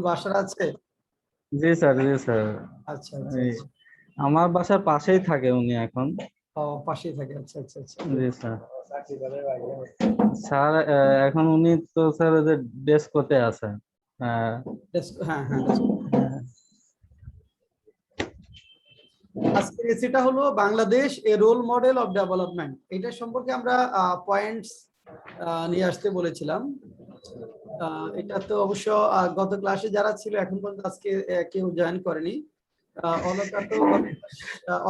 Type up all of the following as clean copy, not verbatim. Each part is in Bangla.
বাসার আছে? জি স্যার, জি স্যার। আচ্ছা আচ্ছা এই আচ্ছা। আমার বাসার পাশেই থাকে উনি এখন। ও, পাশেই থাকে, আচ্ছা আচ্ছা আচ্ছা। জি স্যার। স্যার এখন উনি তো স্যার যে ডেস্কোতে আছে। হ্যাঁ। হ্যাঁ হ্যাঁ, আজকের এসিটা হলো Bangladesh a role model of development. এটা সম্পর্কে আমরা পয়েন্টস নিয়ে আসতে বলেছিলাম। এটা তো অবশ্য গত ক্লাসে যারা ছিল এখন পর্যন্ত আজকে কেউ জয়েন করেনি। অলকা তো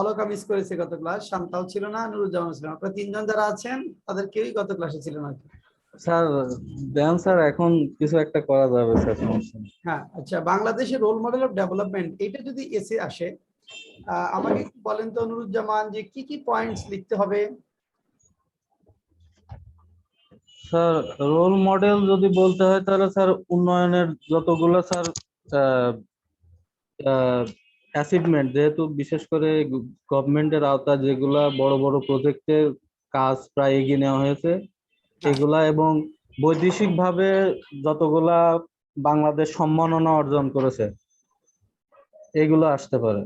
অলকা মিস করেছে গত ক্লাস, শান্তাও ছিল না, নুরুজ্জামান ছিল না। আপনারা তিনজন যারা আছেন তাদের কেউই গত ক্লাসে ছিল না। স্যার দেন স্যার, এখন কিছু একটা করা যাবে স্যার, সমস্যা নেই। হ্যাঁ, আচ্ছা, বাংলাদেশের রোল মডেল অফ ডেভেলপমেন্ট এটা যদি এসে আসে, আমাকে একটু বলেন তো নুরুজ্জামান, যে কি কি পয়েন্টস লিখতে হবে? স্যার রোল মডেল যদি বলতে হয় তাহলে স্যার উন্নয়নের যতগুলো স্যার অ্যাচিভমেন্ট, যেহেতু বিশেষ করে গভর্নমেন্টের আওতায় যেগুলা বড় বড় প্রজেক্টের কাজ প্রায় এগিয়ে নেওয়া হয়েছে হ্যাঁ, এগুলা, এবং বৈদেশিক ভাবে যতগুলা বাংলাদেশ সম্মাননা অর্জন করেছে এগুলো আসতে পারে।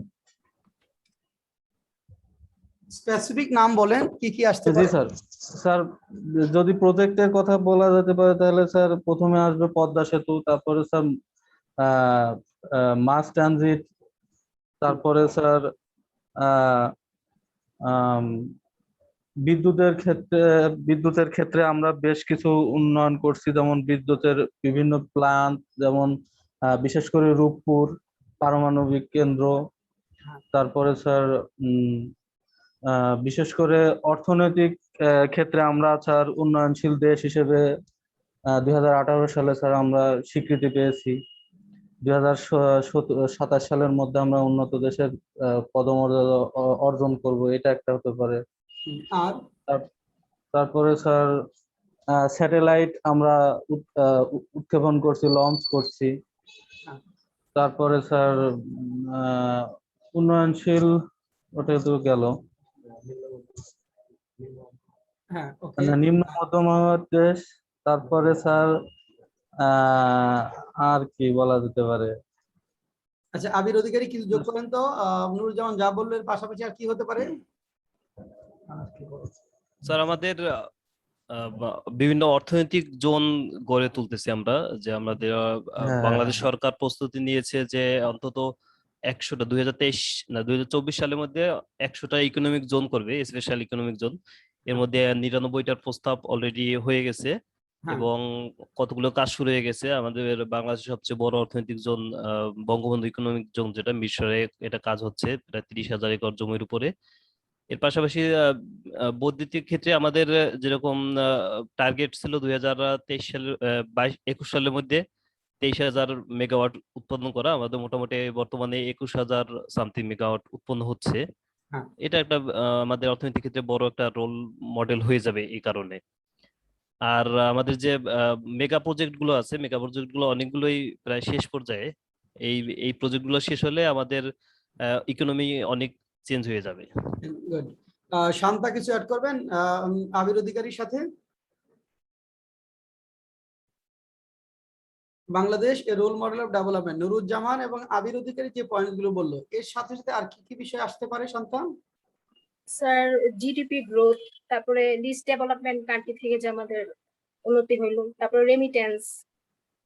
স্পেসিফিক নাম বলেন কি কি আসতে জি পারে। স্যার। স্যার যদি প্রজেক্টের কথা বলা যেতে পারে তাহলে স্যার প্রথমে আসবে পদ্মা সেতু, তারপরে স্যার আহ মাস ট্রানজিট, তারপরে স্যার আহ আম, বিদ্যুতের ক্ষেত্রে আমরা বেশ কিছু উন্নয়ন করছি, যেমন বিদ্যুতের বিভিন্ন প্ল্যান্ট, যেমন বিশেষ করে রূপপুর পারমাণবিক কেন্দ্র। হ্যাঁ, তারপরে স্যার বিশেষ করে অর্থনৈতিক ক্ষেত্রে আমরা স্যার উন্নয়নশীল দেশ হিসেবে 2018 সালে স্যার আমরা স্বীকৃতি পেয়েছি। 2027 সালের মধ্যে আমরা উন্নত দেশের পদমর্যাদা অর্জন করব, এটা একটা হতে পারে। আর তার- তারপরে স্যার স্যাটেলাইট আমরা উৎক্ষেপণ করছি, লঞ্চ করছি। হ্যাঁ, তারপরে স্যার উন্নয়নশীল, ওটা তো গেল। হ্যাঁ, ওকে। মানে নিম্ন মধ্যম আয়ের দেশ। তারপরে স্যার আহ আর কি বলা যেতে পারে? আচ্ছা, আবির অধিকারী কিছু যোগ করেন তো। নুরুজ্জামান যা বললেন পাশাপাশি আর কি হতে পারে? স্যার আমাদের বিভিন্ন অর্থনৈতিক জোন গড়ে তুলতেছি আমরা, যে আমাদের হ্যাঁ, বাংলাদেশ সরকার প্রস্তুতি নিয়েছে যে অন্তত 100টা 2023 না 2024 সালের মধ্যে 100টা ইকোনমিক জোন করবে, স্পেশাল ইকোনমিক জোন। এর মধ্যে 99টার প্রস্তাব অলরেডি হয়ে গেছে হ্যাঁ, এবং কতগুলো কাজ শুরু হয়ে গেছে। আমাদের বাংলাদেশের সবচেয়ে বড় অর্থনৈতিক জোন বঙ্গবন্ধু ইকোনমিক জোন, যেটা মিরসরাই, এটা কাজ হচ্ছে প্রায় 30,000 একর জমির উপরে। এর পাশাপাশি বৈদ্যুতিক ক্ষেত্রে আমাদের যেরকম টার্গেট ছিল 2023 সালের 21 সালের মধ্যে 23,000 মেগাওয়াট উৎপন্ন করা, আমাদের মোটামুটি বর্তমানে 21,000 সামথিং মেগাওয়াট উৎপন্ন হচ্ছে। হ্যাঁ। এটা একটা আমাদের অর্থনৈতিক ক্ষেত্রে বড় একটা রোল মডেল হয়ে যাবে এই কারণে। আর আমাদের যে মেগা প্রজেক্ট গুলো আছে, মেগা প্রজেক্ট গুলো অনেকগুলোই প্রায় শেষ পর্যায়ে। এই এই প্রজেক্ট গুলো শেষ হলে আমাদের ইকোনমি অনেক চেঞ্জ হয়ে যাবে। গুড। শান্তা কিছু অ্যাড করবেন আবির অধিকারীর সাথে? Bangladesh a role model of development, Nuruzzaman এবং আবির অধিকারী যে পয়েন্ট গুলো বললো, এর সাথে সাথে আর কি কি বিষয় আসতে পারে শান্তা? স্যার জিডিপি গ্রোথ, তারপরে লিস্ট ডেভেলপমেন্ট কান্ট্রি থেকে যে আমাদের উন্নতি হইলো, তারপরে রেমিটেন্স,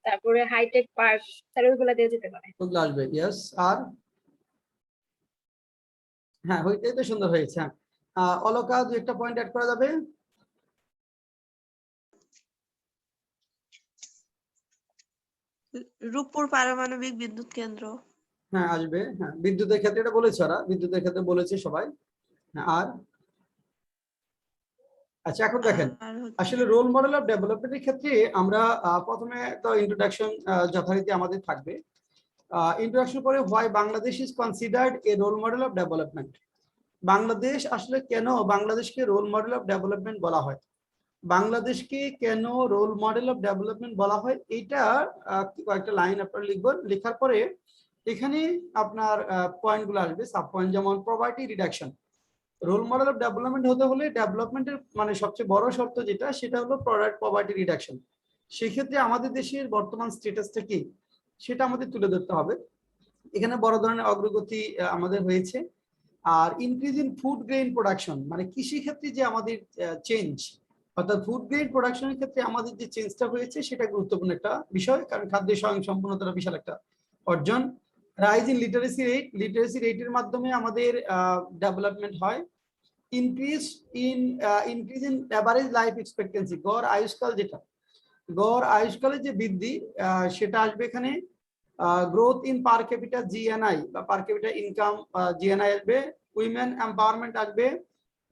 তারপরে হাইটেক পার্ক, স্যার ওইগুলা দিয়ে যেতে পারে। ওগুলো আসবে, ইয়েস। আর হ্যাঁ, ওইটাই তো সুন্দর হয়েছে। অলকা দু একটা পয়েন্ট অ্যাড করা যাবে? রূপপুর পারমাণবিক বিদ্যুৎ কেন্দ্র। হ্যাঁ, আসবে। হ্যাঁ, বিদ্যুতের ক্ষেত্রে এটা বলেছে ওরা, বিদ্যুতের ক্ষেত্রে বলেছে সবাই। হ্যাঁ, আর আচ্ছা, এখন দেখেন, আর আসলে রোল মডেল অফ ডেভেলপমেন্টের ক্ষেত্রে আমরা প্রথমে তো ইন্ট্রোডাকশন যথারীতি আমাদের থাকবে। ইন্ট্রোডাকশন পরে why Bangladesh is considered a role model of development. Bangladesh আসলে কেন বাংলাদেশকে রোল মডেল অফ ডেভেলপমেন্ট বলা হয়, বাংলাদেশকে কেন রোল মডেল অফ ডেভেলপমেন্ট বলা হয়, এইটা কয়েকটা লাইন আপনারা লিখবেন। লেখার পরে এখানে আপনার পয়েন্টগুলো আসবে, সাব পয়েন্ট, যেমন poverty reduction. Role model of development হতে হলে ডেভেলপমেন্টের মানে সবচেয়ে বড় শর্ত যেটা, সেটা হলো পভার্টি রিডাকশন। সেক্ষেত্রে আমাদের দেশের বর্তমান স্ট্যাটাসটা কি? সেটা আমাদের তুলে ধরতে হবে। এখানে বড় ধরনের অগ্রগতি আমাদের হয়েছে। আর increase in food grain production, মানে কৃষি ক্ষেত্রে যে আমাদের চেঞ্জ, অর্থাৎ ফুড গ্রেইন প্রোডাকশনের ক্ষেত্রে আমাদের যে চেঞ্জটা হয়েছে সেটা গুরুত্বপূর্ণ একটা বিষয়, কারণ খাদ্য স্বয়ংসম্পূর্ণতার বিশাল একটা অর্জন। রাইজ ইন লিটারেসি রেটের মাধ্যমে আমাদের ডেভেলপমেন্ট হয়। Increase in average life expectancy, গড় আয়ুষ্কালের যে বৃদ্ধি সেটা আসবে এখানে। Growth in per capita GNI বা পার ক্যাপিটা ইনকাম জিএনআই আসবে। উইমেন এম্পাওয়ারমেন্ট আসবে।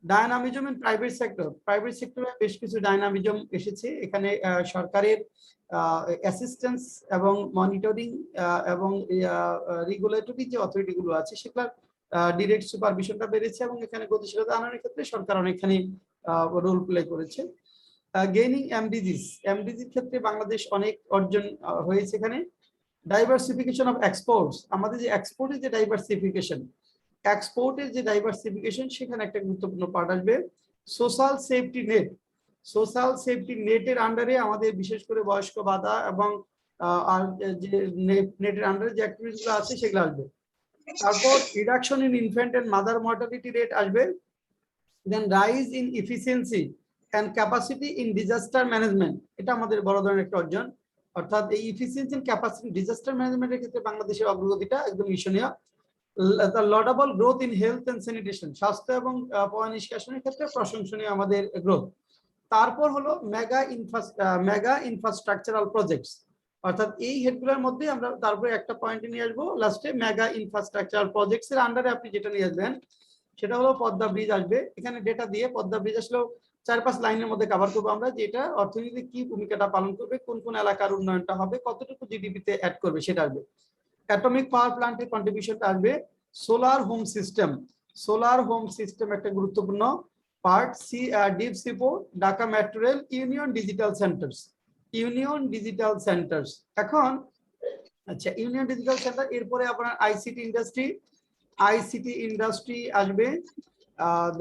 ডায়নামিজম ইন প্রাইভেট সেক্টরে বেশ কিছু ডায়নামিজম এসেছে এখানে। সরকারের অ্যাসিস্ট্যান্স এবং মনিটরিং এবং রেগুলেটরি যে অথরিটি গুলো আছে সেগুলোর ডিরেক্ট সুপারভিশনটা বেড়েছে, এবং এখানে গতিশীলতা আনার ক্ষেত্রে সরকার অনেকখানি রোল প্লে করেছে। গেইনিং এমডিজির ক্ষেত্রে বাংলাদেশ অনেক অর্জন হয়েছে এখানে। ডাইভার্সিফিকেশন অফ এক্সপোর্টস, আমাদের যে এক্সপোর্টের যে ডাইভার্সিফিকেশন সেখানে একটা গুরুত্বপূর্ণ পার্ট আসবে। সোশ্যাল সেফটি নেটের আন্ডারে আমাদের বিশেষ করে বয়স্ক ভাতা এবং আর যে নেটের আন্ডারে যে অ্যাক্টিভিটিস গুলো আছে সেগুলো আসবে। তারপর reduction in infant and mother mortality rate আসবে। Then rise in efficiency and capacity in disaster management, এটা আমাদের বড় ধরনের একটা অর্জন। অর্থাৎ এই ইফিসিয়েন্সি এন্ড ক্যাপাসিটি ডিজাস্টার ম্যানেজমেন্টের ক্ষেত্রে বাংলাদেশের অগ্রগতিটা একদম মিশনীয়। The laudable growth in health and sanitation, স্বাস্থ্য এবং পয় নিষ্কাশনের ক্ষেত্রে প্রশংসনীয় আমাদের গ্রোথ। তারপর হলো মেগা ইনফ্রাস্ট্রাকচারাল প্রজেক্টস, অর্থাৎ এই হেডগুলোর মধ্যে আমরা তারপরে একটা পয়েন্টে নিয়ে আসবো লাস্টে। মেগা ইনফ্রাস্ট্রাকচারাল প্রজেক্টস এর আন্ডারে আপনি যেটা নিয়ে আসবেন সেটা হলো পদ্মা ব্রিজ আসবে। এখানে ডেটা দিয়ে পদ্মা ব্রিজ আসলেও 4-5 লাইনের মধ্যে কভার করবো আমরা, যে এটা অর্থনীতিতে কি ভূমিকাটা পালন করবে, কোন কোন এলাকার উন্নয়নটা হবে, কতটুকু জিডিপিতে অ্যাড করবে সেটা আসবে। অ্যাটমিক পাওয়ার প্ল্যান্টের কন্ট্রিবিউশনটা আসবে। সোলার হোম সিস্টেম একটা গুরুত্বপূর্ণ part. Deep seaport, Dhaka metro rail, union digital centres. এখন আচ্ছা, ইউনিয়ন ডিজিটাল সেন্টার, এরপরে আপনার আইসিটি ইন্ডাস্ট্রি আসবে।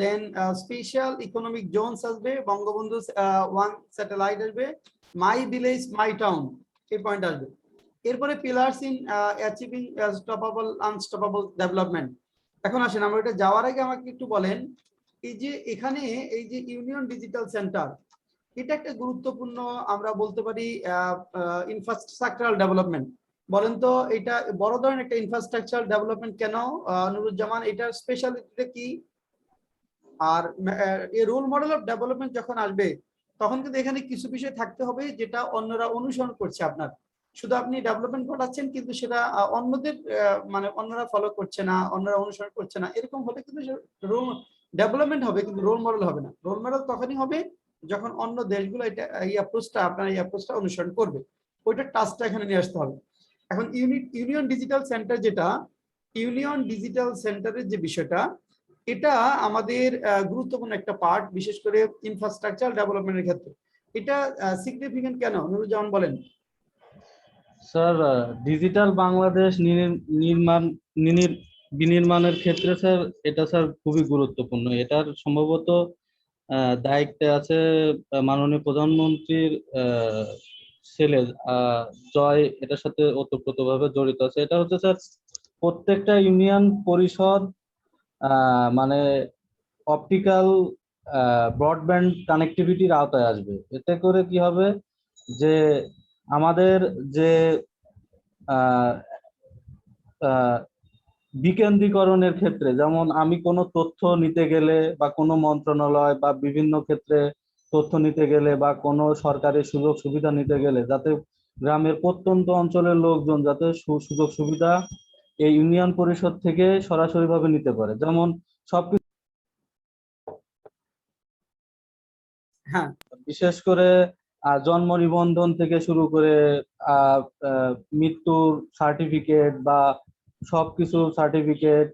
দেন স্পেশাল ইকোনমিক জোনস আসবে, বঙ্গবন্ধু 1 স্যাটেলাইট আসবে, মাই ভিলেজ মাই টাউন এই পয়েন্ট আসবে। এরপরে pillars in achieving unstoppable development. এখন আসেন, আমরা এটা যাওয়ার আগে আমাকে একটু বলেন, এই যে এখানে এই যে ইউনিয়ন ডিজিটাল সেন্টার, এটা একটা গুরুত্বপূর্ণ আমরা বলতে পারি ইনফ্রাস্ট্রাকচারাল ডেভেলপমেন্ট। বলেন তো এটা বড় ধরনের একটা ইনফ্রাস্ট্রাকচারাল ডেভেলপমেন্ট কেন নুরুজ্জামান, এটার স্পেশালিটিটা কি? আর এই রোল মডেল অফ ডেভেলপমেন্ট যখন আসবে তখন কিন্তু এখানে কিছু বিষয় থাকতে হবে যেটা অন্যরা অনুসরণ করছে আপনার। শুধু আপনি ডেভেলপমেন্ট ঘটাচ্ছেন কিন্তু সেটা অন্যদের মানে অন্যরা ফলো করছে না, অন্যরা অনুসরণ করছে না, এরকম হলে কিন্তু রোল ডেভেলপমেন্ট হবে কিন্তু রোল মডেল হবে না। রোল মডেল তখনই হবে যখন অন্য দেশগুলো এটা এই অ্যাপ্রোচটা অনুসরণ করবে। ওইটার টাস্কটা এখানে নিয়ে আসতে হবে। এখন ইউনিয়ন ডিজিটাল সেন্টারের যে বিষয়টা, এটা আমাদের গুরুত্বপূর্ণ একটা পার্ট, বিশেষ করে ইনফ্রাস্ট্রাকচার ডেভেলপমেন্টের ক্ষেত্রে। এটা সিগনিফিকেন্ট কেন নুরুজ্জামান বলেন? স্যার, ডিজিটাল বাংলাদেশ বিনির্মাণের ক্ষেত্রে স্যার এটা স্যার খুবই গুরুত্বপূর্ণ। এটার সম্ভবত দায়িত্বে আছে মাননীয় প্রধানমন্ত্রীর ছেলে জয়, এটার সাথে ওতপ্রোতভাবে জড়িত আছে। এটা হচ্ছে স্যার প্রত্যেকটা ইউনিয়ন পরিষদ মানে অপটিক্যাল ব্রডব্যান্ড কানেক্টিভিটির আওতায় আসবে। এতে করে কি হবে যে আমাদের যে বিকেন্দ্রীকরণের ক্ষেত্রে, যেমন আমি কোনো তথ্য নিতে গেলে বা কোনো মন্ত্রণালয় বা বিভিন্ন ক্ষেত্রে তথ্য নিতে গেলে বা কোনো সরকারি সুযোগ সুবিধা নিতে গেলে যাতে গ্রামের প্রত্যন্ত অঞ্চলের লোকজন যাতে সুযোগ সুবিধা এই ইউনিয়ন পরিষদ থেকে সরাসরিভাবে নিতে পারে। যেমন সবকিছু, হ্যাঁ, বিশেষ করে জন্ম নিবন্ধন থেকে শুরু করে মৃত্যুর সার্টিফিকেট বা সবকিছু সার্টিফিকেট,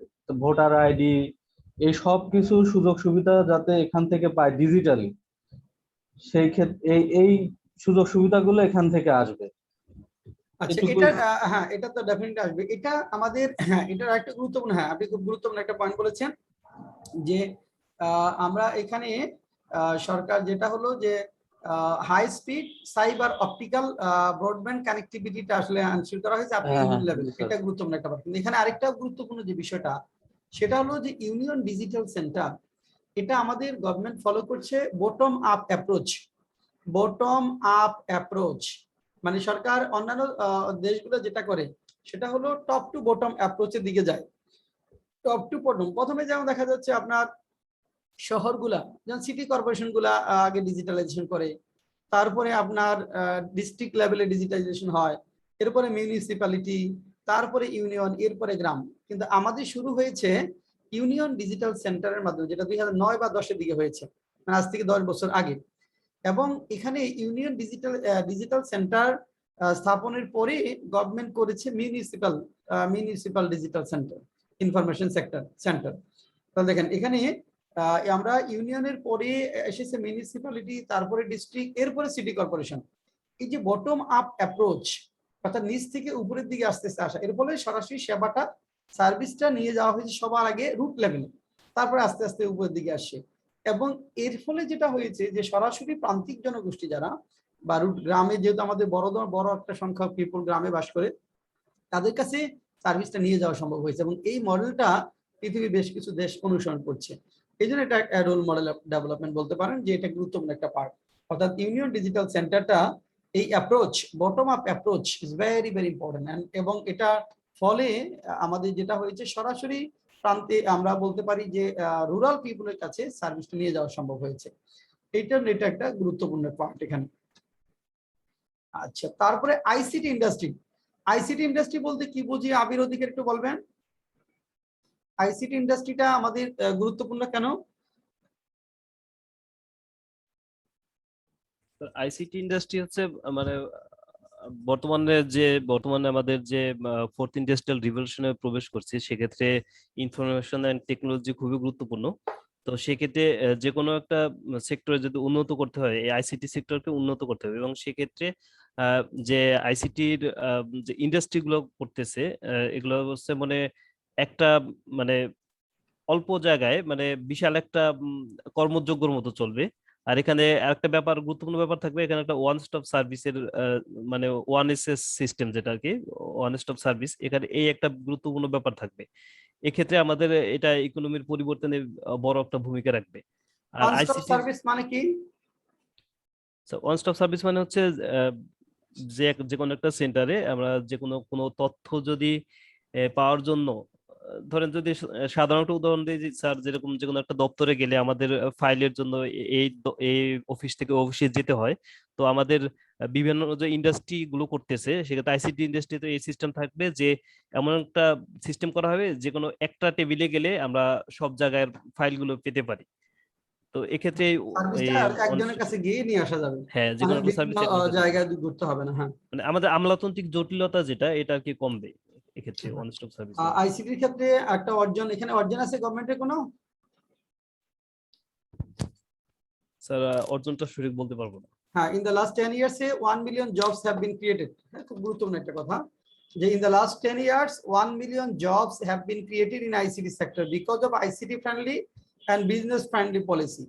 ভোটার আইডি, এই সব কিছু সুযোগ সুবিধা যাতে এখান থেকে পায় ডিজিটালি, সেই ক্ষেত্রে এই সুযোগ সুবিধাগুলো এখান থেকে আসবে। আচ্ছা, এটা হ্যাঁ, এটা তো ডেফিনেটলি আসবে। এটা আমাদের এটার একটা গুরুত্বপূর্ণ, হ্যাঁ আপনি খুব গুরুত্বপূর্ণ একটা পয়েন্ট বলেছেন যে আমরা এখানে সরকার যেটা হলো যে high speed cyber optical broadband কানেক্টিভিটিটা আসলে আনসিওর করা হয়েছে আপনি হ্যাঁ, ইউনিয়ন হ্যাঁ, লেভেল, জি, স্যার। এটা গুরুত্বপূর্ণ একটা ব্যাপার। কিন্তু এখানে আরেকটা গুরুত্বপূর্ণ যে বিষয়টা সেটা হলো যে ইউনিয়ন ডিজিটাল সেন্টার, এটা আমাদের গভর্নমেন্ট ফলো করছে bottom up approach. Bottom up approach মানে সরকার অন্যান্য দেশগুলো যেটা করে সেটা হলো টপ টু বটম অ্যাপ্রোচের দিকে যায়। টপ টু বটম, প্রথমে যেমন দেখা যাচ্ছে আপনার শহরগুলা যেমন সিটি কর্পোরেশন গুলা আগে ডিজিটালাইজেশন করে, তারপরে আপনার ডিস্ট্রিক্ট লেভেলে ডিজিটাইজেশন হয়, এরপরে মিউনিসিপ্যালিটি, তারপরে ইউনিয়ন, এরপরে গ্রাম। কিন্তু আমাদের শুরু হয়েছে ইউনিয়ন ডিজিটাল সেন্টারের মাধ্যমে, যেটা 2009 বা 10-এর দিকে হয়েছে, মানে আজ থেকে 10 বছর আগে। এবং এখানে ইউনিয়ন ডিজিটাল সেন্টার স্থাপনের পরে গভর্নমেন্ট করেছে municipal digital centre, information centre. তাহলে দেখেন এখানে আমরা ইউনিয়নের পরে এসেছে মিউনিসিপ্যালিটি, তারপরে ডিস্ট্রিক্ট, এরপরে সিটি কর্পোরেশন। এই যে বটম আপ অ্যাপ্রোচ, অর্থাৎ নিচ থেকে উপরের দিকে আস্তে আস্তে আসা, এর ফলে সরাসরি সেবাটা, সার্ভিসটা নিয়ে যাওয়া হয়েছে সবার আগে রুট লেভেলে, তারপরে আস্তে আস্তে উপরের দিকে আসে। এবং এর ফলে যেটা হয়েছে যে সরাসরি প্রান্তিক জনগোষ্ঠী যারা বা রুট গ্রামে, যেহেতু আমাদের বড় একটা সংখ্যক পিপল গ্রামে বাস করে, তাদের কাছে সার্ভিসটা নিয়ে যাওয়া সম্ভব হয়েছে। এবং এই মডেলটা পৃথিবীর বেশ কিছু দেশ অনুসরণ করছে। এই জন্য এটা রোল মডেল ডেভেলপমেন্ট বলতে পারেন যে এটা গুরুত্বপূর্ণ একটা পার্ট। অর্থাৎ ইউনিয়ন ডিজিটাল সেন্টারটা এই approach, bottom up approach is very very important. এবং এটা ফলে আমাদের যেটা হয়েছে সরাসরি প্রান্তে আমরা বলতে পারি যে রুরাল পিপলের কাছে সার্ভিসটা নিয়ে যাওয়া সম্ভব হয়েছে। এটা একটা গুরুত্বপূর্ণ পার্ট এখানে। আচ্ছা, তারপরে আইসিটি ইন্ডাস্ট্রি। আইসিটি ইন্ডাস্ট্রি বলতে কি বুঝি, আবির অধিকার একটু বলবেন। আইসিটি ইন্ডাস্ট্রিটা আমাদের গুরুত্বপূর্ণ কেন? আইসিটি ইন্ডাস্ট্রি হচ্ছে মানে বর্তমানে আমাদের যে ফোর্থ ইন্ডাস্ট্রিয়াল রিভলিউশনে প্রবেশ করছে, সেক্ষেত্রে ইনফরমেশন এন্ড টেকনোলজি খুবই গুরুত্বপূর্ণ। তো সেক্ষেত্রে যে কোনো একটা সেক্টরে যদি উন্নত করতে হয়, এই আইসিটি সেক্টরকে উন্নত করতে হবে। এবং সেক্ষেত্রে যে আইসিটির যে ইন্ডাস্ট্রি গুলো করতেছে, এগুলো হচ্ছে মানে একটা মানে অল্প জায়গায় মানে বিশাল একটা কর্মযোগ্যর মতো চলবে। আর এখানে আরেকটা ব্যাপার, গুরুত্বপূর্ণ ব্যাপার থাকবে, এখানে একটা ওয়ান স্টপ সার্ভিসের মানে ওয়ান এসএস সিস্টেম, যেটা আর কি ওয়ান স্টপ সার্ভিস, এখানে এই একটা গুরুত্বপূর্ণ ব্যাপার থাকবে। এক্ষেত্রে আমাদের এটা ইকোনমির পরিবর্তনে বড় একটা ভূমিকা রাখবে। আর ওয়ান স্টপ আইসিটি সার্ভিস মানে কি? ওয়ান স্টপ সার্ভিস মানে হচ্ছে যে যে কোনো একটা সেন্টারে আমরা যে কোনো তথ্য যদি পাওয়ার জন্য, ধরেন যদি সাধারণত উদাহরণ দিই স্যার, যেরকম যে কোনো একটা দপ্তরে গেলে আমাদের ফাইলের জন্য এই অফিস থেকে অফিসে যেতে হয়। তো আমাদের বিভিন্ন যে ইন্ডাস্ট্রি গুলো করতেছে, সেক্ষেত্রে আইসিটি ইন্ডাস্ট্রিতে এই সিস্টেম থাকবে যে এমন একটা সিস্টেম করা হবে যে কোনো একটা টেবিলে গেলে আমরা সব জায়গায় ফাইলগুলো পেতে পারি। তো এক্ষেত্রে এই সার্ভিসটা একজনের কাছে গিয়ে নিয়ে আসা যাবে, হ্যাঁ, যে মানে কোনো একটা বিভিন্ন সার্ভিস একজনের কাছে জায়গায় ঘুরতে হবে না। হ্যাঁ, মানে আমাদের আমলাতান্ত্রিক জটিলতা যেটা, এটা আর কি কমবে এক্ষেত্রে ওয়ান স্টপ সার্ভিস হলে। আইসিটির ক্ষেত্রে একটা অর্জন, এখানে অর্জন আছে গভর্নমেন্টের কোনো? স্যার অর্জনটা সঠিক বলতে পারবো না। হ্যাঁ, in the last 10 years 1 million jobs have been created। হ্যাঁ, খুব গুরুত্বপূর্ণ একটা কথা যে in the last 10 years 1 million jobs have been created in ICT sector because of ICT friendly and business friendly policy।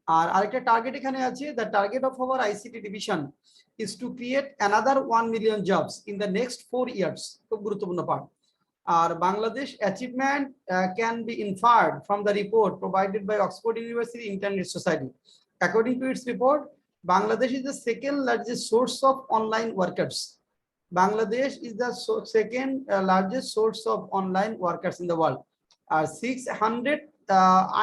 আর আরেকটা টার্গেট এখানে আছে, the target of our ICT division is to create another 1 million jobs in the next 4 years। খুব গুরুত্বপূর্ণ পার্ট। আর Bangladesh achievement can be inferred from the report provided by Oxford University Internet Society। According to its report, Bangladesh is the second largest source of online workers। Bangladesh is the second largest source of online workers in the world। 600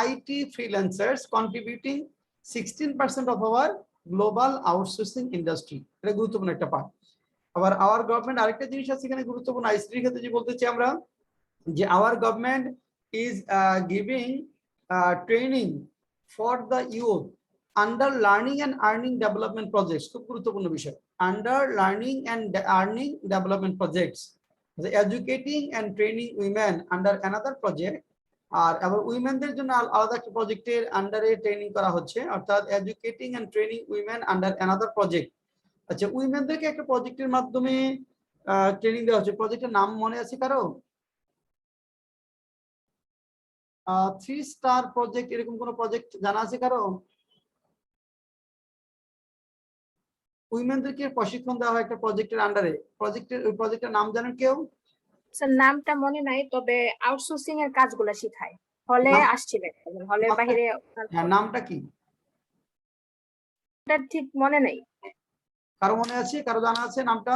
IT freelancers contributing 16% of our global outsourcing industry। এটা গুরুত্বপূর্ণ একটা পার্ট। আবার আওয়ার গভর্নমেন্ট আরেকটা জিনিস আছে এখানে গুরুত্বপূর্ণ আইসিটির ক্ষেত্রে, যে বলতে চাই আমরা যে our government is giving training for the youth under learning and earning development projects. খুব গুরুত্বপূর্ণ বিষয়, under learning and earning development projects, educating and training women under another project. আর আবার উইমেনদের জন্য আলাদা একটা প্রজেক্টের আন্ডারে ট্রেনিং করা হচ্ছে, অর্থাৎ educating and training women under another project. আচ্ছা, উইমেনদেরকে একটা প্রজেক্টের মাধ্যমে ট্রেনিং দেওয়া হচ্ছে, প্রজেক্টের নাম মনে আছে কারো? 3 স্টার প্রজেক্ট, এরকম কোন প্রজেক্ট জানা আছে কারো? উইমেনদেরকে প্রশিক্ষণ দেওয়া হয় একটা প্রজেক্টের আন্ডারে। ওই প্রজেক্টের নাম জানেন কেউ? স্যার নামটা মনে নাই, তবে আউটসোর্সিং এর কাজগুলো শিখায়। হলে নাম- আসছিলেন, হলের নামটা- বাইরে হ্যাঁ, নামটা কি? ঠিক মনে নাই। কারো মনে আছে? কারো জানা আছে নামটা?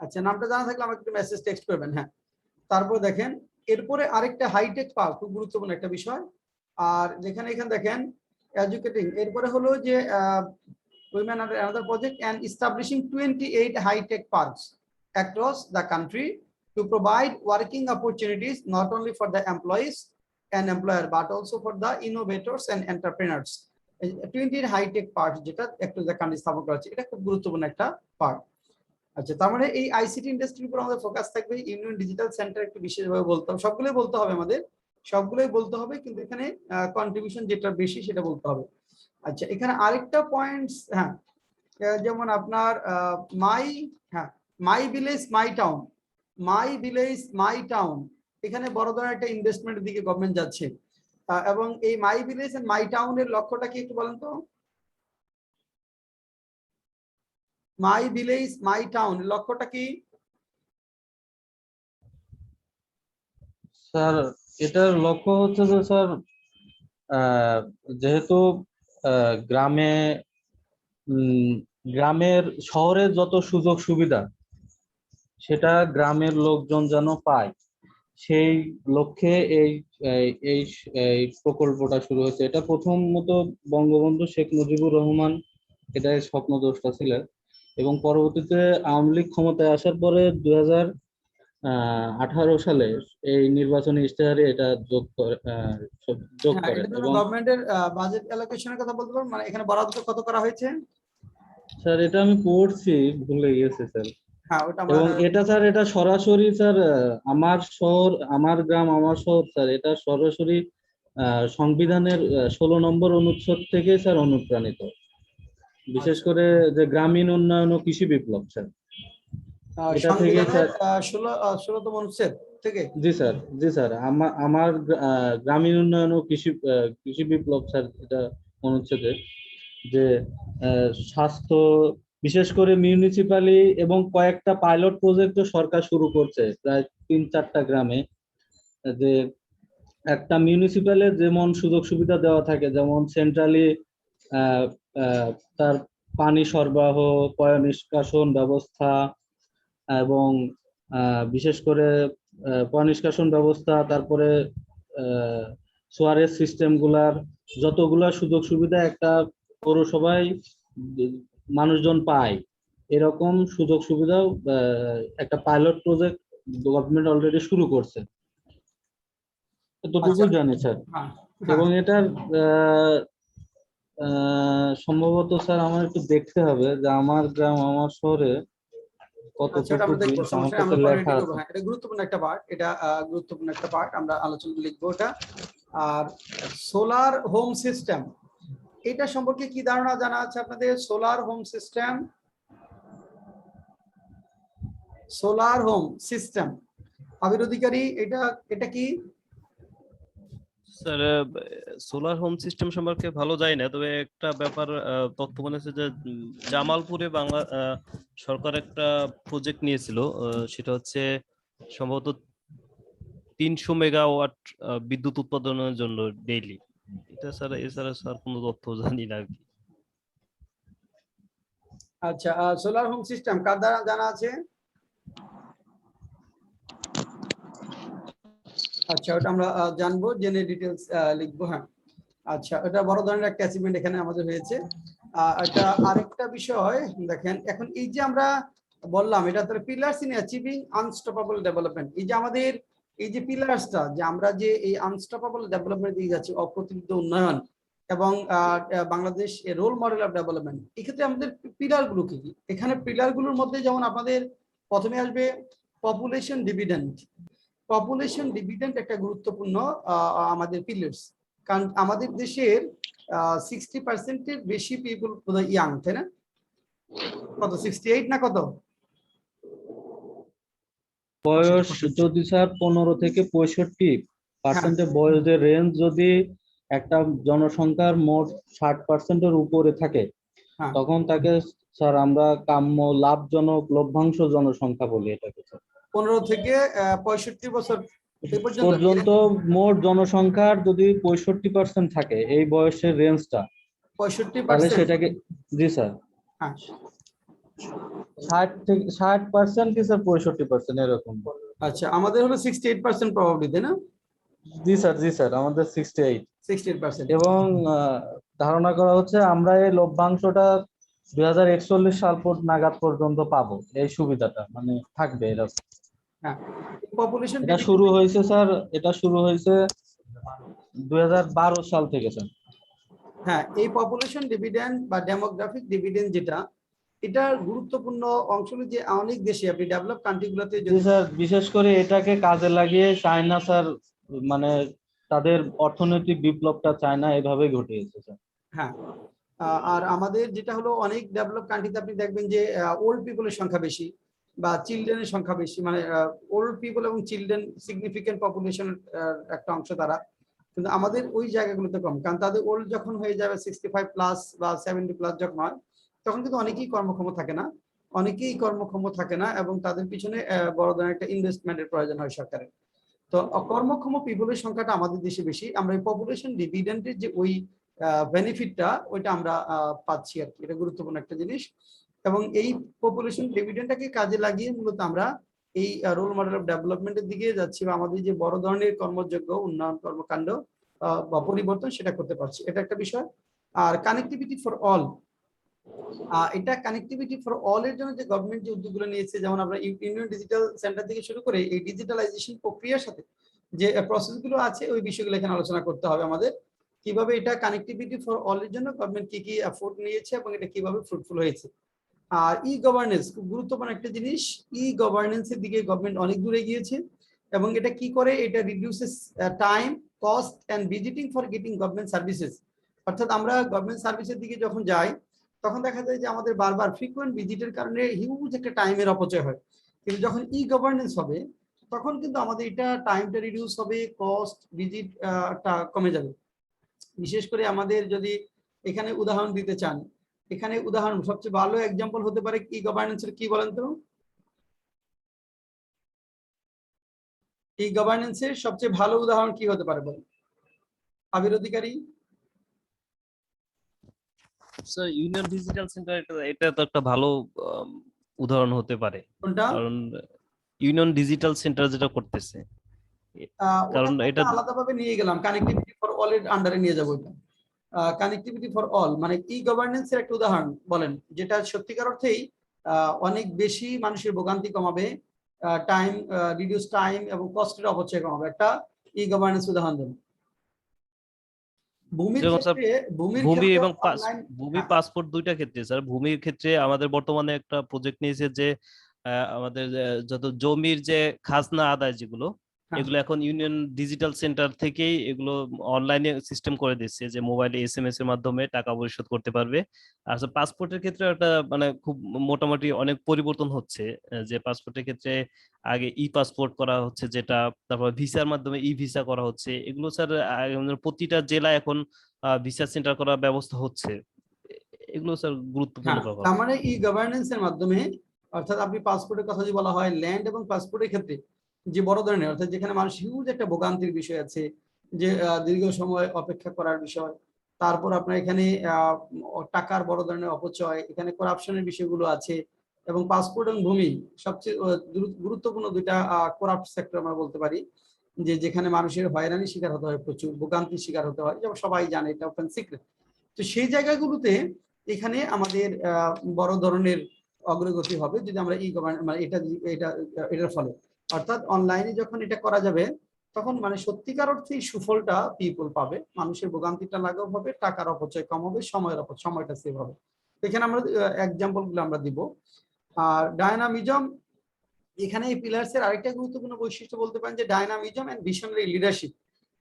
আচ্ছা, নামটা জানা থাকলে আমাকে একটু মেসেজ টেক্সট করবেন। হ্যাঁ, তারপর দেখেন এরপরে আরেকটা হাইটেক পার্ক, খুব গুরুত্বপূর্ণ একটা বিষয়। আর যেখানে এখানে দেখেন এডুকেটিং, এরপরে হলো যে women under another project and establishing 28 high-tech parks across the country to provide working opportunities not only for the employees and employer but also for the innovators and entrepreneurs. 28 hitech park যেটা একটু কান্ট্রি স্থাপন করা হচ্ছে, এটা খুব গুরুত্বপূর্ণ একটা পার্ক। আচ্ছা, তার মানে এই আইসিটি ইন্ডাস্ট্রির উপর আমাদের ফোকাস থাকবে। ইউনিয়ন ডিজিটাল সেন্টার একটু বিশেষভাবে বলতে হবে, সবগুলোই বলতে হবে আমাদের, সবগুলোই বলতে হবে, কিন্তু এখানে কন্ট্রিবিউশন যেটা বেশি সেটা বলতে হবে। আচ্ছা, এখানে আরেকটা পয়েন্টস, হ্যাঁ, যেমন আপনার মাই village my town, my village my town, এখানে বড় ধরনের একটা ইনভেস্টমেন্টের দিকে গভর্নমেন্ট যাচ্ছে। এবং এই মাই ভিলেজ এন্ড মাই টাউনের লক্ষ্যটা কি একটু বলেন তো? মাই ভিলেজ মাই টাউন লক্ষ্যটা কি? স্যার এটার লক্ষ্য হচ্ছে যে স্যার যেহেতু গ্রামে গ্রামের শহরের যত সুযোগ সুবিধা সেটা গ্রামের লোকজন যেন পায়, সেই লক্ষ্যে এই এই এই প্রকল্পটা শুরু হয়েছে। এটা প্রথমত বঙ্গবন্ধু শেখ মুজিবুর রহমান এটা স্বপ্নদ্রষ্টা ছিলেন, এবং পরবর্তীতে আওয়ামী লীগ ক্ষমতায় আসার পরে 2018 সালে এই নির্বাচনী ইশতেহারে এটা যোগ হ্যাঁ, করেন। এটা জন্য এবং গভর্নমেন্টের বাজেট অ্যালোকেশনের কথা বলতে পারবেন, মানে এখানে বরাদ্দ কত করা হয়েছে? স্যার এটা আমি পড়ছি, ভুলে গেছি স্যার। হ্যাঁ, ওটা আমরা, এবং এটা স্যার এটা সরাসরি স্যার আমার শহর আমার গ্রাম আমার শহর স্যার, এটা সরাসরি সংবিধানের 16 নম্বর অনুচ্ছেদ থেকে স্যার অনুপ্রাণিত, বিশেষ করে যে গ্রামীণ উন্নয়ন ও কৃষি বিপ্লব স্যার, এটা থেকে সংবিধানের স্যার। 16তম অনুচ্ছেদ থেকে। জি স্যার, জি স্যার, আমার গ্রামীণ উন্নয়ন ও কৃষি বিপ্লব স্যার, এটা অনুচ্ছেদে যে স্বাস্থ্য, বিশেষ করে মিউনিসিপালি এবং কয়েকটা পাইলট প্রজেক্টও সরকার শুরু করছে প্রায় 3-4টা গ্রামে, যে একটা মিউনিসিপ্যালে যেমন সুযোগ সুবিধা দেওয়া থাকে, যেমন সেন্ট্রালি তার পানি সরবরাহ, পয় নিষ্কাশন ব্যবস্থা, এবং বিশেষ করে পয় নিষ্কাশন ব্যবস্থা, তারপরে সোয়ারেজ সিস্টেম গুলার যতগুলা সুযোগ সুবিধা একটা পৌরসভায় মানুষজন পায়, এরকম সুযোগ সুবিধাও একটা পাইলট প্রজেক্ট গভর্নমেন্ট অলরেডি শুরু করছে, এতটুকু আচ্ছা, জানি স্যার। হ্যাঁ, এবং এটার সম্ভবত স্যার আমার একটু দেখতে হবে যে আমার গ্রাম আমার শহরে আচ্ছা, ওটা কতটুকু আমরা দেখবো, আমার সমস্যা নেই, কাছে আমরা পরে লেখা রেডি করবো। আছে। হ্যাঁ, এটা গুরুত্বপূর্ণ একটা পার্ট, এটা গুরুত্বপূর্ণ একটা পার্ট, আমরা আলোচনা লিখবো ওটা। আর সোলার হোম সিস্টেম, এটা সম্পর্কে কি ধারণা জানা আছে আপনাদের? Solar home system, solar home system, Abir Adhikari, এটা এটা কি? স্যার সোলার হোম সিস্টেম সম্পর্কে ভালো জানি না, তবে একটা ব্যাপার তথ্য মনে আছে যে জামালপুরে বাংলা সরকার একটা প্রজেক্ট নিয়েছিল, সেটা হচ্ছে সম্ভবত 300 মেগাওয়াট বিদ্যুৎ উৎপাদনের জন্য ডেইলি। এটা স্যার, এছাড়া স্যার কোনো তথ্য জানি না আর কি। আচ্ছা, সোলার হোম সিস্টেম কার দ্বারা জানা আছে? আচ্ছা, ওটা আমরা জানবো, জেনে ডিটেলস লিখবো। হ্যাঁ, আচ্ছা, এটা বড় ধরনের একটা অ্যাচিভমেন্ট এখানে আমাদের হয়েছে। এটা আরেকটা বিষয় দেখেন, এখন এই যে আমরা বললাম এটা তার pillars in achieving unstoppable development, এই যে আমাদের এই যে পিলার্সটা, যে আমরা যে এই আনস্টপেবল ডেভেলপমেন্ট দিয়ে যাচ্ছি, অপ্রতিরোধ্য উন্নয়ন এবং Bangladesh role model of development, এক্ষেত্রে আমাদের পিলার গুলো কি কি? এখানে পিলার গুলোর মধ্যে যেমন আপনাদের প্রথমে আসবে পপুলেশন ডিভিডেন্ড। পপুলেশন ডিভিডেন্ড একটা গুরুত্বপূর্ণ আমাদের পিলার্স, কারণ আমাদের দেশের 60% বেশি পিপল ইয়াং, তাই না? কত, 68 না কত? বয়স যদি স্যার 15 থেকে 65% হ্যাঁ, বয়সের রেঞ্জ যদি একটা জনসংখ্যার মোট 60%-এর উপরে থাকে, হ্যাঁ, তখন তাকে স্যার আমরা কাম্য লাভজনক লভ্যাংশ জনসংখ্যা বলি এটাকে স্যার। 15 থেকে 65 বছর এই পর্যন্ত কি? পর্যন্ত মোট জনসংখ্যার যদি 65% থাকে এই বয়সের রেঞ্জটা, তাহলে 65%? সেটাকে, জি স্যার, হ্যাঁ, 60% কি স্যার 65% এরকম? আচ্ছা, আমাদের হলো 68% প্রবাবিলিটি, তাই না? জি স্যার, জি স্যার, আমাদের 68। 68%। এবং ধারণা করা হচ্ছে আমরা এই লভ্যাংশটা 2041 সাল নাগাদ পর্যন্ত পাবো, এই সুবিধাটা মানে থাকবে এরকম। হ্যাঁ, পপুলেশন এটা শুরু হয়েছে স্যার, এটা শুরু হয়েছে 2012 সাল থেকে স্যার। হ্যাঁ, এই পপুলেশন ডিভিডেন্ড বা ডেমোগ্রাফিক ডিভিডেন্ড যেটা, এটার গুরুত্বপূর্ণ অংশ হলো যে অনেক দেশে আপনি ডেভেলপ কান্ট্রিগুলোতে জি যদি স্যার, বিশেষ করে এটাকে কাজে লাগিয়ে চায়না স্যার, মানে তাদের অর্থনৈতিক বিপ্লবটা চায়না এভাবে ঘটিয়েছে স্যার। হ্যাঁ, আর আমাদের যেটা হলো অনেক ডেভেলপ কান্ট্রিতে আপনি দেখবেন যে ওল্ড পিপলের সংখ্যা বেশি বা চিলড্রেনের সংখ্যা বেশি, মানে ওল্ড পিপল এবং চিলড্রেন সিগনিফিকেন্ট পপুলেশন একটা অংশ তারা, কিন্তু আমাদের ওই জায়গাগুলোতে কম, কারণ তাদের ওল্ড যখন হয়ে যাবে 65+ বা 70+ যখন হয়, তখন কিন্তু অনেকেই কর্মক্ষম থাকে না, এবং তাদের পিছনে বড় ধরনের একটা ইনভেস্টমেন্টের প্রয়োজন হয় সরকারের। তো অকর্মক্ষম পিপলের সংখ্যাটা আমাদের দেশে বেশি, আমরা এই পপুলেশন ডিভিডেন্ডের যে ওই বেনিফিটটা ওইটা আমরা পাচ্ছি আর কি, এটা গুরুত্বপূর্ণ একটা জিনিস। এবং এই পপুলেশন ডিভিডেন্ডটাকে কাজে লাগিয়ে মূলত আমরা এই রোল মডেল অফ ডেভেলপমেন্টের দিকে যাচ্ছি, বা আমাদের যে বড় ধরনের কর্মযোগ্য উন্নয়ন কর্মকাণ্ড বা পরিবর্তন সেটা করতে পারছি, এটা একটা বিষয়। আর কানেক্টিভিটি ফর অল, এটা কানেক্টিভিটি ফর অল এর জন্য যে গভর্নমেন্ট যে উদ্যোগগুলো নিয়েছে, যেমন আমরা ইউনিয়ন ডিজিটাল সেন্টার থেকে শুরু করে এই ডিজিটালাইজেশন প্রক্রিয়ার সাথে যে প্রসেসগুলো আছে ওই বিষয়গুলো এখানে আলোচনা করতে হবে আমাদের, কিভাবে এটা কানেক্টিভিটি ফর অল এর জন্য গভর্নমেন্ট কি কি এফোর্ট নিয়েছে এবং এটা কিভাবে ফ্রুটফুল হয়েছে। আর ই গভর্নেন্স খুব গুরুত্বপূর্ণ একটা জিনিস, ই গভর্নেন্সের দিকে গভর্নমেন্ট অনেক দূরে গিয়েছে, এবং এটা কি করে, এটা reduces time, cost and visiting for getting government services. অর্থাৎ আমরা গভর্নমেন্ট সার্ভিসের দিকে যখন যাই তখন দেখা যায় যে আমাদের বারবার ফ্রিকোয়েন্ট ভিজিটের কারণে হিউজ একটা টাইমের অপচয় হয়, কিন্তু যখন ই গভর্নেন্স হবে তখন কিন্তু আমাদের এটা টাইমটা রিডিউস হবে, কস্ট ভিজিটটা কমে যাবে। বিশেষ করে আমাদের যদি এখানে উদাহরণ দিতে চান, এখানে উদাহরণ সবচেয়ে ভালো এক্সাম্পল হতে পারে ই গভর্নেন্সের, কি বলেন তো? ই গভর্নেন্সের সবচেয়ে ভালো উদাহরণ কি হতে পারে বলেন, আবির অধিকারী? স্যার ইউনিয়ন ডিজিটাল সেন্টার, এটা তো একটা ভালো উদাহরণ হতে পারে, কোনটা? কারণ ইউনিয়ন ডিজিটাল সেন্টার যেটা করতেছে, কারণ ওটাকে এটা আমরা আলাদাভাবে নিয়ে গেলাম, কানেক্টিভিটি ফর অল এর আন্ডারে নিয়ে যাবো এটা। কানেক্টিভিটি ফর অল মানে ই গভর্নেন্সের একটা উদাহরণ বলেন, যেটা সত্যিকার অর্থেই অনেক বেশি মানুষের ভোগান্তি কমাবে, টাইম রিডিউস টাইম এবং কস্টের অপচয় কমাবে, একটা ই গভর্নেন্স উদাহরণ দেন। ভূমির যেরকম স্যার ক্ষেত্রে, ভূমির ভূমি ক্ষেত্রে এবং অনলাইন। ভূমি পাসপোর্ট দুইটা ক্ষেত্রে স্যার, ভূমির ক্ষেত্রে আমাদের বর্তমানে একটা প্রজেক্ট নিয়েছে যে আমাদের যত জমির যে খাজনা আদায় যেগুলো, হ্যাঁ, এগুলো এখন ইউনিয়ন ডিজিটাল সেন্টার থেকেই এগুলো অনলাইনে সিস্টেম করে দিচ্ছে, যে মোবাইলে এসএমএস এর মাধ্যমে টাকা পরিশোধ করতে পারবে। আর পাসপোর্টের ক্ষেত্রে একটা মানে খুব মোটামুটি অনেক পরিবর্তন হচ্ছে, যে পাসপোর্টের ক্ষেত্রে আগে ই পাসপোর্ট করা হচ্ছে যেটা, তারপর ভিসার মাধ্যমে ই ভিসা করা হচ্ছে, এগুলো স্যার প্রতিটা জেলায় এখন ভিসা সেন্টার করার ব্যবস্থা হচ্ছে। এগুলো স্যার গুরুত্বপূর্ণ হ্যাঁ, ব্যাপার। তার মানে ই গভর্নেন্স এর মাধ্যমে, অর্থাৎ আপনি পাসপোর্টের কথা যে বলা হয়, ল্যান্ড এবং পাসপোর্টের ক্ষেত্রে যে বড় ধরনের, অর্থাৎ যেখানে মানুষ হিউজ একটা ভোগান্তির বিষয় আছে, যে দীর্ঘ সময় অপেক্ষা করার বিষয়, তারপর আপনার এখানে টাকার বড় ধরনের অপচয়, এখানে করাপশনের বিষয়গুলো আছে, এবং পাসপোর্ট এবং ভূমি সবচেয়ে গুরুত্বপূর্ণ দুইটা করাপ্ট সেক্টর আমরা বলতে পারি, যে যেখানে মানুষের হয়রানির শিকার হতে হয়, প্রচুর ভোগান্তির শিকার হতে হয়, যেমন সবাই জানে, এটা ওপেন সিক্রেট। তো সেই জায়গাগুলোতে এখানে আমাদের বড় ধরনের অগ্রগতি হবে যদি আমরা ই গভর্ন মানে এটার ফলে, অর্থাৎ অনলাইনে যখন এটা করা যাবে তখন মানে সত্যিকার অর্থে সুফলটা পিপল পাবে, মানুষের ভোগান্তিটা লাঘব হবে, টাকার অপচয় কম হবে, সময়টা সেভ হবে। এখানে আমরা এক্সাম্পল গুলো আমরা দিব। আর ডায়নামিজম, এখানে এই পিলার্স এর আরেকটা গুরুত্বপূর্ণ বৈশিষ্ট্য বলতে পারেন যে ডায়নামিজম এন্ড ভিশনারি লিডারশিপ,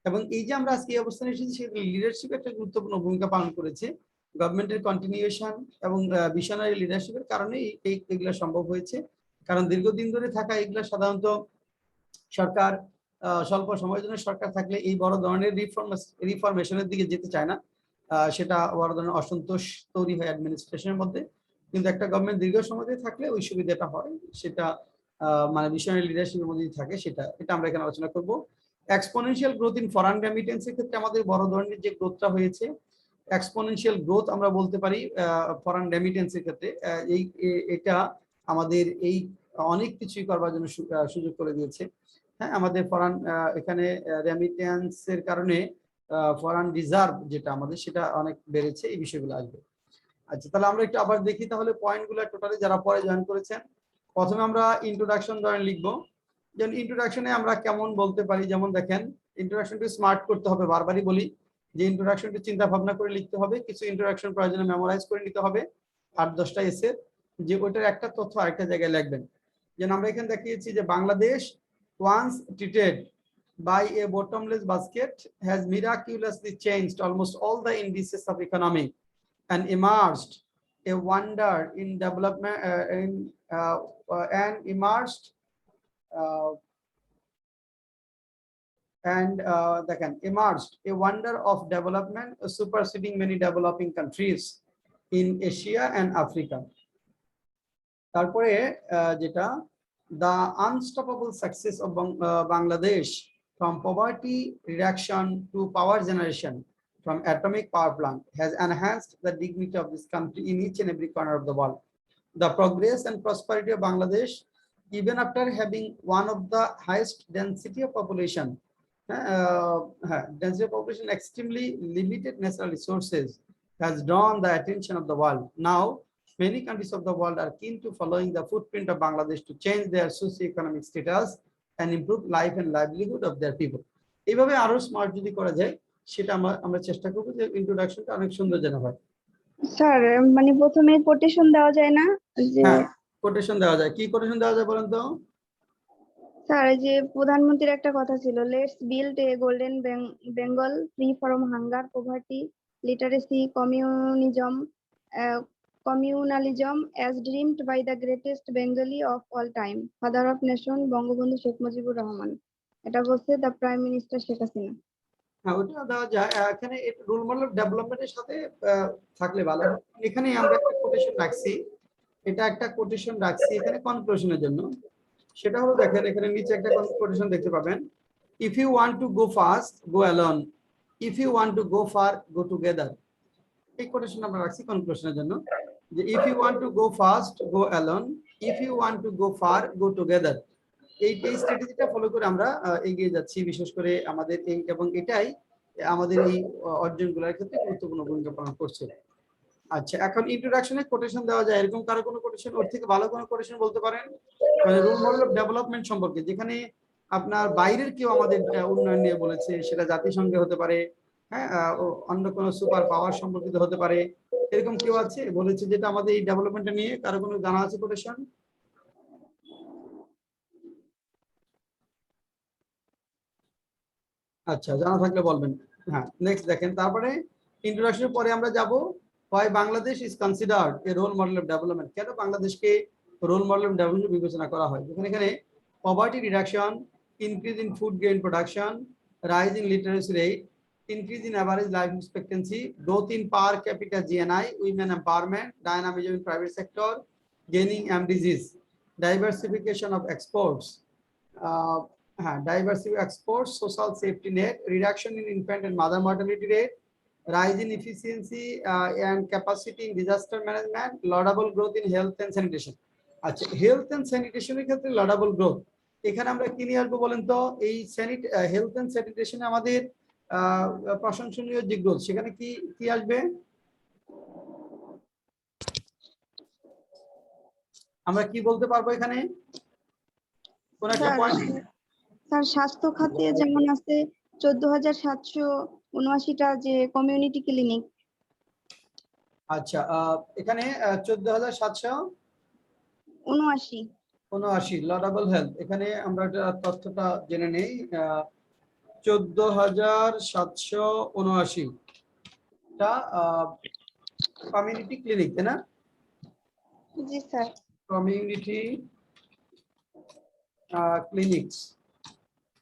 এবং এই যে আমরা আজকে এই অবস্থানে এসেছি সেখানে লিডারশিপ একটা গুরুত্বপূর্ণ ভূমিকা পালন করেছে। গভর্নমেন্টের কন্টিনিউশন এবং ভিশনারি লিডারশিপের কারণে এগুলো সম্ভব হয়েছে, কারণ দীর্ঘদিন ধরে থাকা এগুলো সাধারণত সরকার স্বল্প সময়ের জন্য সরকার থাকলে এই বড় ধরনের রিফরমেশনের দিকে যেতে চায় না। সেটা বড় ধরনের অসন্তোষ তৈরি হয় অ্যাডমিনিস্ট্রেশনের মধ্যে। কিন্তু একটা গভর্নমেন্ট দীর্ঘ সময় ধরে থাকলে ওই সুবিধাটা হয়, সেটা মানে মিশনারি লিডারশিপের মধ্যে থাকে, এটা আমরা এখানে আলোচনা করব। এক্সপোনেনশিয়াল গ্রোথ ইন ফরেন রেমিটেন্সের ক্ষেত্রে আমাদের বড় ধরনের যে গ্রোথটা হয়েছে, এক্সপোনেনশিয়াল গ্রোথ আমরা বলতে পারি ফরেন রেমিটেন্সের ক্ষেত্রে। এটা আমাদের এই অনেক কিছুই করবার জন্য সুযোগ করে দিয়েছে। হ্যাঁ, আমাদের ফরেন এখানে রেমিটেন্সের কারণে ফরেন রিজার্ভ যেটা আমাদের, সেটা অনেক বেড়েছে। এই বিষয়গুলো আসবে। আচ্ছা, তাহলে আমরা একটু আবার দেখি তাহলে পয়েন্টগুলো টোটালি যারা পরে জয়েন করেছেন। প্রথমে আমরা ইন্ট্রোডাকশন ধরেন লিখবো। যেমন ইন্ট্রোডাকশনে আমরা কেমন বলতে পারি, যেমন দেখেন ইন্ট্রোডাকশনটি স্মার্ট করতে হবে, বারবারই বলি যে ইন্ট্রোডাকশনটি চিন্তা ভাবনা করে লিখতে হবে, কিছু ইন্ট্রোডাকশন প্রয়োজনে মেমোরাইজ করে নিতে হবে 8-10টা এসে, যে ওইটার একটা তথ্য আরেকটা জায়গায় লিখবেন। যেন আমরা এখানে দেখিয়েছি যে Bangladesh once treated by a bottomless basket has miraculously changed almost all the indices of economy and emerged a wonder in development and emerged emerged a wonder of development superseding many developing countries in Asia and Africa. তারপরে যেটা the unstoppable success of Bangladesh from poverty reduction to power generation from atomic power plant has enhanced the dignity of this country in each and every corner of the world. The progress and prosperity of Bangladesh, even after having one of the highest density of population, extremely limited natural resources, has drawn the attention of the world. Now, many countries of the world are keen to following the footprint of Bangladesh to change their socio-economic status and improve life and livelihood of their people. এইভাবে আরো স্মার্ট যদি করা যায়, সেটা আমরা চেষ্টা করব যে ইন্ট্রোডাকশনটা অনেক সুন্দর যেন হয়। স্যার মানে প্রথমে কোটেশন দেওয়া যায় না? যে হ্যাঁ, কোটেশন দেওয়া যায়। কি কোটেশন দেওয়া যায় বলেন তো? স্যার যে প্রধানমন্ত্রীর একটা কথা ছিল, let's build a golden Bengal free from hunger, poverty, literacy, communalism as dreamed by the greatest Bengali of all time, father of nation Bangabandhu Sheikh Mujibur Rahman. এটা বলছে the prime minister Sheikh Hasina. হ্যাঁ, ওটা দেওয়া যায়। এখানে রোল মডেল ডেভেলপমেন্টের সাথে থাকলে ভালো হয়। এখানে আমরা একটা কোটেশন রাখছি, এখানে কনক্লুশনের জন্য। সেটা হলো দেখেন এখানে নিচে একটা কোটেশন দেখতে পাবেন, if you want to go fast go alone, if you want to go far go together. এই কোটেশন আমরা রাখছি কনক্লুশনের জন্য, যে if you want to go fast go alone, if you want to go far go together. এই স্ট্র্যাটেজিটা ফলো করে আমরা এগিয়ে যাচ্ছি, বিশেষ করে আমাদের এই, এবং এটাই আমাদের এই অর্জনগুলোর ক্ষেত্রে গুরুত্বপূর্ণ ভূমিকা পালন করছে। আচ্ছা, এখন ইন্ট্রোডাকশনে কোটেশন দেওয়া যায়, এরকম কারো কোনো কোটেশন, ওর থেকে ভালো কোনো কোটেশন বলতে পারেন? মানে রোল মডেল অফ ডেভেলপমেন্ট সম্পর্কে, যেখানে আপনার বাইরের কেউ আমাদের উন্নয়ন নিয়ে বলেছে, সেটা জাতিসংঘে হতে পারে, হ্যাঁ, অন্য কোনো সুপার পাওয়ার সম্পর্কিত হতে পারে, এরকম কেউ আছে বলেছে যেটা আমাদের এই ডেভেলপমেন্টটা নিয়ে, কারো কোনো জানা আছে কোটেশন? আচ্ছা, জানা থাকলে বলবেন। হ্যাঁ, নেক্সট দেখেন, তারপরে ইন্ট্রোডাকশনের পরে আমরা যাব why Bangladesh is considered a role model of development। কেন বাংলাদেশকে রোল মডেল অফ ডেভেলপমেন্ট বিবেচনা করা হয়? এখানে poverty reduction, increase in food grain production, rise in literacy rate, increase in average life expectancy, growth in per capita GNI, women empowerment, dynamism in private sector, gaining MDGs, diversification of exports, diversity exports, social safety net, reduction in infant and mother mortality rate, rise in efficiency and capacity in disaster management, laudable growth in health and sanitation। আচ্ছা, হেলথ এন্ড স্যানিটেশনের ক্ষেত্রে লাডাবল গ্রোথ, এখানে আমরা কি নিয়ে আসবো বলেন তো? এই হেলথ এন্ড স্যানিটেশনে আমাদের প্রশংসনীয় যে গ্রোথ, সেখানে কি কি আসবে? আমরা কি বলতে পারবো এখানে? কোন একটা পয়েন্ট? স্যার স্বাস্থ্য খাতে যেমন আছে 14,779টা যে কমিউনিটি ক্লিনিক। আচ্ছা, এখানে 14,779 লাডাবল হেলথ। এখানে আমরা তথ্যটা জেনে নেই, 14,779টা কমিউনিটি ক্লিনিক, তাই না? জি স্যার। কমিউনিটি ক্লিনিক্স,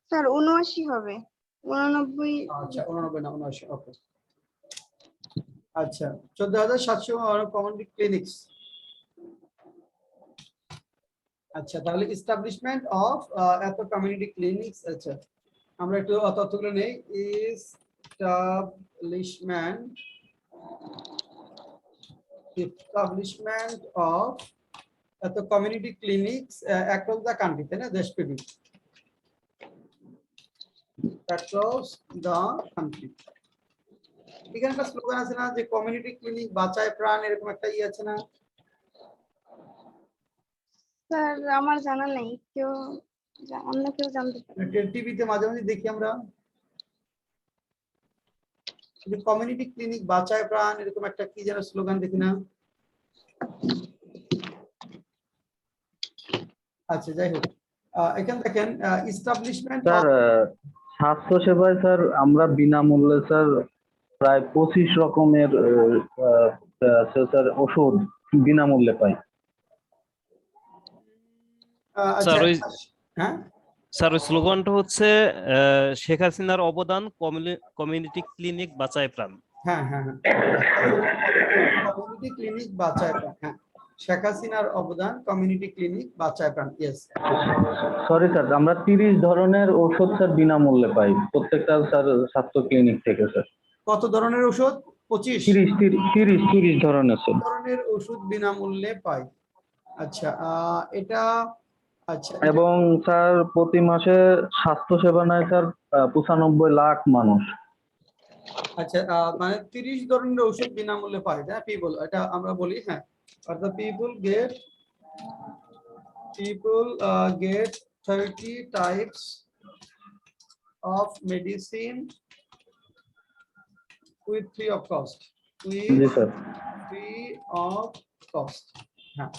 স্যার ৭৯ হবে, ৮৯। আচ্ছা 89 না 79, ওকে। আচ্ছা 14,700 কমিউনিটি ক্লিনিক্স। আচ্ছা তাহলে এস্টাবলিশমেন্ট অফ এত কমিউনিটি ক্লিনিক্স। আচ্ছা আমরা একটু তথ্যগুলো নেই। এস্টাবলিশমেন্ট অফ এত community clinics across the country, তাই না, দেশব্যাপী, অ্যাক্রস দ্য কান্ট্রি। এখানে একটা স্লোগান আছে না যে কমিউনিটি ক্লিনিক বাঁচায় প্রাণ, এরকম একটা ই আছে না? স্যার আমার জানা নেই, অন্য কেউ জানতে পারে। টিভিতে মাঝে মাঝে দেখি আমরা যে কমিউনিটি ক্লিনিক বাঁচায় প্রাণ, এরকম একটা কি যেন স্লোগান দেখি না? আচ্ছা যাই হোক, এখানে দেখেন এস্টাবলিশমেন্ট স্যার স্বাস্থ্য সেবায় স্যার আমরা বিনামূল্যে স্যার প্রায় 25 রকমের স্যার ওষুধ বিনামূল্যে পাই। আচ্ছা স্যার ওই হ্যাঁ স্যার ওই স্লোগানটা হচ্ছে শেখ হাসিনার অবদান কমিউনিটি ক্লিনিক বাঁচায় প্রাণ। হ্যাঁ হ্যাঁ হ্যাঁ, কমিউনিটি ক্লিনিক বাঁচায় প্রাণ, হ্যাঁ, শেখ হাসিনার অবদান কমিউনিটি ক্লিনিক বাঁচায় প্রাণ, ইয়েস। সরি স্যার, আমরা 30 ধরনের ওষুধ স্যার বিনামূল্যে পাই প্রত্যেকটা স্যার স্বাস্থ্য ক্লিনিক থেকে স্যার। কত ধরনের ওষুধ? 25 30 ধরনের স্যার। ধরনের ওষুধ বিনামূল্যে পাই। আচ্ছা এটা, আচ্ছা এবং স্যার প্রতি মাসে স্বাস্থ্য সেবা নেয় স্যার 95 লাখ মানুষ। আচ্ছা মানে 30 ধরনের ওষুধ বিনামূল্যে পায়, হ্যাঁ পিপল, এটা আমরা বলি, হ্যাঁ, অর্থাৎ people gate 30 types of medicine with free of cost, G sir. Free of cost. হ্যাঁ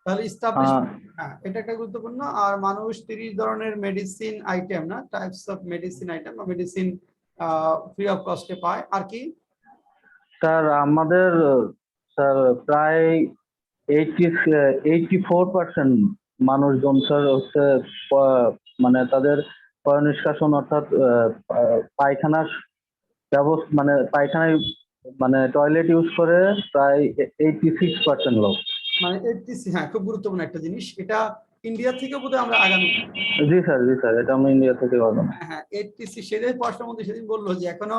তাহলে এস্টাবলিশমেন্ট, হ্যাঁ এটা একটা গুরুত্বপূর্ণ। আর মানুষ 30 ধরনের মেডিসিন আইটেম, না, টাইপস অফ মেডিসিন আইটেম বা মেডিসিন ফ্রি অফ কস্টে পায়। আর কি স্যার আমাদের স্যার প্রায় 84% মানুষজন স্যার হচ্ছে মানে তাদের পয় নিষ্কাশন অর্থাৎ পায়খানার ব্যবস্থা মানে পায়খানায় মানে টয়লেট ইউজ করে প্রায় 86% লোক। মানে 80, হ্যাঁ খুব গুরুত্বপূর্ণ একটা জিনিস, এটা ইন্ডিয়া থেকে বোধহয় আমরা আগামী, জি স্যার এটা আমরা ইন্ডিয়া থেকে পাবো। হ্যাঁ 86। সেদিন পররাষ্ট্রমন্ত্রী সেদিন বললো যে এখনো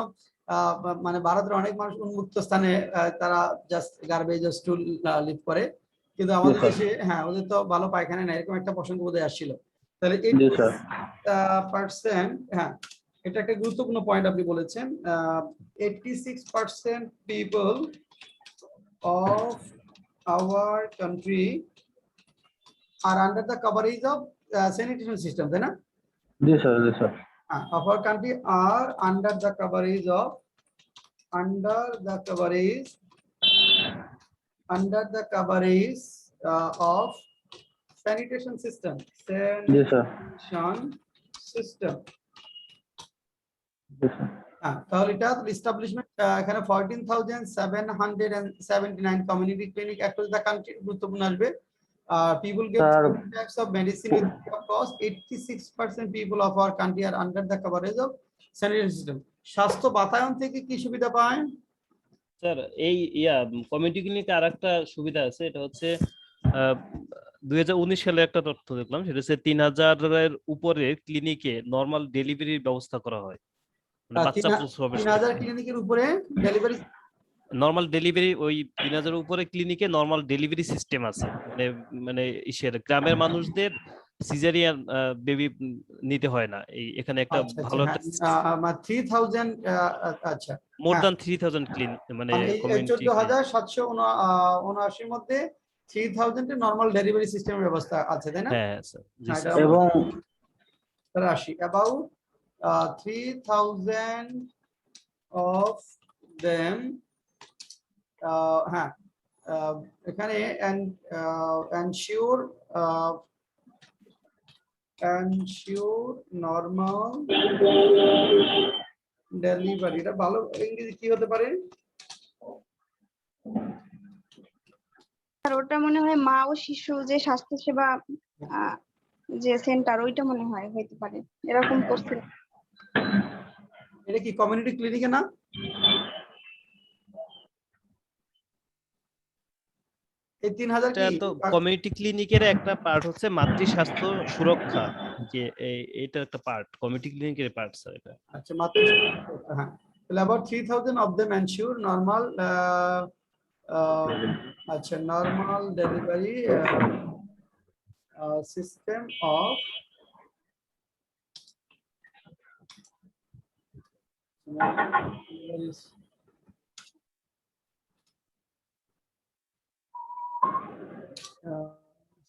মানে ভারতের অনেক মানুষ উন্মুক্ত স্থানে তারা জাস্ট গার্বেজ স্টুল লিভ করে, কিন্তু আমাদের দেশে হ্যাঁ ওদের তো ভালো পায়খানা নাই, এরকম একটা প্রসঙ্গ বোধহয় আসছিল। তাহলে 80%, হ্যাঁ এটা একটা গুরুত্বপূর্ণ পয়েন্ট আপনি বলেছেন। 86% people of our country are under the coverage of sanitation system, তাই না? জি sir of our country are under the coverage of sanitation system, G sir. তাহলে এটা এস্টাবলিশমেন্ট এখানে 14,779 community clinic across the country গুরুত্বপূর্ণ আসবে। People get types of medicine with free of cost. 86% people of our country are under the coverage of sanitation system. স্বাস্থ্য বাতায়ন থেকে কি সুবিধা পায়? স্যার এই কমিউনিটি ক্লিনিকে আর একটা সুবিধা আছে, এটা হচ্ছে 2019 সালে একটা তথ্য দেখলাম, সেটা হচ্ছে 3000-এর উপরে ক্লিনিকে নরমাল ডেলিভারির ব্যবস্থা করা হয়, মানে বাচ্চা প্রসবের 3000 ক্লিনিকের উপরে ডেলিভারি, নরমাল ডেলিভারি, ওই 3000 উপরে ক্লিনিকে নরমাল ডেলিভারি সিস্টেম আছে, মানে মানে গ্রামের মানুষদের সিজারিয়ান বেবি নিতে হয় না। এই এখানে একটা ভালো একটা 3000, আচ্ছা মোর দ্যান 3000 মানে কমিউনিটি 14,779 মধ্যে 3000 এর নরমাল ডেলিভারি সিস্টেমের ব্যবস্থা আছে, তাই না? হ্যাঁ স্যার, জি হ্যাঁ, স্যার। এবং about 3000 of them, হ্যাঁ এখানে ensure normal ডেলিভারি, এটা ভালো ইংরেজি কি হতে পারে? আর ওটা মনে হয় মা ও শিশু যে স্বাস্থ্য সেবা যে সেন্টার, ওইটা মনে হয় হইতে পারে, এরকম করছে। এটা কি কমিউনিটি ক্লিনিকে না? এই 3000 এটা কি তো কমিউনিটি ক্লিনিকের একটা পার্ট হচ্ছে মাতৃ স্বাস্থ্য সুরক্ষা, যে এটা একটা পার্ট, কমিউনিটি ক্লিনিকের পার্ট স্যার এটা। আচ্ছা মাত্র হ্যাঁ, তাহলে about 3000 of them ensure normal আচ্ছা normal delivery system of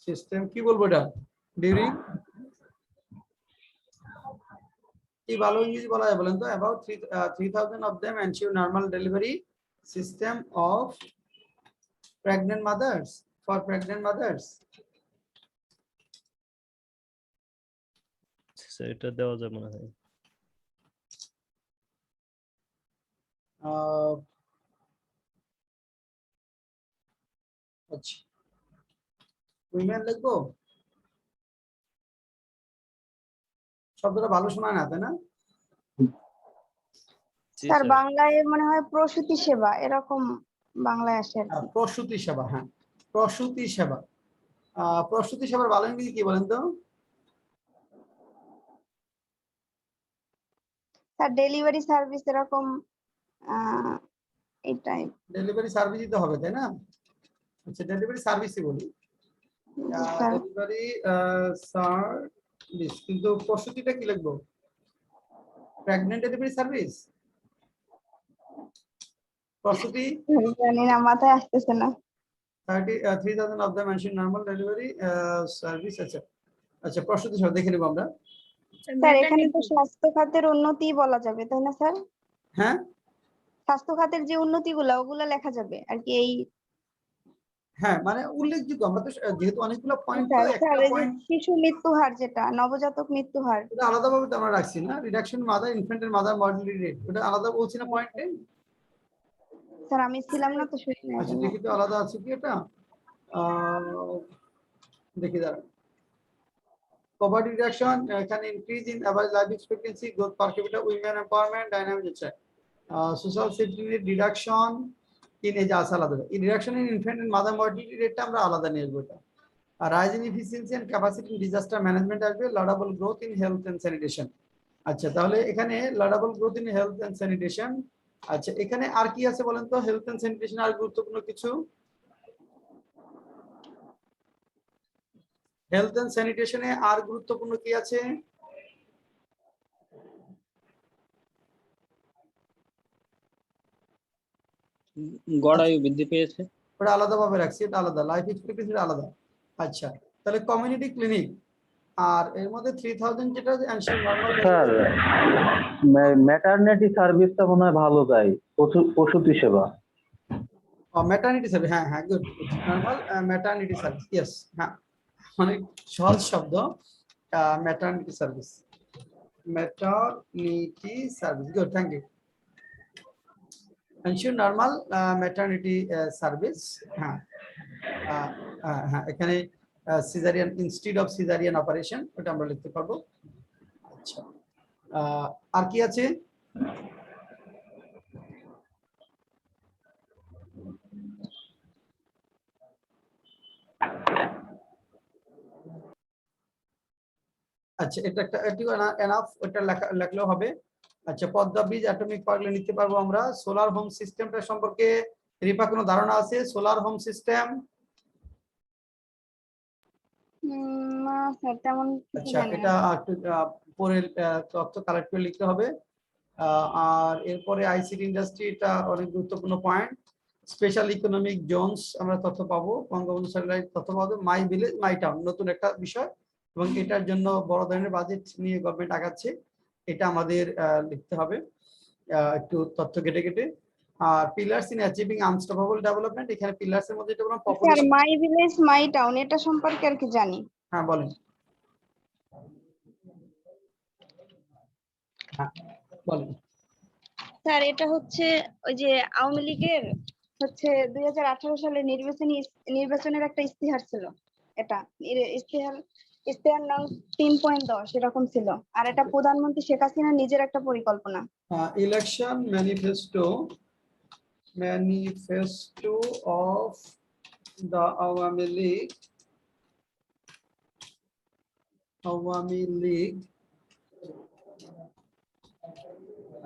system কি বলবো এটা ডিউরিং কি ভালো ইংরেজি বলা যায় বলেন তো? about 3000 of them ensure normal delivery system of pregnant mothers, for pregnant mothers. Sir এটা দেওয়া যায় মনে হয়। আচ্ছা উইমেন লিখবো, শব্দটা ভালো শোনায় না তাই না? জি স্যার স্যার। বাংলায় মনে হয় প্রসূতি সেবা এরকম বাংলায় আসে আর কি। প্রসূতি সেবা, হ্যাঁ প্রসূতি সেবা। প্রসূতি সেবার ভালো ইংরেজি কি বলেন তো? স্যার ডেলিভারি সার্ভিস এরকম এটাই। ডেলিভারি সার্ভিসই তো হবে তাই না? আচ্ছা ডেলিভারি সার্ভিসই বলি, স্যার ডেলিভারি সার্ভিস, কিন্তু প্রসূতিটা কি লিখবো? প্রেগন্যান্ট ডেলিভারি সার্ভিস, প্রসূতি। জানি না, মাথায় আসতেছে না। 3000 of them mention normal delivery service। আচ্ছা আচ্ছা প্রসূতি সেবা দেখে নেবো আমরা। স্যার এখানে তো স্বাস্থ্য খাতের উন্নতি বলা যাবে তাই না স্যার? হ্যাঁ স্বাস্থ্য খাতের যে উন্নতিগুলো ওগুলা লেখা যাবে আর কি। এই হ্যাঁ মানে উল্লেখযোগ্য, আমরা তো যেহেতু অনেকগুলো পয়েন্ট তো স্যার একটা স্যার এই যে পয়েন্ট শিশু মৃত্যু হার, যেটা নবজাতক মৃত্যু হার, ওটা আলাদাভাবে তো আমরা রাখছি না, রিডাকশন মাদার ইনফ্যান্ট এর মাদার মর্টালিটি রেট, ওটা আলাদা বলছি না পয়েন্টে। স্যার আমি ছিলাম না তো শুনি না। আচ্ছা দেখি তো আলাদা আছে কি এটা, দেখি দাঁড়ান। পভার্টি রিডাকশন, এখানে increase in average life expectancy, growth per capita, women empowerment, dynamic হচ্ছে social safety net, reduction in age আছে আলাদা, এই reduction in infant and mother mortality রেটটা আমরা আলাদা নিয়ে আসবো। এটা আর rise in efficiency and capacity in disaster management আসবে, laudable growth in health and sanitation. আচ্ছা তাহলে এখানে laudable growth in health and sanitation. আচ্ছা এখানে আর কি আছে বলেন তো? হেলথ এন্ড স্যানিটেশন আর গুরুত্বপূর্ণ কিছু, হেলথ এন্ড স্যানিটেশনে আর গুরুত্বপূর্ণ কি আছে? গড়ায়ু বৃদ্ধি পেয়েছে। ওটা আলাদাভাবে রাখছি, এটা আলাদা, লাইফ এক্সপেক্টেন্সি আলাদা। আচ্ছা তাহলে কমিউনিটি ক্লিনিক, আর এর মধ্যে 3000 যেটা স্যার ম্যাটারনিটি সার্ভিসটা মনে হয় ভালো যায়, প্রসূতি সেবা। ম্যাটারনিটি সার্ভিস, হ্যাঁ হ্যাঁ good, normal maternity service, yes হ্যাঁ অনেক সহজ শব্দ, maternity service, maternity service, good thank you. ensure normal maternity service, হ্যাঁ হ্যাঁ এখানে caesarean instead of caesarean operation, ওটা আমরা লিখতে পারবো। আচ্ছা আর কি আছে? আচ্ছা এটা একটা এনাফ, ওটা লেখলেও হবে। আচ্ছা পদ্মা ব্রিজ অ্যাটমিক পাওয়ার নিতে পারবো আমরা। সোলার হোম সিস্টেমটা সম্পর্কে রিপা কোনো ধারণা আছে? সোলার হোম সিস্টেম, না স্যার তেমন কিছু আচ্ছা জানি না। এটা একটু পরে তথ্য কালেক্ট করে লিখতে হবে। আর এরপরে আইসিটি ইন্ডাস্ট্রি, এটা অনেক গুরুত্বপূর্ণ পয়েন্ট। স্পেশাল ইকোনমিক জোনস আমরা তথ্য পাবো, বঙ্গবন্ধু স্যাটেলাইট তথ্য পাবো, মাই ভিলেজ মাই টাউন নতুন একটা বিষয়, এবং এটার জন্য বড় ধরনের বাজেট নিয়ে গভর্নমেন্ট আগাচ্ছে, এটা আমাদের লিখতে হবে একটু তথ্য কেটে কেটে। আর pillars in achieving unstoppable development, এখানে পিলার্স এর মধ্যে এটা বললাম sir population. My village my town এটা সম্পর্কে আর কি জানি। হ্যাঁ বলেন, হ্যাঁ বলেন। স্যার এটা হচ্ছে ওই যে আওয়ামী লীগের হচ্ছে 2018 সালে নির্বাচনের একটা ইস্তিহার ছিল, এটা ইস্তিহার ইস্তেহার নং 3.10 এরকম ছিল, আর এটা প্রধানমন্ত্রী শেখ হাসিনা নিজের একটা পরিকল্পনা। Election manifesto of the Awami League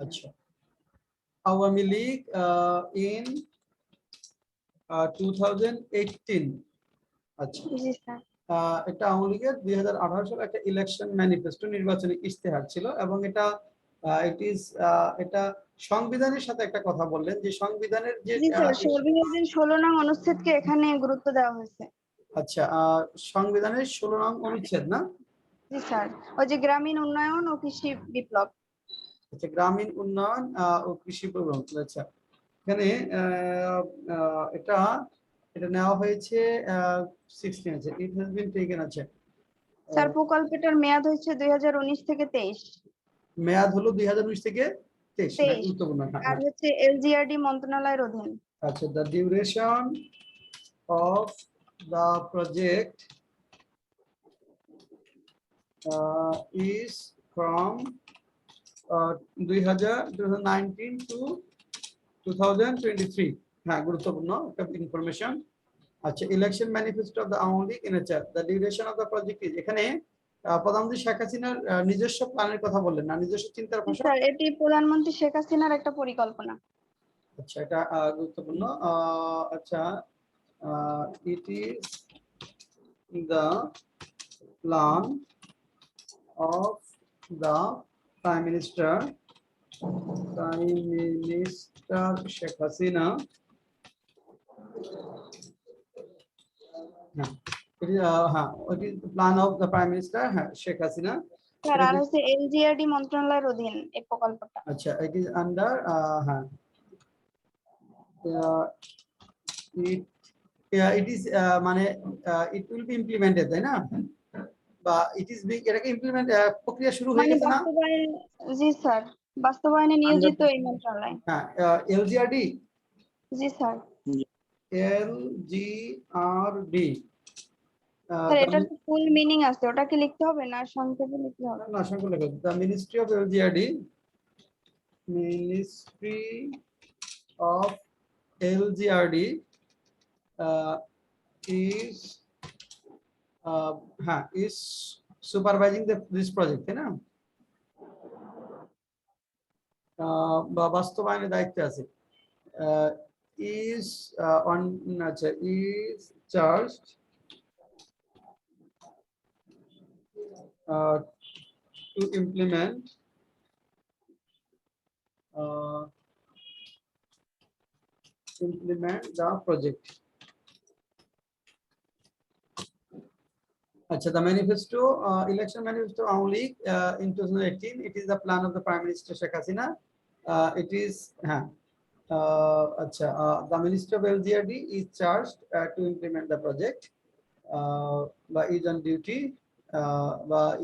আচ্ছা Awami League in 2018 আচ্ছা জি স্যার। এটা আওয়ামী লীগের 2018 সালে একটা ইলেকশন ম্যানিফেস্টো নির্বাচনী ইশতেহার ছিল এবং এটা এটা সংবিধানের সাথে একটা কথা বললেন যে সংবিধানের যে জি স্যার, সংবিধানের 16 নং অনুচ্ছেদকে এখানে গুরুত্ব দেওয়া হয়েছে। আচ্ছা সংবিধানের 16 নং অনুচ্ছেদ না? জি স্যার, ওই যে গ্রামীণ উন্নয়ন ও কৃষি বিপ্লব। আচ্ছা গ্রামীণ উন্নয়ন ও কৃষি প্রকল্প। আচ্ছা এখানে এটা নেওয়া হয়েছে 16 আছে ইট হ্যাজ বিন টেকেন। আচ্ছা স্যার প্রকল্পটার মেয়াদ হচ্ছে 2019 থেকে 23। মেয়াদ হলো 2019 থেকে 23। গুরুত্বপূর্ণ। আর হচ্ছে এলজিআরডি মন্ত্রণালয়ের অধীন। আচ্ছা the duration of the project is from 2019 to 2023। হ্যাঁ গুরুত্বপূর্ণ একটা ইনফরমেশন। আচ্ছা election manifesto of the Awami league in the duration of the project is, এখানে প্রধানমন্ত্রী শেখ হাসিনার নিজস্ব প্ল্যানের কথা বললেন না, নিজস্ব চিন্তার ভাষা। স্যার এটি প্রধানমন্ত্রী শেখ হাসিনার একটা পরিকল্পনা। আচ্ছা এটা গুরুত্বপূর্ণ। আচ্ছা it is the plan of the Prime Minister Sheikh Hasina. It is the plan of the Prime Minister Sheikh Hasina. Sir আর হচ্ছে এলজিআরডি মন্ত্রণালয়ের অধীন এই প্রকল্পটা। আচ্ছা it is under it is মানে it will be implemented, তাই না? বা it is being এটাকে ইমপ্লিমেন্ট প্রক্রিয়া শুরু হয়ে গেছে না? জি স্যার, বাস্তবায়নে নিয়োজিত এই মন্ত্রণালয়। হ্যাঁ এলজিআরডি। জি স্যার। এলজিআরডি স্যার এটার ফুল মিনিং আছে, ওটা কি লিখতে হবে না সংক্ষেপে লিখতে হবে? না সংক্ষেপে লিখো। The ministry of LGRD, ministry of LGRD is is supervising this project, তাই না? বা বাস্তবায়নের দায়িত্বে আছে। is on আচ্ছা is charged to implement the project. Achha, the manifesto, election manifesto only in 2018. It is the plan of the Prime Minister Sheikh Hasina. It is the Minister of LGRD is charged to implement the project. Is on duty,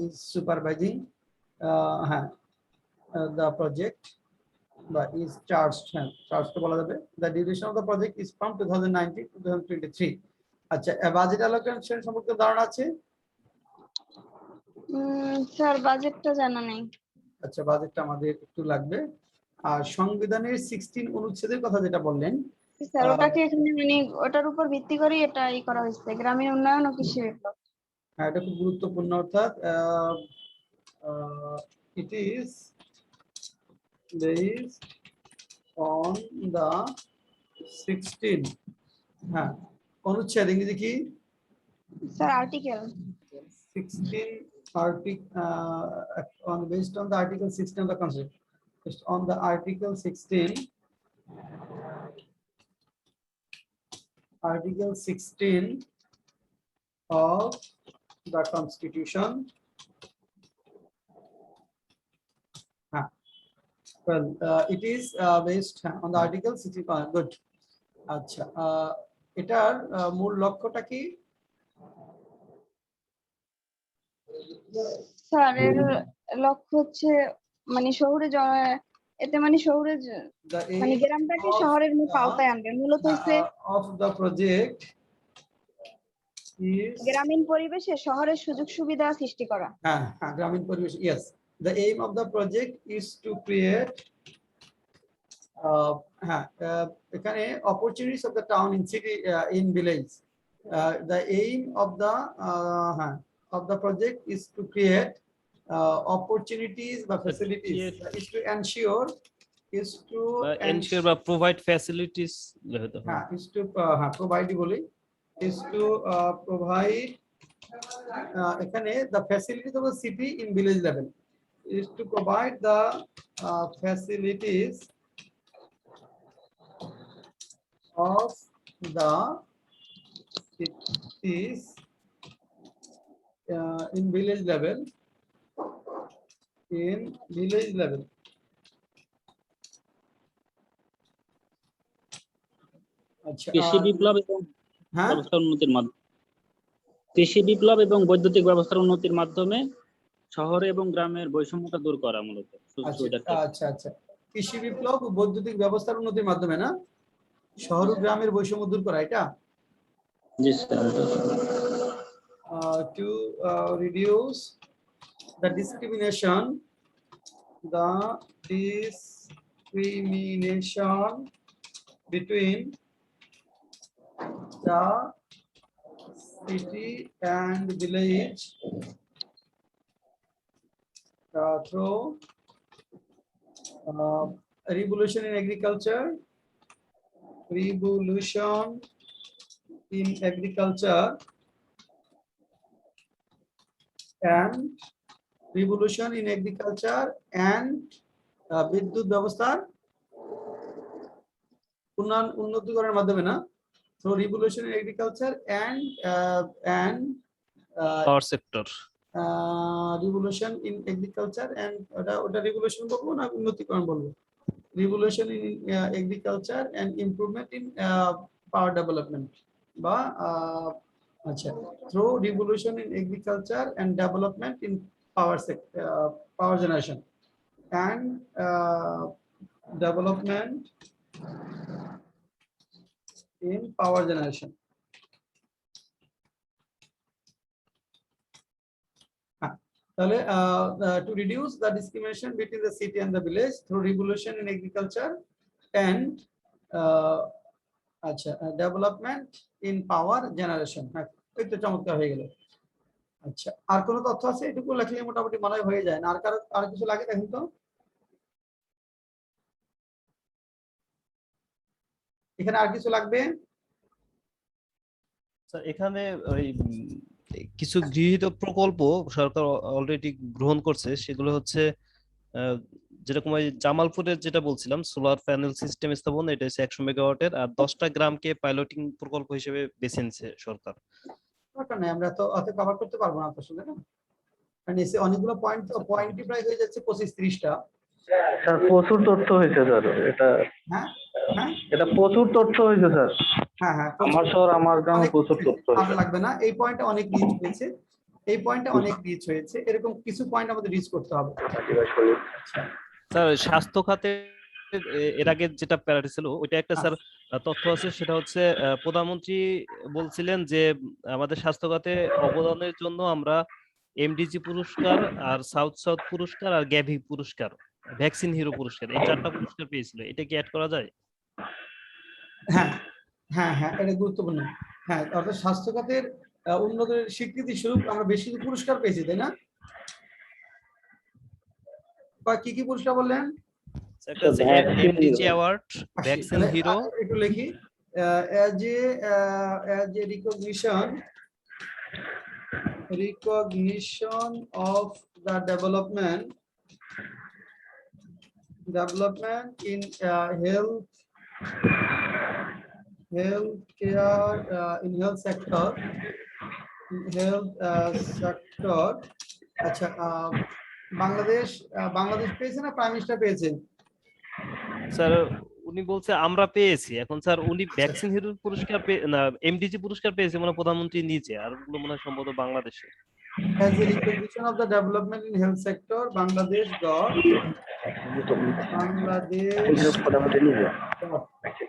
is supervising the project, is charged. Charged to bola jabe. The duration of the project is from 2019 to 2023. আচ্ছা বাজেট অ্যালোকেশন সম্পর্কে ধারণা আছে? স্যার বাজেটটা জানা নেই। আচ্ছা বাজেটটা আমাদের একটু লাগবে। আর সংবিধানের 16 অনুচ্ছেদের কথা যেটা বললেন স্যার ওটাকে এখানে মানে ওটার উপর ভিত্তি করে এটা করা হয়েছে, গ্রামীণ উন্নয়ন ও কৃষি বিপ্লব। হ্যাঁ এটা খুব গুরুত্বপূর্ণ। অর্থাৎ it is based on the 16 অনুচ্ছেদ, ইংরেজি কি sir article 16 based on the article 16 of the constitution, based on the article 16 of the constitution. Well it is based on the article 16. Good. আচ্ছা এটার মূল লক্ষ্যটা কি? স্যার এর লক্ষ্য হচ্ছে মানে শহরে এতে মানে শহরে মানে গ্রামটাকে শহরের মতো আওতায় আনবে। মূলত হচ্ছে of the project is গ্রামীণ পরিবেশে শহরের সুযোগ সুবিধা সৃষ্টি করা। গ্রামীণ পরিবেশ, yes. The aim of the project is to create এখানে opportunities of the town in city in village. The aim of the project is to create opportunities বা facilities, is to ensure বা provide facilities is to provide বলি, is to provide এখানে the facilities of the city in village level, is to provide the facilities of the cities in village level, আচ্ছা কৃষি বিপ্লব এবং হ্যাঁ ব্যবস্থার উন্নতির মাধ্যমে কৃষি বিপ্লব এবং বৈদ্যুতিক ব্যবস্থার উন্নতির মাধ্যমে শহরে এবং গ্রামের বৈষম্যতা দূর করা মূলত সুযোগ সুবিধাটা। আচ্ছা আচ্ছা, কৃষি বিপ্লব ও বৈদ্যুতিক ব্যবস্থার উন্নতির মাধ্যমে না, শহর ও গ্রামের বৈষম্য দূর করা, এটা জি sir. to reduce the discrimination between the city and village through revolution in agriculture and বিদ্যুৎ ব্যবস্থার উন্নতিকরণের মাধ্যমে না, through revolution in agriculture and power sector revolution in agriculture and ওটা revolution বলবো না উন্নতিকরণ বলবো, revolution in agriculture and improvement in power development বা আচ্ছা, through revolution in agriculture and development in power generation and development in power generation. তাহলে to reduce the discrimination between the city and the village through revolution in agriculture and development in power generation. হ্যাঁ, এই তো চমৎকার হয়ে গেল। আচ্ছা, আর কোনো তথ্য আছে? এটুকু লেখলে মোটামুটি মনে হয়ে যায় না, আর কিছু লাগে দেখেন তো। এখানে আর কিছু লাগবে? এখানে ওই কিছু গৃহীত প্রকল্প সরকার অলরেডি গ্রহণ করছে, সেগুলো হচ্ছে যেরকম ওই জামালপুরের যেটা বলছিলাম সোলার প্যানেল সিস্টেম স্থাপন, এটা হচ্ছে 100 মেগাওয়াটের, আর 10টা গ্রামকে পাইলটিং প্রকল্প হিসেবে বেছে নিচ্ছে সরকার। আমরা তো অত কভার করতে পারবো না আসলে, না মানে এসে অনেকগুলো পয়েন্টই প্রায় হয়ে যাচ্ছে 25-30টা। স্যার প্রচুর তথ্য হয়েছে স্যার, এটা হ্যাঁ হ্যাঁ এটা প্রচুর তথ্য হয়েছে স্যার। হ্যাঁ হ্যাঁ, আমার শহর আমার গ্রামে প্রচুর তথ্য আর হয়েছে। লাগবে না, এই পয়েন্টটা অনেক রিচ হয়েছে, এই পয়েন্টটা অনেক রিচ হয়েছে, এরকম কিছু পয়েন্ট আমাদের রিচ করতে হবে। স্যার স্বাস্থ্য খাতে এর আগে যেটা প্যারাটি ছিল ওইটা একটা স্যার তথ্য আছে, সেটা হচ্ছে প্রধানমন্ত্রী বলছিলেন যে আমাদের স্বাস্থ্য খাতে অবদানের জন্য আমরা এমডিজি পুরস্কার আর সাউথ পুরস্কার আর গ্যাভি পুরস্কার, ভ্যাকসিন হিরো পুরস্কার, এই 4টা পুরস্কার পেয়েছিল। এটা কি অ্যাড করা যায়? হ্যাঁ হ্যাঁ হ্যাঁ, এটা গুরুত্বপূর্ণ। হ্যাঁ, অর্থাৎ স্বাস্থ্য খাতের উন্নতির স্বীকৃতি স্বরূপ আমরা বেশি পুরস্কার পেয়েছি, তাই না? বা কি কি পুরস্কার বললেন? MDG award, vaccine hero. একটু লিখি, as a recognition of the development in healthcare in health sector আচ্ছা, বাংলাদেশ পেয়েছে না প্রাইম মিনিস্টার পেয়েছে? স্যার উনি বলছে আমরা পেয়েছি। এখন স্যার উনি ভ্যাকসিন হিরো পুরস্কার না এমডিজি পুরস্কার পেয়েছে মানে প্রধানমন্ত্রী নিজে, আর ওগুলো মনে হয় সম্ভবত বাংলাদেশে। As a recognition of the development in health sector, Bangladesh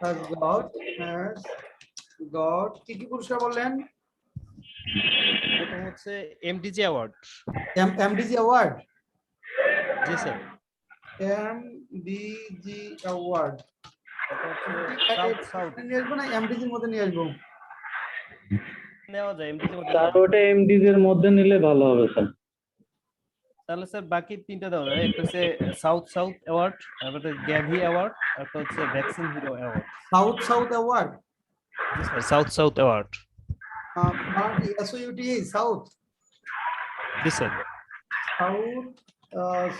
has got কি কি পুরস্কার বললেন? প্রথম হচ্ছে এমডিজি অ্যাওয়ার্ড। এমডিজি অ্যাওয়ার্ড, জি sir. MDG award south south নিয়ে আসবো না এমডিজির মধ্যে নিয়ে আসবো? নেওয়া যায় এমডিজির মধ্যে স্যার নেওয়া যায়। ওটা এমডিজি এর মধ্যে নিলে ভালো হবে স্যার। তাহলে স্যার বাকি তিনটা দাও না, একটা হচ্ছে সাউথ সাউথ অ্যাওয়ার্ড, একটা গ্যাভি অ্যাওয়ার্ড, একটা হচ্ছে vaccine hero award. South south award, জি স্যার, সাউথ সাউথ অ্যাওয়ার্ড। বানানটি SOUTH, সাউথ জি স্যার। সাউথ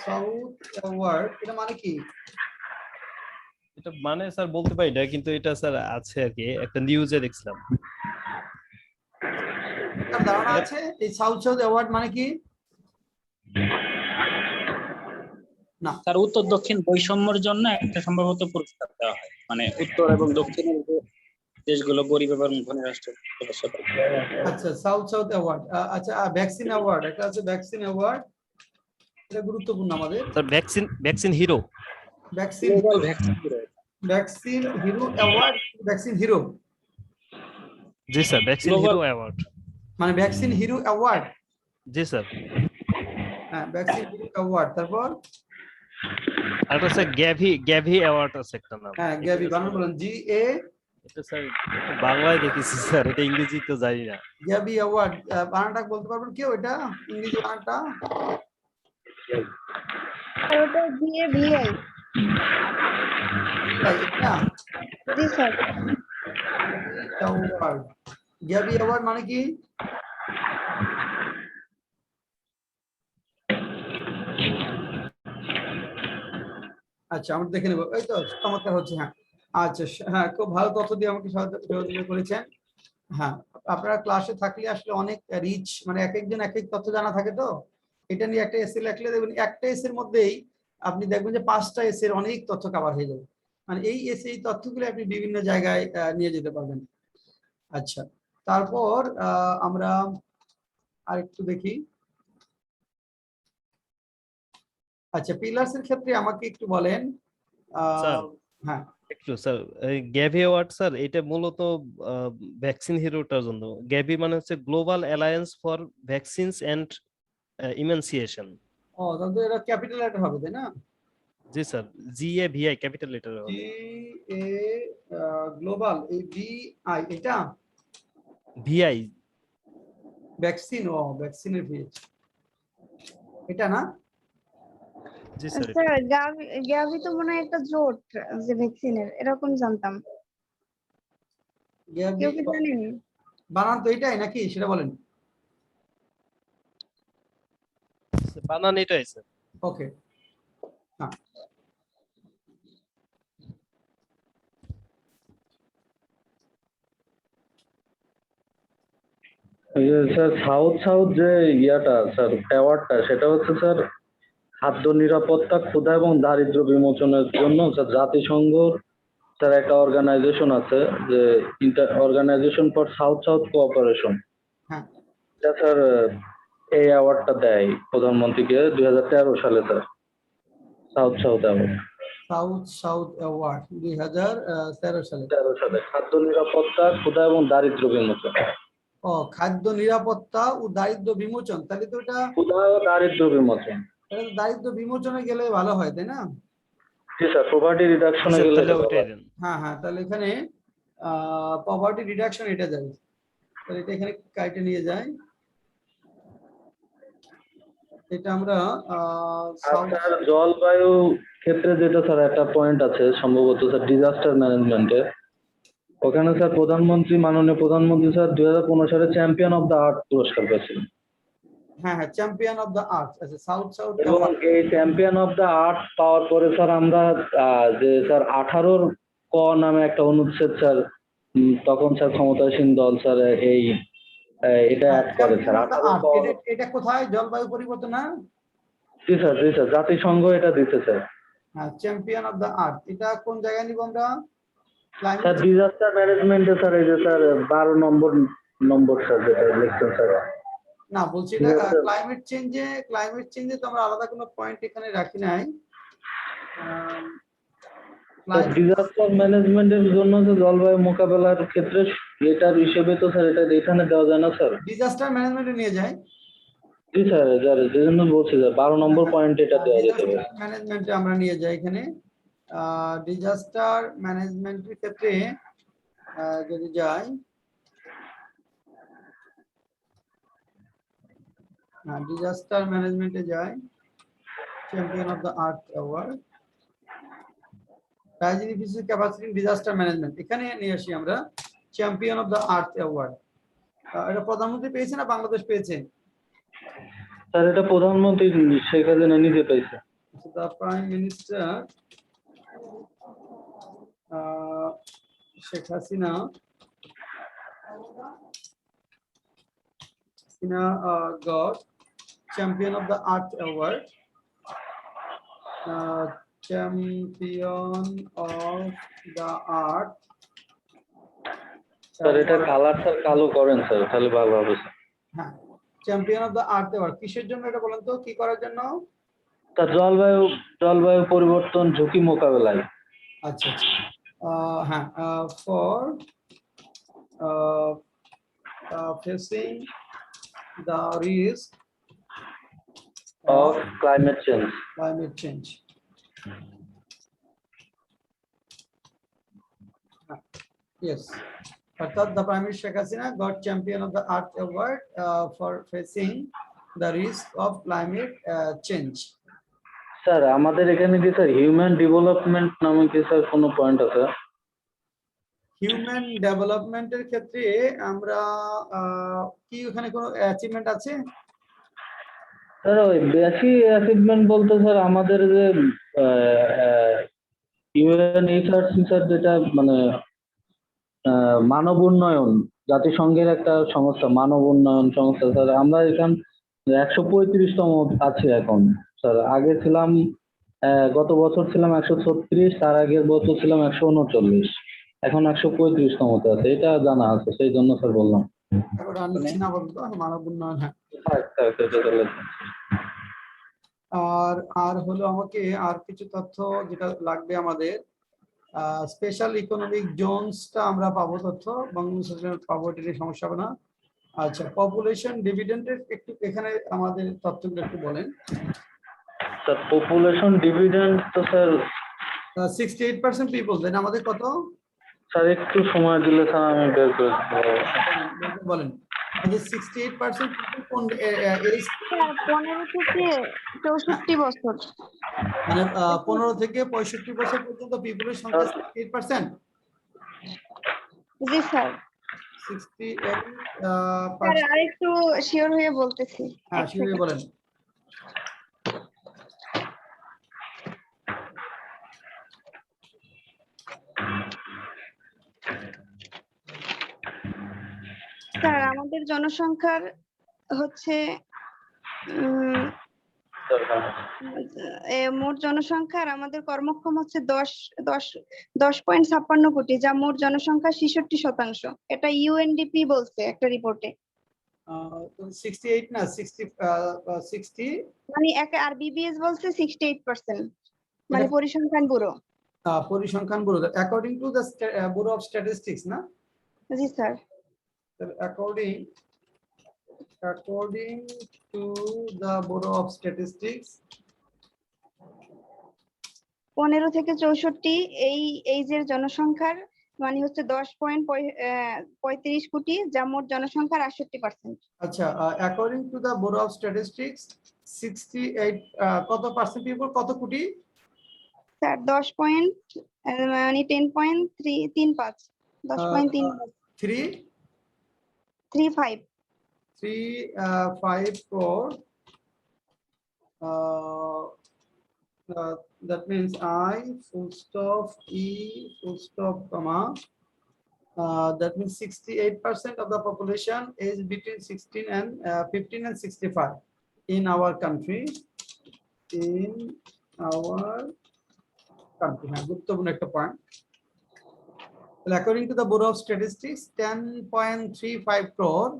সাউথ অ্যাওয়ার্ড, এটা মানে কি? এটা মানে স্যার বলতে পারি না, কিন্তু এটা স্যার আছে আর কি, একটা নিউজে দেখছিলাম। আপনার ধারণা আছে এই সাউথ সাউথ অ্যাওয়ার্ড মানে কি? না, তার উত্তর দক্ষিণ বৈষম্যের জন্য একটা সম্ভবত পুরস্কার দেওয়া হয়, মানে উত্তর এবং দক্ষিণের যে দেশগুলো গরিব এবং ধনী রাষ্ট্রের সদস্যদের। আচ্ছা সাউথ সাউথ অ্যাওয়ার্ড, আচ্ছা ভ্যাকসিন অ্যাওয়ার্ড, একটা আছে ভ্যাকসিন অ্যাওয়ার্ড, এটা গুরুত্বপূর্ণ আমাদের। Sir vaccine vaccine hero. Vaccine global vaccine bureau. Vaccine hero award, vaccine hero জি sir, vaccine Global- hero award. মানে ভ্যাকসিন হিরো অ্যাওয়ার্ড। জি স্যার। হ্যাঁ ভ্যাকসিন হিরো অ্যাওয়ার্ড, তারপর আর একটা হচ্ছে গ্যাভি গ্যাভি অ্যাওয়ার্ড আছে একটা নাম। হ্যাঁ গ্যাবি, বানান বলেন GA, এটা স্যার বাংলায় দেখেছি স্যার, এটা ইংরেজি তো জানি না। গ্যাবি অ্যাওয়ার্ড, বানানটা বলতে পারবেন কেউ এটা ইংরেজি বানানটা? আর ওটা GAVI। এটা জি স্যার। অ্যাওয়ার্ড, গ্যাবি অ্যাওয়ার্ড মানে কি? আচ্ছা আমরা দেখে নেবো, এই তো চমৎকার হচ্ছে। হ্যাঁ আচ্ছা, হ্যাঁ খুব ভালো তথ্য দিয়ে আমাকে সহযোগিতা করেছেন। হ্যাঁ আপনারা ক্লাসে থাকলে আসলে অনেক রিচ, মানে এক একজন এক এক তথ্য জানা থাকে, তো এটা নিয়ে একটা এসে লেখলে দেখবেন একটা এসের মধ্যেই আপনি দেখবেন যে 5টা এসের অনেক তথ্য কভার হয়ে যাবে। মানে এই এসে এই তথ্যগুলো আপনি বিভিন্ন জায়গায় নিয়ে যেতে পারবেন। আচ্ছা তারপর আমরা আরেকটু দেখি। আচ্ছা পিলার্স এর ক্ষেত্রে আমাকে একটু বলেন। স্যার হ্যাঁ একটু স্যার, এই গ্যাভি অ্যাওয়ার্ড স্যার এটা মূলত ভ্যাকসিন হিরোটার জন্য। গ্যাভি মানে হচ্ছে global alliance for vaccines and immunisation. ও তাহলে এটা ক্যাপিটাল লেটার হবে তাই না? জি স্যার, GAVI ক্যাপিটাল লেটার হবে। GA গ্লোবাল, এই VI এটা VI। ভ্যাকসিন, ও ভ্যাকসিনের ভিএচ এটা না? জি স্যার। স্যার গাভি তো মনে হয় একটা জোট যে ভ্যাকসিনের, এরকম জানতাম। কেউ কি জানেন? বানান তো এটাই নাকি সেটা বলেন। বানান এটাই স্যার। ওকে হ্যাঁ এই যে স্যার সাউথ সাউথ যে ইয়াটা স্যার অ্যাওয়ার্ডটা, সেটা হচ্ছে স্যার খাদ্য নিরাপত্তা, ক্ষুধা এবং দারিদ্র্য বিমোচনের জন্য স্যার জাতিসংঘ স্যার একটা অর্গানাইজেশন আছে, যে organisation for south south cooperation. হ্যাঁ এটা স্যার এই অ্যাওয়ার্ডটা দেয় প্রধানমন্ত্রীকে 2013 সালে sir, south south award. South south award 2013 সালে। 13 সালে খাদ্য নিরাপত্তা, ক্ষুধা এবং দারিদ্র্য বিমোচন। ও খাদ্য নিরাপত্তা ও দারিদ্র বিমোচন, তাহলে তো এটা ক্ষুধা ও দারিদ্র্য বিমোচন। দারিদ্র বিমোচনে গেলে ভালো হয় তাই না? জি স্যার, পভার্টি রিডাকশনে গেলে তাহলে ওটাই দেন। হ্যাঁ হ্যাঁ তাহলে এখানে পভার্টি রিডাকশন এটা যাবে, তাহলে এটা এখানে কাইটে নিয়ে যায়। এটা আমরা আর স্যার জলবায়ু ক্ষেত্রে যেটা স্যার একটা পয়েন্ট আছে সম্ভবত স্যার ডিজাস্টার ম্যানেজমেন্টে, ওখানে স্যার মাননীয় প্রধানমন্ত্রী স্যার 2015 সালে চ্যাম্পিয়ন অফ দ্য আর্থ পুরস্কার পেয়েছিলেন। হ্যাঁ হ্যাঁ চ্যাম্পিয়ন অফ দ্য আর্থ, আচ্ছা সাউথ সাউথ এবং এই চ্যাম্পিয়ন অফ দ্য আর্থ পাওয়ার পরে স্যার আমরা যে স্যার 18 ক নামে একটা অনুচ্ছেদ স্যার, তখন স্যার ক্ষমতাসীন দল স্যার এটা অ্যাড করে স্যার 18 ক। এটা কোথায় জলবায়ু পরিবর্তন না? জি স্যার, জি স্যার, জাতিসংঘ এটা দিতে স্যার। হ্যাঁ চ্যাম্পিয়ন অফ দ্য আর্থ, এটা কোন জায়গায় নিব আমরা? স্যার ডিজাস্টার ম্যানেজমেন্টে স্যার এই যে স্যার 12 নম্বর স্যার যেটা লিখছেন স্যার। না বলছি এটা ক্লাইমেট চেঞ্জে তো আমরা আলাদা কোনো পয়েন্ট এখানে রাখি নাই। ডিজাস্টার ম্যানেজমেন্টের জন্য যে জলবায়ু মোকাবেলার ক্ষেত্রে এটার হিসেবে তো স্যার এটা এখানে দেওয়া যায় না স্যার? ডিজাস্টার ম্যানেজমেন্টে নিয়ে যায়। জি স্যার, যে জন্য বলছি স্যার 12 নম্বর পয়েন্ট এটা দেওয়া যেতে পারে। ডিজাস্টার ম্যানেজমেন্টে আমরা নিয়ে যাই এখানে। ডিজাস্টার ম্যানেজমেন্টের ক্ষেত্রে যদি যাই, ডিজাস্টার ম্যানেজমেন্টে যাই, champion of the earth award, rising efficiency capacity in disaster management, এখানে নিয়ে আসি আমরা champion of the earth award. এটা প্রধানমন্ত্রী পেয়েছে না বাংলাদেশ পেয়েছে? স্যার এটা প্রধানমন্ত্রী শেখ হাসিনা নিজে পাইছে। The prime minister Sheikh Hasina got champion of the art award. Champion of the art. Sir এটা কালার স্যার কালো করেন স্যার, তাহলে ভালো হবে স্যার। হ্যাঁ, champion of the earth award কিসের জন্য এটা বলেন তো, কি করার জন্য? স্যার জলবায়ু পরিবর্তন ঝুঁকি মোকাবেলায়। আচ্ছা আচ্ছা, হ্যাঁ, for facing the risk of climate change. climate change. Yes. Arthat, the Prime Minister Sheikh Hasina got Champion of the Earth Award for facing the risk of climate change. Sir আমাদের এখানে কি স্যার হিউম্যান ডেভেলপমেন্ট নামে কি স্যার কোনো পয়েন্ট আছে? হিউম্যান ডেভেলপমেন্টের ক্ষেত্রে আমরা কি ওখানে কোনো অ্যাচিভমেন্ট আছে? স্যার ওই বেশি অ্যাচিভমেন্ট বলতে স্যার আমাদের যে ইউএনএইচআরসি যেটা মানে মানব উন্নয়ন, জাতিসংঘের একটা সংস্থা, মানব উন্নয়ন সংস্থা স্যার, আমরা এখান 135তম আছে এখন স্যার। আগে ছিলাম গত বছর ছিলাম 136, তার আগের বছর ছিলাম 139, এখন 135তমতে আছে, এটা জানা আছে, সেই জন্য স্যার বললাম। মানব উন্নয়ন, হ্যাঁ। আর হলো আমাকে আর কিছু তথ্য যেটা লাগবে আমাদের, স্পেশাল ইকোনমিক জোনসটা আমরা পাবো তথ্য, বাংলাদেশে পাবো, এটা সমস্যা হবে না। আচ্ছা, পপুলেশন ডিভিডেন্ডের একটু এখানে আমাদের তথ্যগুলো একটু বলেন। স্যার পপুলেশন ডিভিডেন্ড তো স্যার 68% পিপল, দেন আমাদের কত স্যার? একটু সময় দিলে স্যার আমি বের করে বলেন। যে 68% পিপল কোন এজ? 15 থেকে 64 বছর। মানে 15 থেকে 65 বছর পর্যন্ত পিপলের সংখ্যা 68%। জি স্যার। 68 স্যার আরেকটু শিওর হয়ে বলতেছি। হ্যাঁ, শিওর বলেন। স্যার আমাদের জনসংখ্যার হচ্ছে মোট জনসংখ্যার আমাদের কর্মক্ষম হচ্ছে 10.56 কোটি, যা মোট জনসংখ্যা 66%। এটা ইউএনডিপি বলছে একটা রিপোর্টে। 68 না 60 মানে আর বিবিএস বলছে 68%, মানে পরিসংখ্যান ব্যুরো। পরিসংখ্যান bureau, according to the bureau of statistics না? জি sir. According to the Bureau of Statistics, 15 থেকে 64 এই এইজের জনসংখ্যার মানে হচ্ছে 10.35 কোটি, যা মোট জনসংখ্যার 68%। আচ্ছা, according to the Bureau of Statistics 68 কত পার্সেন্ট পিপল, কত কোটি? স্যার 10 পয়েন্ট মানে 10.35 10.35 crore. That means I full stop E full stop comma. That means 68% of the population is between 15 and 65 in our country. গুরুত্বপূর্ণ একটা point. According to the Bureau of Statistics, 10.35 crore,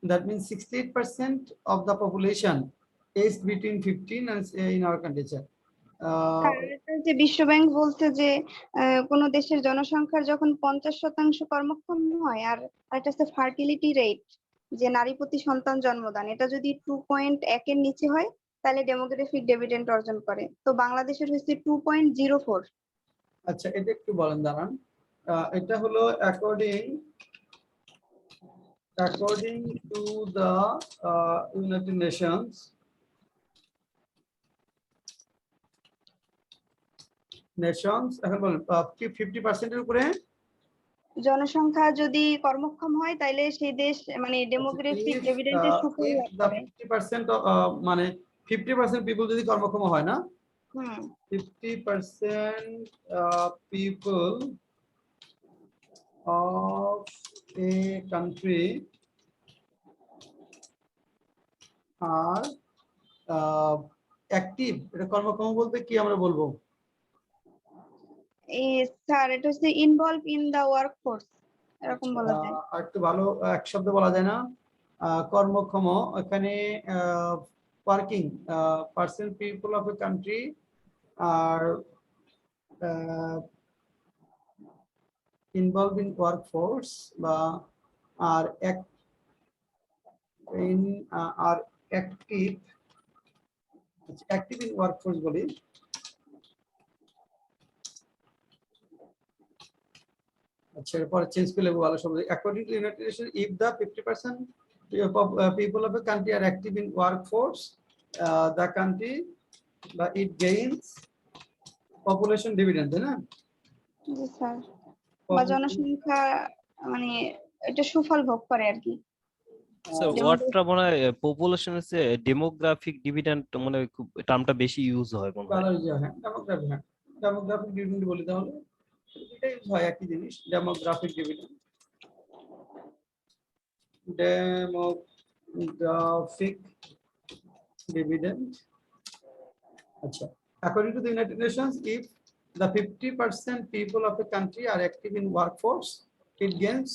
that means 68% of the population is between 15 and in our country. আর এটা যে বিশ্ব ব্যাংক বলছে যে কোন দেশের জনসংখ্যার যখন 50% কর্মক্ষম হয়, আর একটা হচ্ছে ফার্টিলিটি রেট, যে নারী প্রতি সন্তান জন্মদান, এটা যদি 2.1 এর নিচে হয় তাহলে ডেমোগ্রাফিক ডিভিডেন্ড অর্জন করে। তো বাংলাদেশের হচ্ছে 2.04। আচ্ছা, এটা একটু বলেন দাঁড়ান। এটা হলো according to the United Nations, এখন বলেন 50% এর উপরে জনসংখ্যা যদি কর্মক্ষম হয় তাহলে সেই দেশ মানে ডেমোগ্রাফিক ডিভিডেন্ডের সুফল লাভ করে। 50% মানে 50% পিপল যদি কর্মক্ষম হয় না, হুম 50% people of a country are active, এটা কর্মক্ষম বলতে কি আমরা বলবো? স্যার এটা হচ্ছে ইনভলভ ইন দা ওয়ার্কফোর্স, এরকম বলা যায়। আর একটু ভালো এক শব্দ বলা যায় না? কর্মক্ষম, এখানে working percent people of a country are involve in workforce বা আর অ্যাক্টিভ ইন ওয়ার্কফোর্স বলি। আচ্ছা, এরপর চেঞ্জ করলে ভালো শব্দ। According to United Nations, if the 50% people of a country are active in workforce, the country it gains population dividend, তাই না? জি স্যার, বা জনসংখ্যা মানে এটা সুফল ভোগ করে আর কি। স্যার ওয়ার্ডটা মনে হয় পপুলেশন হচ্ছে ডেমোগ্রাফিক ডিভিডেন্ড, মনে হয় খুব টার্মটা বেশি ইউজ হয় মনে হয়। ডেমোগ্রাফিক ডিভিডেন্ড বলি তাহলে, এটা ইউজ হয় একই জিনিস, ডেমোগ্রাফিক ডিভিডেন্ড। আচ্ছা, according to the United Nations, if the 50% people of a country are active in workforce, it gains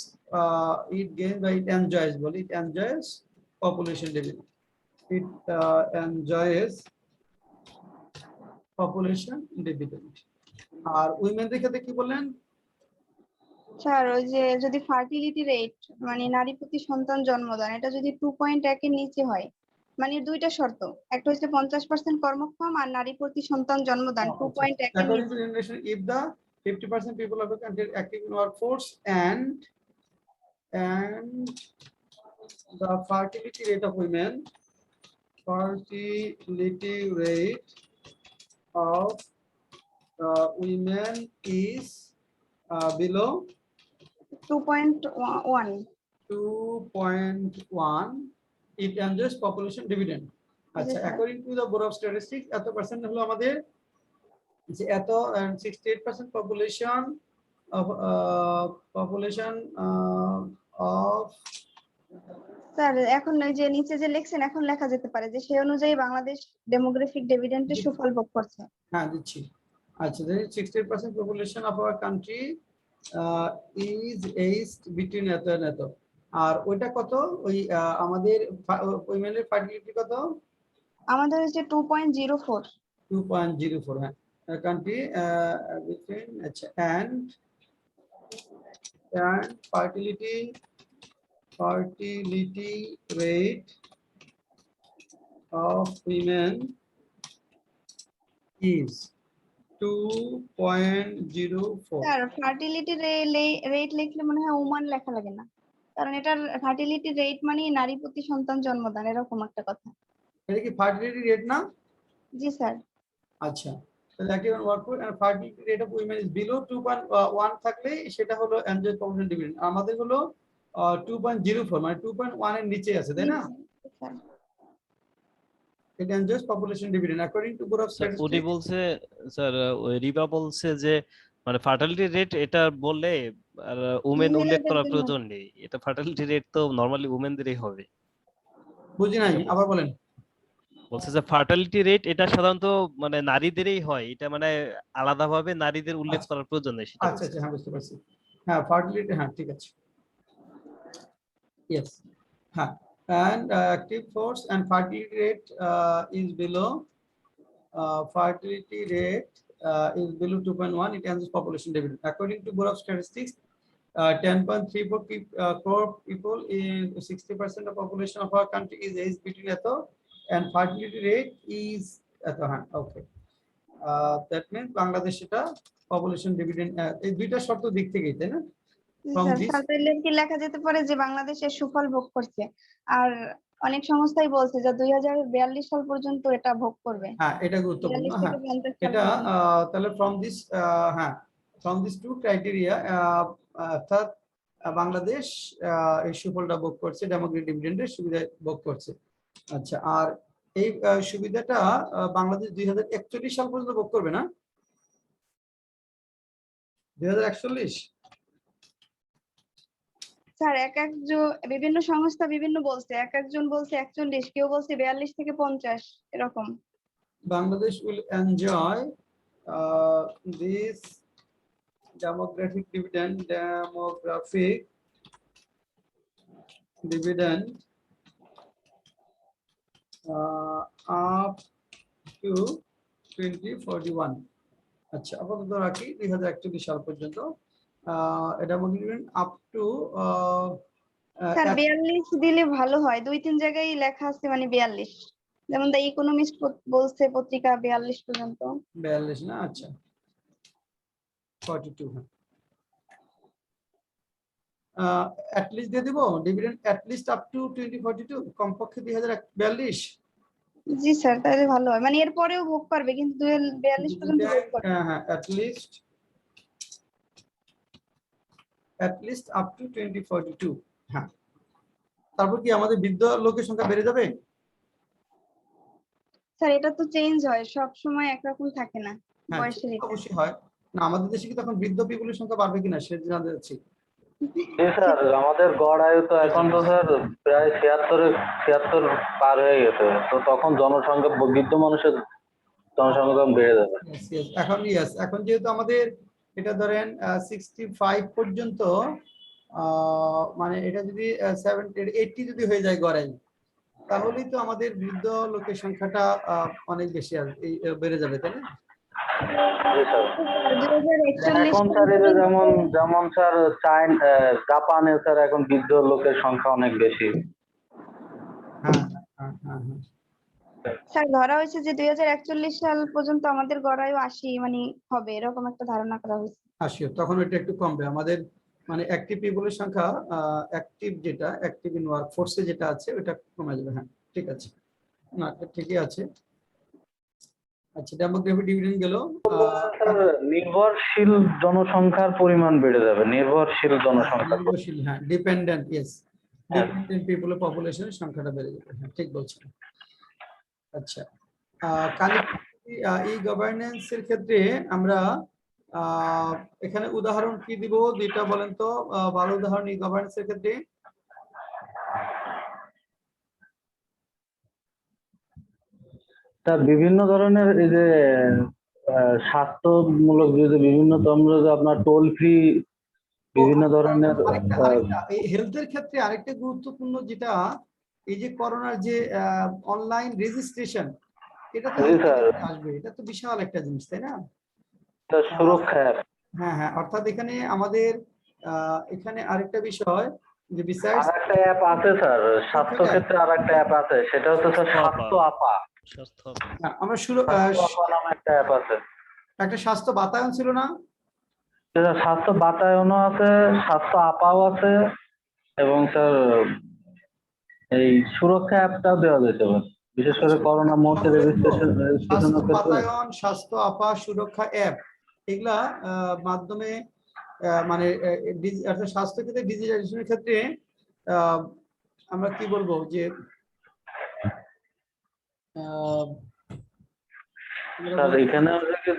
population dividend. It enjoys population dividend. আর উইমেনদের ক্ষেত্রে কি বললেন? স্যার ওই যে যদি ফার্টিলিটি রেট মানে নারী প্রতি সন্তান জন্মদান, এটা যদি 2.1 এর নিচে হয়, মানে দুইটা শর্ত, একটা হচ্ছে 50% কর্মক্ষম আর নারী প্রতি সন্তান জন্মদান 2.1 এর According to নিচে। the United Nations, if the 50% people of the country are active in workforce and the fertility rate of women, is below 2.1, it enjoys population dividend. আচ্ছা, sir. according to the Bureau of Statistics, এত পার্সেন্ট হলো আমাদের যে এত 68% population of স্যার এখন ওই যে নিচে যে লিখছেন এখন লেখা যেতে পারে যে সেই অনুযায়ী বাংলাদেশ ডেমোগ্রাফিক ডিভিডেন্ডের সুফল ভোগ করছে। হ্যাঁ দিচ্ছি। আচ্ছা, 68% population of our country is aged between এত and এত। আর ওইটা কত? ওই আমাদের উইমেনের ফার্টিলিটি কত? আমাদের হচ্ছে 2.04। 2.04, হ্যাঁ। কান্ট্রি between, আচ্ছা, and fertility rate of women is 2.04. Sir fertility rate লিখলে মনে হয় ওমান লেখা লাগে না, কারণ এটার ফার্টিলিটি রেট মানে নারী প্রতি সন্তান জন্মদান, এরকম একটা কথা। এটা কি ফার্টিলিটি রেট না? জি স্যার। আচ্ছা, তাহলে active and workforce and fertility rate of women is below 2.1 থাকলে সেটা হলো enjoy population dividend। আমাদের হলো 2.04, মানে 2.1 এর নিচে আছে, তাই না? Sir It enjoys population dividend according to Bureau of sir উনি Statistics. বলছে, স্যার ওই রিবা বলছে যে মানে ফার্টিলিটি রেট এটা বললে আর উমেন উল্লেখ মহিলাদের করার জন্য। প্রয়োজন নেই, এটা ফার্টিলিটি রেট তো নরমালি উমেনদেরই হবে। বুঝি নাই, আবার বলেন। বলছে যে ফার্টিলিটি রেট এটা সাধারণত মানে নারীদেরই হয়, এটা মানে আলাদাভাবে নারীদের উল্লেখ আচ্ছা। করার প্রয়োজন নেই সেটা আচ্ছা বলছে। আচ্ছা, হ্যাঁ বুঝতে পারছি। হ্যাঁ ফার্টিলিটি, হ্যাঁ ঠিক আছে, ইয়েস, হ্যাঁ। And active force and fertility rate is below fertility rate is below 2.1, it ends population dividend. According to Bureau of Statistics, 10.34 crore people in 60% of population of our country is aged between eto, and fertility rate is eto. Okay, that means Bangladesh এটা population dividend এই দুইটা শর্ত দিক থেকেই, তাই না? From this, স্যার তাহলে কি লেখা যেতে পারে যে বাংলাদেশের সুফল ভোগ করছে, আর অনেক সংস্থাই বলছে যে 2042 সাল পর্যন্ত এটা ভোগ করবে। হ্যাঁ এটা গুরুত্বপূর্ণ। 42 হ্যাঁ থেকে 50 সাল এটা পর্যন্ত। তাহলে from this হ্যাঁ from these two criteria অর্থাৎ বাংলাদেশ এই সুফলটা ভোগ করছে, ডেমোক্রেটিক ডিভিডেন্ডের সুবিধা ভোগ করছে। আচ্ছা, আর এই সুবিধাটা বাংলাদেশ 2041 সাল পর্যন্ত ভোগ করবে না? 2041? স্যার বিভিন্ন সংস্থা বিভিন্ন বলছে, একজন বলছে 41, কেউ বলছে 42 থেকে 50 এরকম। Bangladesh will enjoy this demographic dividend up to 2041. আচ্ছা, আপাতত রাখি 2041 সাল পর্যন্ত। এটা বলবেন আপ টু স্যার 42 দিলে ভালো হয়, 2-3 জায়গায় লেখা আছে মানে 42, যেমন দ্য ইকোনমিস্ট বলছে পত্রিকা 42 পর্যন্ত। 42 না? আচ্ছা 42। হ্যাঁ at least দিয়ে দিব dividend at least up to 2042, কমপক্ষে 2042। জি স্যার, তাহলে ভালো হয়, মানে এরপরেও ভোগ করবে কিন্তু 42 পর্যন্ত ভোগ করবে। হ্যাঁ at least up to 2042। হ্যাঁ, তারপর কি আমাদের বৃদ্ধ লোকের সংখ্যা বেড়ে যাবে? স্যার এটা তো চেঞ্জ হয়, সব সময় একরকম থাকে না হ্যাঁ বয়সের এটা। অবশ্যই হয় না। আমাদের দেশে কি তখন বৃদ্ধ পিপলের সংখ্যা বাড়বে কিনা সেটা জানতে চাচ্ছি। স্যার আমাদের গড় আয়ু তো এখন তো স্যার প্রায় 76 পার হয়ে গেছে, তো তখন জনসংখ্যা বৃদ্ধ মানুষের জনসংখ্যা বেড়ে যাবে। এখন যেহেতু আমাদের এটা ধরেন 65 পর্যন্ত, মানে এটা যদি 80 যদি হয়ে যায় গড়াই, তাহলেই তো আমাদের বৃদ্ধ লোকের সংখ্যাটা অনেক বেশি বেড়ে যাবে, তাই না? এখন স্যার এই যে যেমন স্যার জাপানে স্যার এখন বৃদ্ধ লোকের সংখ্যা অনেক বেশি। হ্যাঁ। স্যার ধরা হয়েছে যে 2041 সাল পর্যন্ত আমাদের গড়ায়ু 80 মানে হবে, এরকম একটা ধারণা করা হয়েছে। 80, তখন এটা একটু কমবে আমাদের, মানে অ্যাক্টিভ পিপলের সংখ্যা, অ্যাক্টিভ ইন ওয়ার্ক ফোর্সে যেটা আছে ওটা কমে যাবে। হ্যাঁ ঠিক আছে, না ঠিকই আছে। আচ্ছা, ডেমোগ্রাফিক ডিভিডেন্ড গেল। নির্ভরশীল জনসংখ্যার পরিমাণ বেড়ে যাবে, নির্ভরশীল জনসংখ্যা। হ্যাঁ ডিপেন্ডেন্ট, ডিপেন্ডেন্ট পিপলের পপুলেশনের সংখ্যাটা বেড়ে যাবে। হ্যাঁ ঠিক বলছেন। আচ্ছা, ই গভর্নেন্স এর ক্ষেত্রে আমরা এখানে উদাহরণ কি দিব, দুইটা বলেন তো ভালো উদাহরণ ই গভর্নেন্স এর ক্ষেত্রে। তা বিভিন্ন ধরনের এই যে স্বাস্থ্যমূলক যে বিভিন্ন আপনার টোল ফ্রি বিভিন্ন ধরনের হেলথের ক্ষেত্রে আরেকটা গুরুত্বপূর্ণ যেটা, এই যে করোনার যে অনলাইন রেজিস্ট্রেশন, এটা তো আসবে, এটা তো বিশাল একটা জিনিস, তাই না? সুরক্ষা। হ্যাঁ, অর্থাৎ এখানে আমাদের এখানে আরেকটা বিষয় যে বিসাইডস আরেকটা অ্যাপ আছে স্যার, স্বাস্থ্য ক্ষেত্রে আরেকটা অ্যাপ আছে, সেটা হচ্ছে স্যার স্বাস্থ্য আপা। আমরা একটা অ্যাপ আছে, একটা স্বাস্থ্য বাতায়ন ছিল না? স্বাস্থ্য বাতায়নও আছে, স্বাস্থ্য আপাও আছে, এবং স্যার এই সুরক্ষা অ্যাপটাও দেওয়া যেতে পারে, বিশেষ করে করোনা মুহূর্তে রেজিস্ট্রেশনের ক্ষেত্রে। স্বাস্থ্য আপা, সুরক্ষা অ্যাপ, এগুলা মাধ্যমে মানে স্বাস্থ্য ক্ষেত্রে ডিজিটাইজেশনের ক্ষেত্রে আমরা কি বলবো যে এখানে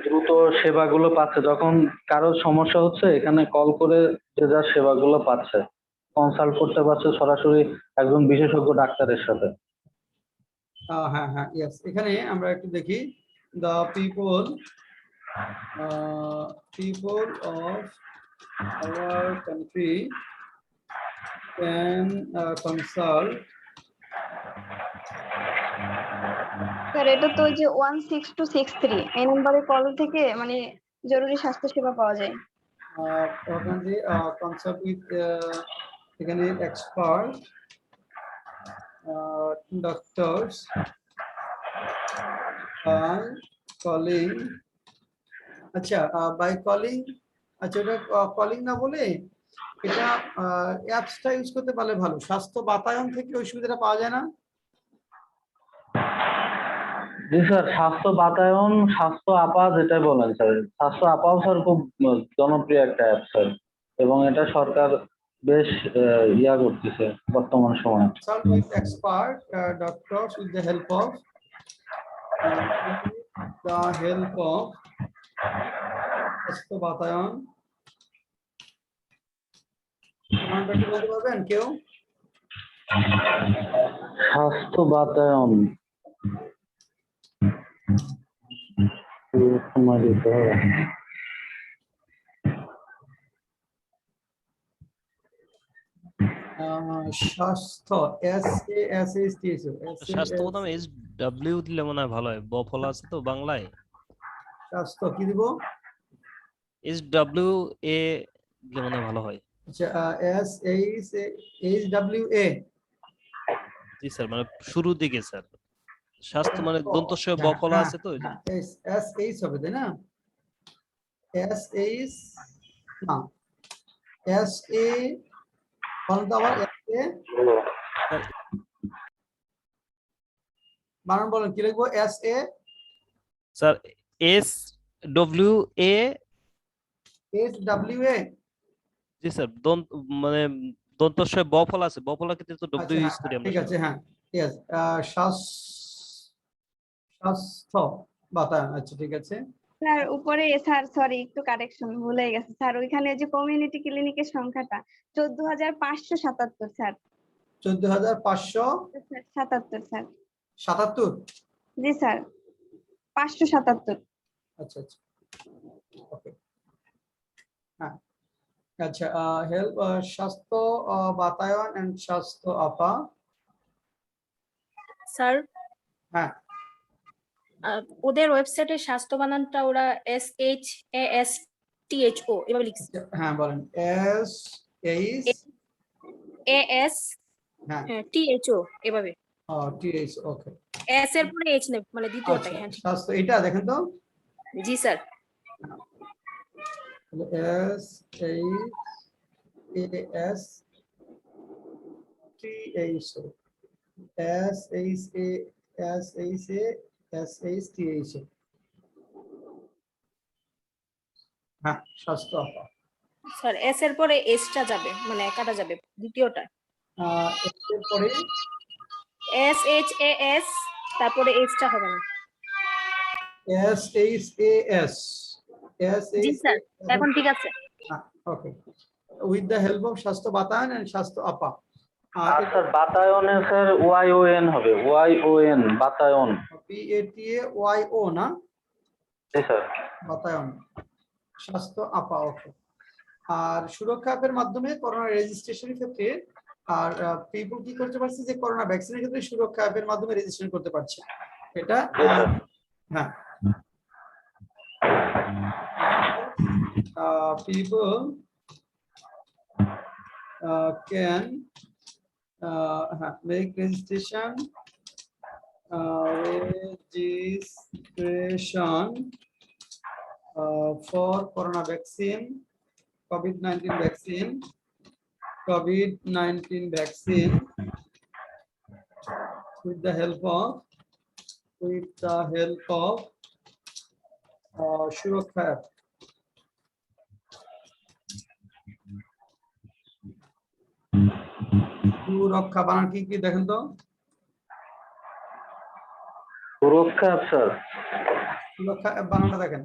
দ্রুত সেবাগুলো পাচ্ছে, যখন কারো সমস্যা হচ্ছে এখানে কল করে যে যার সেবাগুলো পাচ্ছে, কনসাল্ট করতে পারছে সরাসরি একজন বিশেষজ্ঞ ডাক্তারের সাথে। হ্যাঁ, এখানে আমরা একটু দেখি, the people of our country can consult sir এটা তো ওই যে 16263 এই নম্বরে কল থেকে মানে জরুরি স্বাস্থ্য সেবা পাওয়া যায়। ওখান দিয়ে কনসাল্ট উইথ এখানে এক্সপার্ট ডক্টরস বাই কলিং, আচ্ছা বাই কলিং, আচ্ছা এটা কলিং না বলে এটা অ্যাপসটা ইউজ করতে পারলে ভালো। স্বাস্থ্য বাতায়ন থেকে ওই সুবিধাটা পাওয়া যায় না? জি স্যার, স্বাস্থ্য বাতায়ন, স্বাস্থ্য আপা যেটাই বলেন স্যার, স্বাস্থ্য আপাও স্যার খুব জনপ্রিয় একটা অ্যাপ স্যার, এবং এটা সরকার বেশ ইয়া করতেছে বর্তমান সময়ে। Consult with expert doctors with the help of স্বাস্থ্য বাতায়ন। নামটা কি বলতে পারবেন কেউ? স্বাস্থ্য বাতায়ন সময় দিতে হবে। স্বাস্থ্য স্বাস্থ্য বোধহয় SW দিলে মনে হয় ভালো হয়, বফলা আছে তো বাংলায়, স্বাস্থ্য কি দিব? SWA দিলে মনে হয় ভালো হয়। আচ্ছা SHWA, জি স্যার, মানে শুরুর দিকে স্যার, স্বাস্থ্য মানে দন্তস্ব বফলা আছে তো, ওই জন্য। SH হবে তাই না? SH না SA বলেন তো আবার SA বানান বলেন কি লিখবো? SA sir SWA, SWA। জি স্যার, মানে দন্তস্ব বফলা আছে, বফলা ক্ষেত্রে তো আচ্ছা, W ইউজ করি আমরা। ঠিক আছে, হ্যাঁ ইয়েস স্বাস্থ্য বাতায়ন, আচ্ছা ঠিক আছে। স্যার উপরে স্যার সরি একটু কারেকশন ভুলে গেছে স্যার, ওইখানে যে কমিউনিটি ক্লিনিকের সংখ্যাটা 14577 স্যার। 14577 স্যার। 77। জি স্যার 577। আচ্ছা আচ্ছা ওকে, হ্যাঁ আচ্ছা হেল্প স্বাস্থ্য বাতায়ন এন্ড স্বাস্থ্য আপা। স্যার হ্যাঁ ওদের ওয়েবসাইটে স্বাস্থ্য বানানটা ওরা SHASTHO এভাবে লিখছে। হ্যাঁ বলেন AS হ্যাঁ THO এভাবে, TH, ওকে S এর পরে H নেই, মানে দ্বিতীয়টাই। হ্যাঁ ঠিক। স্বাস্থ্য এটা দেখেন তো, জি স্যার। SHASTHO হ্যাঁ স্বাস্থ্য আপা। স্যার S এর পরে S টা যাবে, মানে কাটা যাবে দ্বিতীয়টা। এর পরে SHAS তারপরে S টা হবে না। SHAS জি স্যার, এখন ঠিক আছে। Okay with the help of স্বাস্থ্য বাতায়ন এন্ড স্বাস্থ্য আপা। আর স্যার বাতায়নে স্যার YON হবে, YON বাতায়ন। PATAYO না? জি স্যার। বাতায়ন স্বাস্থ্য আপা, ওকে। আর সুরক্ষা অ্যাপের মাধ্যমে করোনা রেজিস্ট্রেশনের ক্ষেত্রে আর পিপল কি করতে পারছে যে করোনা ভ্যাকসিনের ক্ষেত্রে সুরক্ষা অ্যাপের মাধ্যমে রেজিস্ট্রেশন করতে পারছে এটা। হ্যাঁ people can make registration for corona vaccine, COVID-19 vaccine with the help of সুরক্ষা অ্যাপ। সুরক্ষা বানান কি কি দেখেন তো? সুরক্ষা স্যার, সুরক্ষা অ্যাপ বানানটা দেখেন।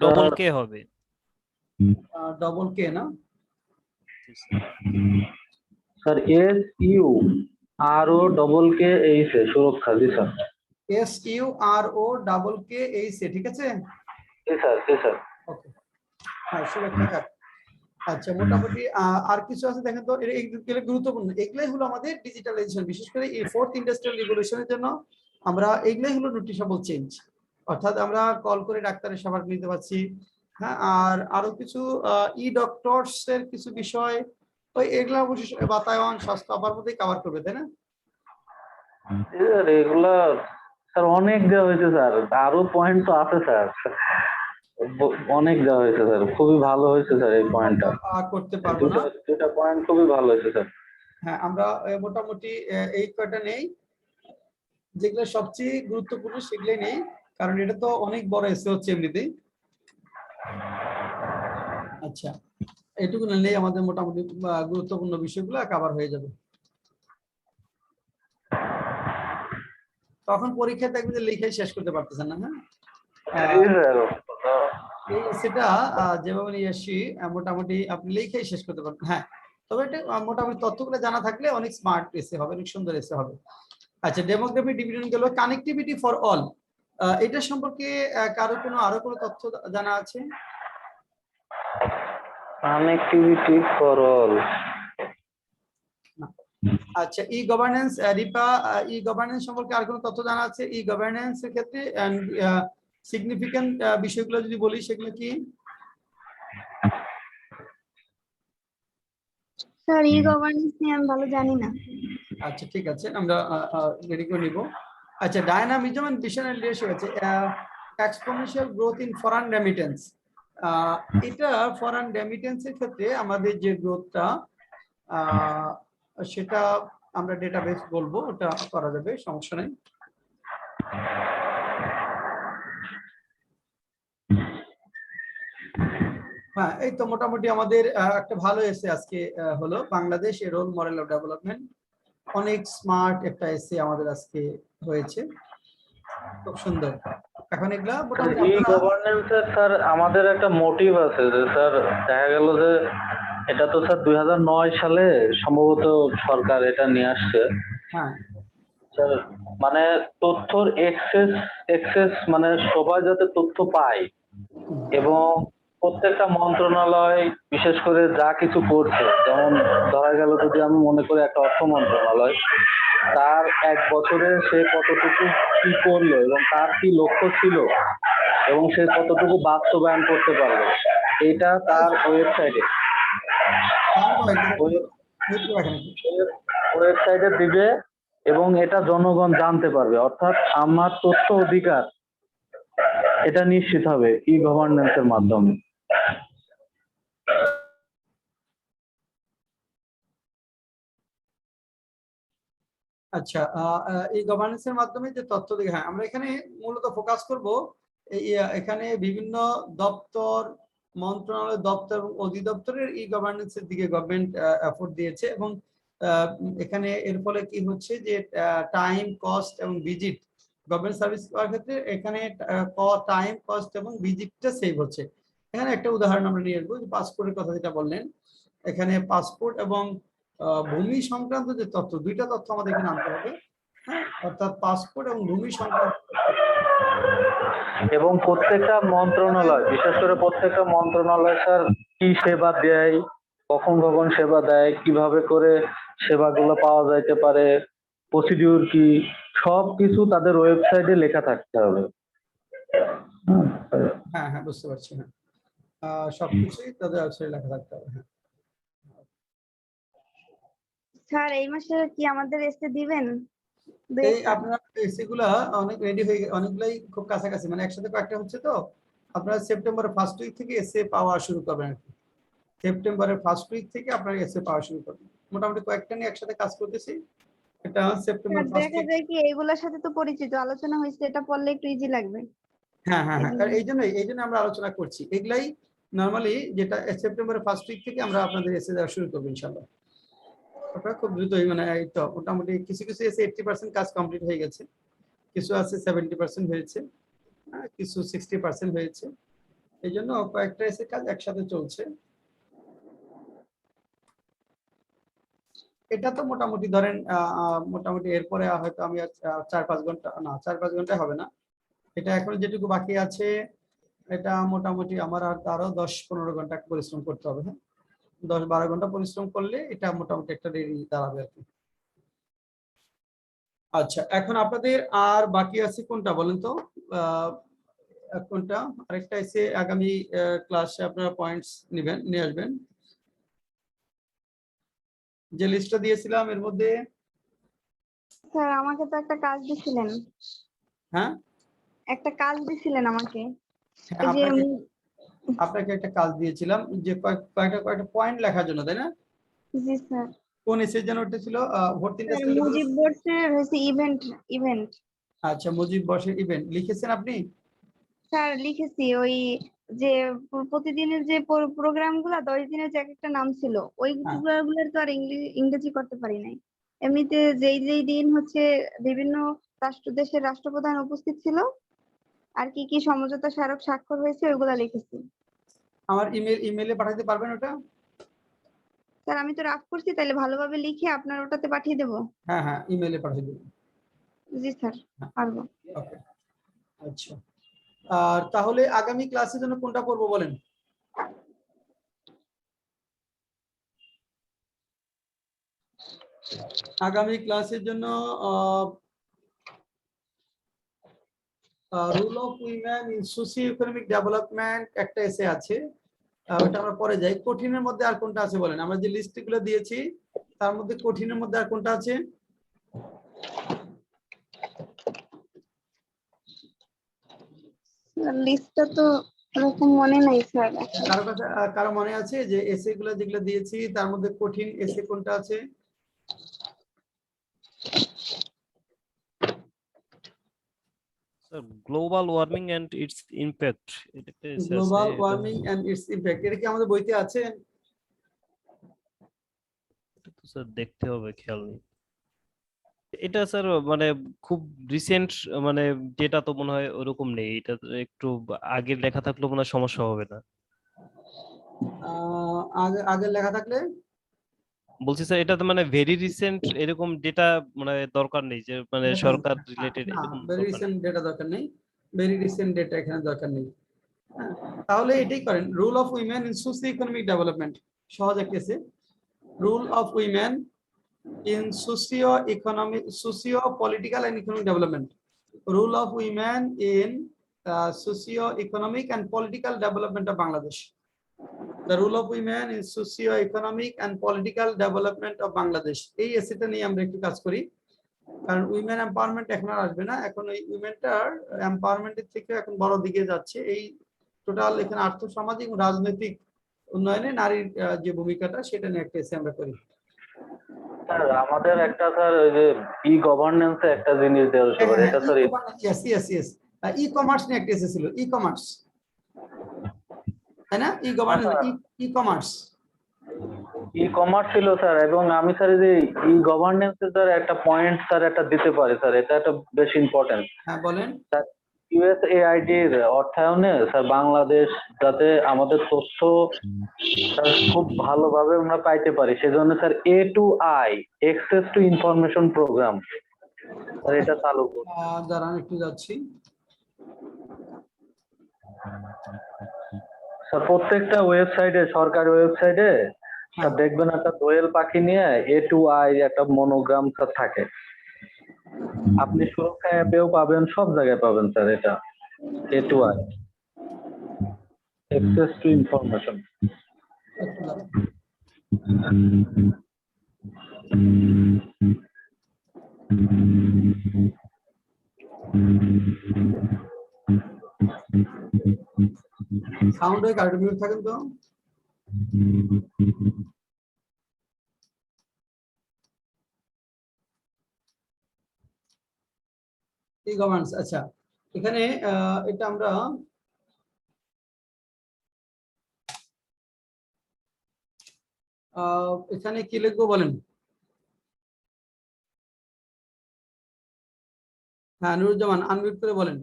ডবল কে হবে, ডবল কে না স্যার? SUROKKH সুরক্ষা। জি স্যার। SUROKKH, ঠিক আছে। জি স্যার, জি স্যার। ওকে হ্যাঁ সুরক্ষা অ্যাপ। আচ্ছা, মোটামুটি আর কিছু আছে দেখেন তো, এগুলো গুরুত্বপূর্ণ। এগুলাই হলো আমাদের ডিজিটালাইজেশন, বিশেষ করে এই ফোর্থ ইন্ডাস্ট্রিয়াল রিভলিউশনের জন্য আমরা এগুলাই হলো নোটিশেবল চেঞ্জ, অর্থাৎ আমরা কল করে ডাক্তারের সেবা নিতে পারছি। হ্যাঁ, আর আরো কিছু ই ডক্টরস এর কিছু বিষয়, ওই এগুলা অবশ্যই বাতায়ন স্বাস্থ্য আবার মধ্যে কভার করবে, তাই না? এগুলা স্যার অনেক দেওয়া হয়েছে স্যার, আরো পয়েন্ট তো আছে স্যার, অনেক দেওয়া হয়েছে স্যার, খুবই ভালো হয়েছে স্যার এই পয়েন্টটা, করতে পারবো না। দুটা পয়েন্ট খুবই ভালো হয়েছে স্যার। হ্যাঁ, আমরা মোটামুটি এই কয়টা নেই, যেগুলো সবচেয়ে গুরুত্বপূর্ণ সেগুলোই নেই, কারণ এটা তো অনেক বড় এসে হচ্ছে এমনিতেই। আচ্ছা, এটুকু নিলেই আমাদের মোটামুটি গুরুত্বপূর্ণ বিষয়গুলো কভার হয়ে যাবে। তখন পরীক্ষা দেখবে যে লিখে শেষ করতে পারতেছেন না। হ্যাঁ, এই সেটা যেভাবে নিয়ে আসি মোটামুটি আপনি লিখেই শেষ করতে পারবেন। হ্যাঁ, তবে এটা মোটামুটি তথ্যগুলো জানা থাকলে অনেক স্মার্ট এসে হবে, অনেক সুন্দর এসে হবে। আচ্ছা, ডেমোগ্রাফি ডিভিশন গেল, কানেক্টিভিটি ফর অল, এটা সম্পর্কে কারো আরো কোনো তথ্য জানা আছে? কানেক্টিভিটি ফর অল, আচ্ছা, ই গভর্নেন্স, রিপা, ই গভর্নেন্স সম্পর্কে আর কোনো তথ্য জানা আছে? ই গভর্নেন্স এর ক্ষেত্রে সিগনিফিক্যান্ট বিষয়গুলো যদি বলি সেগুলো কি? স্যার ই গভর্নেন্স নিয়ে আমি ভালো জানি না। আচ্ছা, ঠিক আছে, আমরা রেডি করে নিব। আচ্ছা, dynamism and vision and leadership আছে, exponential growth in foreign remittance. এটা ফরেন রেমিটেন্স এর ক্ষেত্রে আমাদের যে গ্রোথটা সেটা আমরা ডেটাবেস বলবো, ওটা করা যাবে, সমস্যা নেই। হ্যাঁ, এই তো মোটামুটি আমাদের একটা ভালো এসে আজকে হলো Bangladesh a role model of development. অনেক স্মার্ট একটা এসে আমাদের আজকে হয়েছে, খুব সুন্দর। এখন এগুলা মোটামুটি ই গভর্নেন্সের স্যার আমাদের একটা মোটিভ আছে যে স্যার দেখা গেল যে এটা তো স্যার 2009 সালে সম্ভবত সরকার এটা নিয়ে আসছে। হ্যাঁ, স্যার মানে তথ্যর এক্সেস মানে সবাই যাতে তথ্য পায়, এবং প্রত্যেকটা মন্ত্রণালয় বিশেষ করে যা কিছু করছে, যেমন ধরা গেল যদি আমি মনে করি একটা অর্থ মন্ত্রণালয়, তার এক বছরে সে কতটুকু কি করলো এবং তার কি লক্ষ্য ছিল এবং সে কতটুকু বাস্তবায়ন করতে পারলো, এটা তার ওয়েবসাইটে দিবে এবং এটা জনগণ জানতে পারবে, অর্থাৎ আমার তথ্য অধিকার এটা নিশ্চিত হবে ই গভর্নেন্সের মাধ্যমে। আচ্ছা, এই গভর্নেন্সের মাধ্যমে যে তথ্য দিকে, হ্যাঁ, আমরা এখানে মূলত ফোকাস করব এখানে বিভিন্ন দপ্তর, মন্ত্রণালয় দপ্তর এবং অধিদপ্তরের ই গভর্নেন্সের দিকে গভর্নমেন্ট এফোর্ট দিয়েছে, এবং এখানে এর ফলে কি হচ্ছে যে টাইম, কস্ট এবং ভিজিট, গভর্নমেন্ট সার্ভিস করার ক্ষেত্রে এখানে টাইম, কস্ট এবং ভিজিটটা সেভ হচ্ছে। এখানে একটা উদাহরণ আমরা নিয়ে আসবো, পাসপোর্টের কথা যেটা বললেন, এখানে পাসপোর্ট এবং ভূমি সংক্রান্ত যে তথ্য, দুইটা তথ্য আমাদের এখানে আনতে হবে। হ্যাঁ, অর্থাৎ পাসপোর্ট এবং ভূমি সংক্রান্ত, এবং প্রত্যেকটা মন্ত্রণালয়, বিশেষ করে প্রত্যেকটা মন্ত্রণালয় স্যার কি সেবা দেয়, কখন কখন সেবা দেয়, কিভাবে করে সেবাগুলো পাওয়া যাইতে পারে, প্রসিডিউর কি, সবকিছু তাদের ওয়েবসাইটে লেখা থাকতে হবে। হ্যাঁ হ্যাঁ, বুঝতে পারছি। হ্যাঁ, সবকিছুই তাদের ওয়েবসাইটে লেখা থাকতে হবে। হ্যাঁ, স্যার এই মাসে কি আমাদের এসে দিবেন? এই আপনার এসিগুলা অনেক রেডি হয়ে অনেকগুলাই খুব কাছাকাছি, মানে একসাথে কয়েকটা হচ্ছে, তো আপনারা সেপ্টেম্বরের ফার্স্ট উইক থেকে এসে পাওয়া শুরু করবেন আর কি। সেপ্টেম্বরের ফার্স্ট উইক থেকে আপনারা এসে পাওয়া শুরু করবেন। মোটামুটি কয়েকটা নিয়ে একসাথে কাজ করতেছি। এটা সেপ্টেম্বর স্যার ফার্স্ট দেখা উইক। যায় কি এইগুলোর সাথে তো পরিচিত, আলোচনা হয়েছে, এটা পড়লে একটু ইজি লাগবে। হ্যাঁ হ্যাঁ হ্যাঁ, এই জন্য আমরা আলোচনা করছি। এগুলাই নরমালি যেটা সেপ্টেম্বরের ফার্স্ট উইক থেকে আমরা আপনাদের এসে দেওয়া শুরু করবো ইনশাআল্লাহ। আপনারা খুব দ্রুতই, মানে এই তো মোটামুটি কিছু কিছু এসে 80% কাজ কমপ্লিট হয়ে গেছে, কিছু আছে 70% হয়েছে, কিছু 60% হয়েছে। এই জন্য কয়েকটা এসে কাজ একসাথে চলছে। এটা তো মোটামুটি ধরেন মোটামুটি এরপরে হয়তো আমি 4-5 ঘন্টা, না 4-5 ঘন্টা হবে না, এটা এখন যেটুকু বাকি আছে এটা মোটামুটি আমার আরো 10-15 ঘন্টা পরিশ্রম করতে হবে। হ্যাঁ, 10-12 ঘন্টা পরিশ্রম করলে এটা মোটামুটি একটা রেডি দাঁড়াবে আর কি। আচ্ছা, এখন আপনাদের আর বাকি আছে কোনটা বলেন তো? কোনটা আরেকটা এসে আগামী ক্লাসে আপনারা পয়েন্টস নিয়ে আসবেন। যে লিস্টটা দিয়েছিলাম এর মধ্যে। স্যার আমাকে তো একটা কাজ দিছিলেন, হ্যাঁ একটা কাজ দিছিলেন আমাকে, হ্যাঁ, এই যে আপনাকে একটা কাজ দিয়েছিলাম যে কয়েকটা পয়েন্ট লেখার জন্য, তাই না? জি স্যার। কোন এসের জন্য ওটা ছিল? ভর্তি স্যার মুজিব বোর্ডসের হয়েছে ইভেন্ট। আচ্ছা, মুজিব বর্ষের ইভেন্ট লিখেছেন আপনি? স্যার লিখেছি, ওই যে প্রতিদিনের যে প্রোগ্রাম গুলা 10 দিনের যে এক একটা নাম ছিল, ওই গুলার তো আর ইংরেজি করতে পারি নাই। এমনিতে যেই যেই দিন হচ্ছে বিভিন্ন দেশের রাষ্ট্রপ্রধান উপস্থিত ছিল আর কি কি সমঝোতা স্মারক স্বাক্ষর হয়েছে ওইগুলা লিখেছি। আমার ইমেইলে পাঠাতে পারবেন ওটা? স্যার আমি তো রাফ করছি, তাহলে ভালোভাবে লিখে আপনার ওটাতে পাঠিয়ে দেবো। হ্যাঁ হ্যাঁ, ইমেইলে পাঠিয়ে দেবেন। জি স্যার পারবো। ওকে, আচ্ছা। আর তাহলে আগামী ক্লাসের জন্য কোনটা করবো বলেন? আগামী ক্লাসের জন্য rule of women in socio economic development একটা এসে আছে, ওটা আমরা পরে যাই। কঠিনের মধ্যে আর কোনটা আছে বলেন? আমরা যে লিস্টগুলো দিয়েছি তার মধ্যে কঠিনের মধ্যে আর কোনটা আছে? লিস্টটা তো এরকম মনে নাই স্যার। কারো কাছে কারো মনে আছে যে এসে গুলো যেগুলো দিয়েছি তার মধ্যে কঠিন এসে কোনটা আছে? Global warming and its impact, global warming and its impact, এটা কি আমাদের বইতে আছে? স্যার দেখতে হবে, খেয়াল নেই। এটা স্যার মানে খুব রিসেন্ট, মানে ডেটা তো মনে হয় ওরকম নেই। এটা একটু আগের লেখা থাকলেও মনে হয় সমস্যা হবে না। আগে আগে লেখা থাকলে বলছি স্যার, এটা তো মানে ভেরি রিসেন্ট এরকম ডেটা মানে দরকার নেই, যে মানে সরকার রিলেটেড এরকম ভেরি দরকার নেই। রিসেন্ট ডেটা দরকার নেই, ভেরি রিসেন্ট ডেটা এখানে দরকার নেই। হ্যাঁ, তাহলে এটাই করেন, rule of women in socio economic development. সহজ একটা এসে, rule of women in socio-political and economic development. Role of women in socio-economic and political development of Bangladesh. The role of women in socio-economic and political development of Bangladesh. এই এসেটা নিয়ে আমরা একটু কাজ করি, কারণ উইমেন এম্পাওয়ারমেন্ট এখন আর আসবে না, এখন ওই উইমেনটার এম্পাওয়ারমেন্টের থেকে এখন বড় দিকে যাচ্ছে। এই টোটাল এখানে আর্থসামাজিক ও রাজনৈতিক উন্নয়নে নারীর যে ভূমিকাটা সেটা নিয়ে একটা এসে আমরা করি। স্যার আমাদের একটা স্যার ওই যে ই গভর্নেন্সে একটা জিনিস দেওয়া ছিল, এটা স্যার ই কমার্স নিয়ে একটা এসেছিল, ই কমার্স, তাই না? ই governance, e commerce, e commerce ছিল স্যার। এবং আমি স্যার এই যে ই গভর্নেন্সে স্যার একটা পয়েন্ট স্যার একটা দিতে পারি স্যার, এটা একটা বেশ ইম্পর্টেন্ট। হ্যাঁ বলেন। স্যার ইউএসএআইডির অর্থায়নে স্যার বাংলাদেশ যাতে আমাদের তথ্য স্যার খুব ভালোভাবে আমরা পাইতে পারি, সেজন্য sir A2I access to information programme sir এটা চালু করুন। দাঁড়ান একটু যাচ্ছি। স্যার প্রত্যেকটা ওয়েবসাইটে, সরকারি ওয়েবসাইটে স্যার দেখবেন একটা দোয়েল পাখি নিয়ে A2I একটা মনোগ্রাম স্যার থাকে। আপনি সুরক্ষা অ্যাপেও পাবেন, সব জায়গায় পাবেন স্যার এটা A2I access to information. Sound হয়ে কারেক্ট মিউট থাকেন তো। ই গভর্নেন্স, আচ্ছা এখানে এটা আমরা এখানে কি লিখবো বলেন? হ্যাঁ নুরুজ্জামান আনমিউট করে বলেন।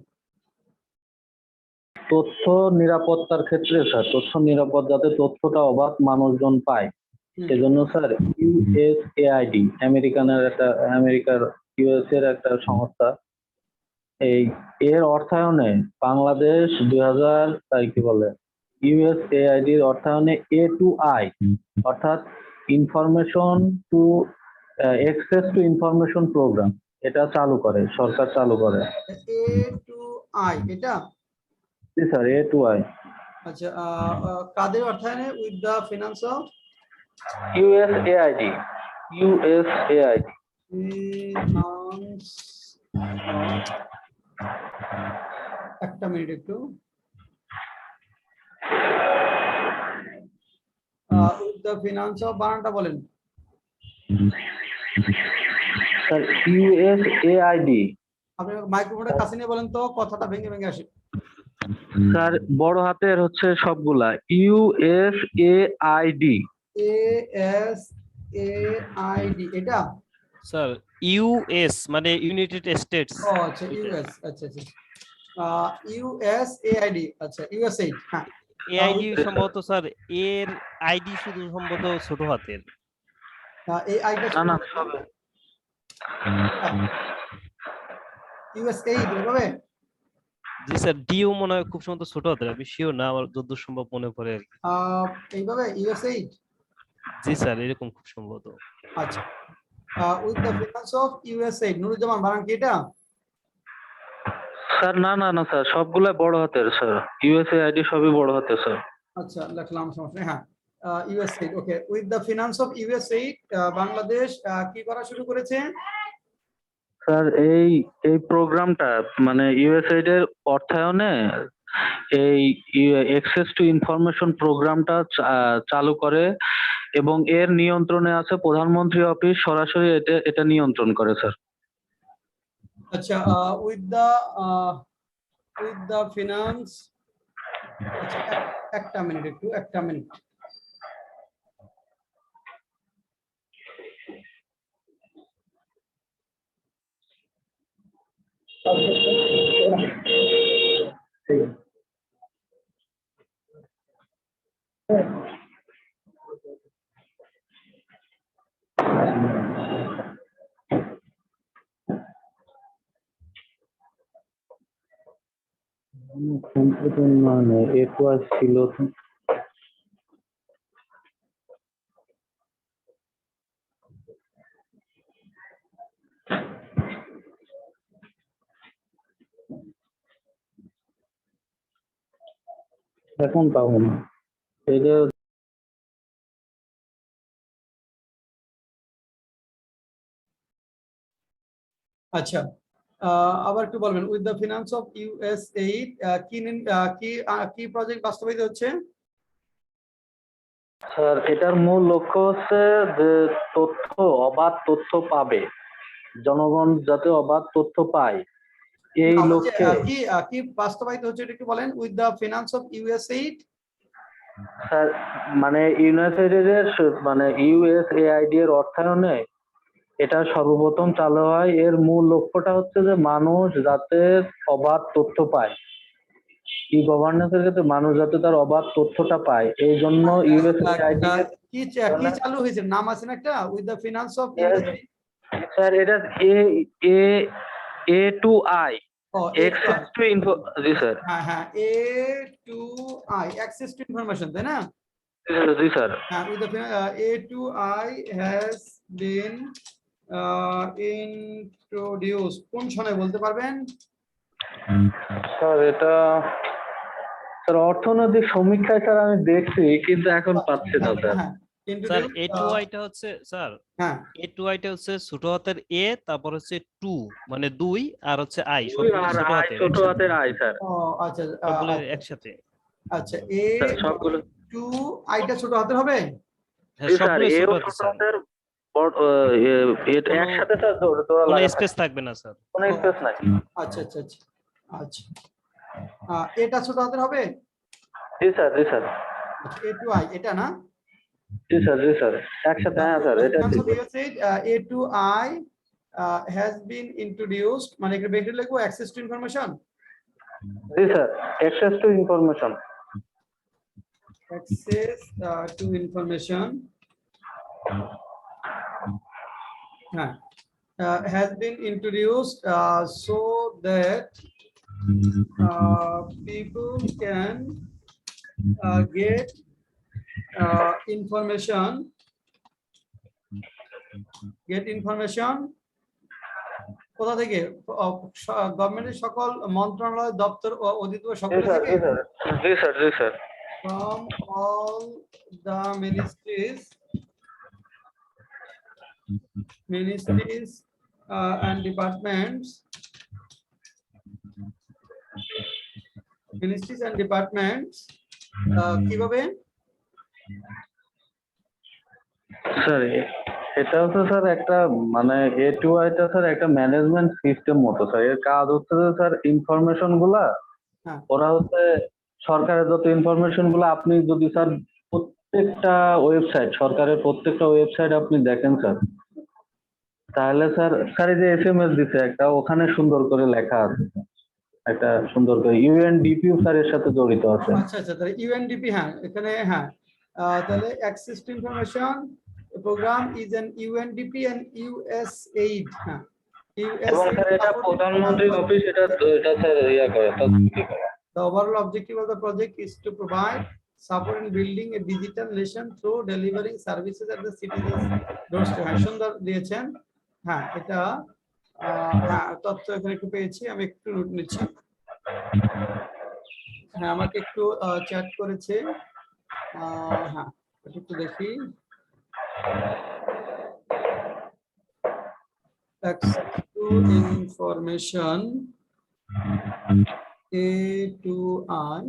তথ্য নিরাপত্তার ক্ষেত্রে স্যার তথ্য নিরাপদ যাতে তথ্যটা অবাধ মানুষজন পায়, সেজন্য স্যার ইউএসএআইডি আমেরিকার ইউএস এর একটা সংস্থা, এই এর অর্থায়নে বাংলাদেশ 2000 কি বলে USAID এর অর্থায়নে A to I অর্থাৎ information to access to information programme, এটা চালু করে, সরকার চালু করে। A to I এটা জি স্যার, A to I। আচ্ছা কাদের অর্থায়নে with the finance of USAID। USAID। Finance একটা মিনিট একটু উইথ দ্য ফিনান্স অফ বানানটা বলেন স্যার USAID। আপনি মাইক্রোফোনটা কাছে নিয়ে বলেন তো, কথাটা ভেঙে ভেঙে আসে। স্যার বড় হাতের হচ্ছে সবগুলা, USAID। ASAID এটা স্যার ইউএস মানে ইউনাইটেড স্টেটস। ও আচ্ছা ইউএস, আচ্ছা আচ্ছা USAID, আচ্ছা USAID, হ্যাঁ এআইডি সম্ভবত স্যার, এর আইডি শুধু সম্ভবত ছোট হাতের। এই আইটা না না সবে USAID এভাবে জি স্যার, ডিও মনে হয় খুব সম্ভবত ছোট হাতের, আমি শিওর না, আমার যতদূর সম্ভব মনে পড়ে আর কি। এইভাবে USAID, জি স্যার, এরকম খুব সম্ভবত। আচ্ছা with the finance of USAID, Nuruzzaman বানান কি এটা? স্যার না না না স্যার, সবগুলা বড় হাতের স্যার, USAID সবই বড় হাতের স্যার। আচ্ছা লিখলাম, সমস্যা নেই, হ্যাঁ USAID, okay with the finance of USAID Bangladesh কি করা শুরু করেছে? স্যার এই এই প্রোগ্রামটা মানে USAID এর অর্থায়নে এই অ্যাক্সেস টু ইনফরমেশন প্রোগ্রামটা চালু করে এবং এর নিয়ন্ত্রণে আছে প্রধানমন্ত্রী অফিস, সরাসরি এটা নিয়ন্ত্রণ করে স্যার। আচ্ছা উইথ দ্য ফিনান্স, আচ্ছা একটা মিনিট একটু, একটা মিনিট মানে একটু ছিল এখন পাবো না এটা। আচ্ছা আবার একটু বলবেন with the finance of USAID কি প্রজেক্ট বাস্তবায়িত হচ্ছে? স্যার এটার মূল লক্ষ্য হচ্ছে যে অবাধ তথ্য পাবে, জনগণ যাতে অবাধ তথ্য পায় এই লক্ষ্যে। কি বাস্তবায়িত হচ্ছে এটা একটু বলেন with the finance of USAID। Sir মানে ইউনাইটেড এর মানে USAID এর অর্থায়নে এটা সর্বপ্রথম চালু হয়। এর মূল লক্ষ্যটা হচ্ছে যে মানুষ যাতে অবাধ তথ্য পায়, ই গভর্নেন্সের ক্ষেত্রে মানুষ যাতে তার অবাধ তথ্যটা পায়, এই জন্য USAID কি চালু হয়েছে, নাম আছে না একটা with the finance of USAID? Sir এটা A to I access to info। G sir, হ্যাঁ হ্যাঁ A to I access to information, তাই না? জি স্যার। হ্যাঁ with the A to I has been introduced, কোন সনে বলতে পারবেন? স্যার এটা স্যার অর্থনৈতিক সমীক্ষায় স্যার আমি দেখছি কিন্তু এখন পাচ্ছি না স্যার। হ্যাঁ স্যার A2I টা হচ্ছে স্যার, হ্যাঁ A2I টা হচ্ছে ছোট হাতের A, তারপর হচ্ছে 2 মানে 2 আর হচ্ছে I, ছোট হাতের I স্যার। ও আচ্ছা সবগুলো একসাথে। আচ্ছা A স্যার সবগুলো to I টা ছোট হাতের হবে? হ্যাঁ জি স্যার, সবগুলো এও ছোট ছোট হাতের স্যার, হাতের একসাথে স্যার জোড়া কোনো লাগানো, স্পেস থাকবে না স্যার। কোনো স্পেস নাই। আচ্ছা আচ্ছা আচ্ছা আচ্ছা এটা ছোট হাতের হবে? জি স্যার, জি স্যার, A to I এটা না? জি স্যার, জি স্যার একসাথে, হ্যাঁ স্যার এটা ঠিক। A to I has been introduced, মানে একটা ব্র্যাকেট লিখবো access to information। G sir, access to information। Access to information has been introduced so that people can get information কোথা থেকে? গভর্নমেন্টের সকল মন্ত্রণালয়, দপ্তর ও অধিদপ্তর সকল থেকে, জি sir from all the ministries and departments কিভাবে? স্যার এটা হচ্ছে স্যার একটা মানে A2I টা স্যার একটা ম্যানেজমেন্ট সিস্টেম মতো স্যার। এর কাজ হচ্ছে যে স্যার ইনফরমেশন গুলা হ্যাঁ। ওরা হচ্ছে সরকারের যত ইনফরমেশন গুলো আপনি যদি স্যার প্রত্যেকটা ওয়েবসাইট, সরকারের প্রত্যেকটা ওয়েবসাইট আপনি দেখেন স্যার, তাহলে স্যার এই যে SMS দিছে একটা, ওখানে সুন্দর করে লেখা আছে, একটা সুন্দর করে UNDP স্যার এর সাথে জড়িত আছে। আচ্ছা তাহলে UNDP, হ্যাঁ এখানে, হ্যাঁ তাহলে access to information programme is an UNDP and USAID, হ্যাঁ এবং স্যার এটা প্রধানমন্ত্রী অফিস এটা স্যার ইয়া করে, তদারকি করে। The overall objective of the project is to provide support in building a digital nation through delivering services at the citizens doorstep. হ্যাঁ সুন্দর দিয়েছেন, হ্যাঁ এটা হ্যাঁ তথ্য এখানে একটু পেয়েছি, আমি একটু নোট নিচ্ছি। হ্যাঁ আমাকে একটু চ্যাট করেছে, হ্যাঁ একটু দেখি। Access to information A2I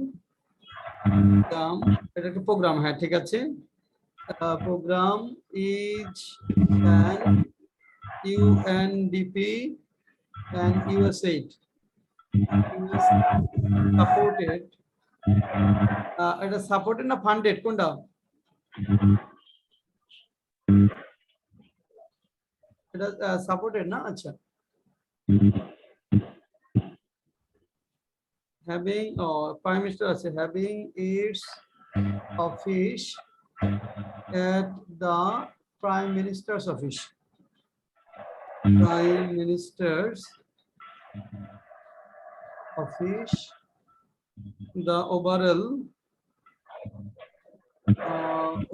এটা একটা প্রোগ্রাম, হ্যাঁ ঠিক আছে। Programme is an UNDP and USAID supported, এটা সাপোর্টেড না ফান্ডেড কোনটা? এটা সাপোর্টেড না, আচ্ছা। Having Prime Minister আছে, having its office at the Prime Minister's office. Prime Minister's office. The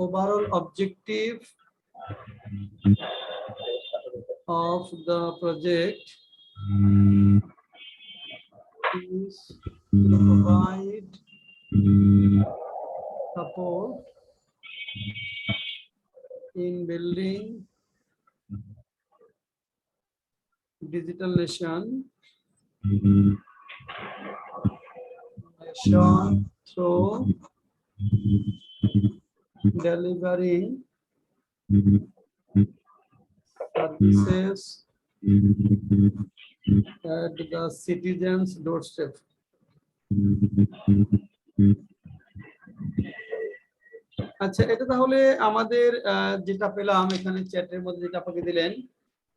overall objective of the project is to provide support in building digital nation through delivering services at the citizens' doorstep. আচ্ছা এটা তাহলে আমাদের যেটা পেলাম এখানে চ্যাটের মধ্যে, যেটা আপনাকে দিলেন,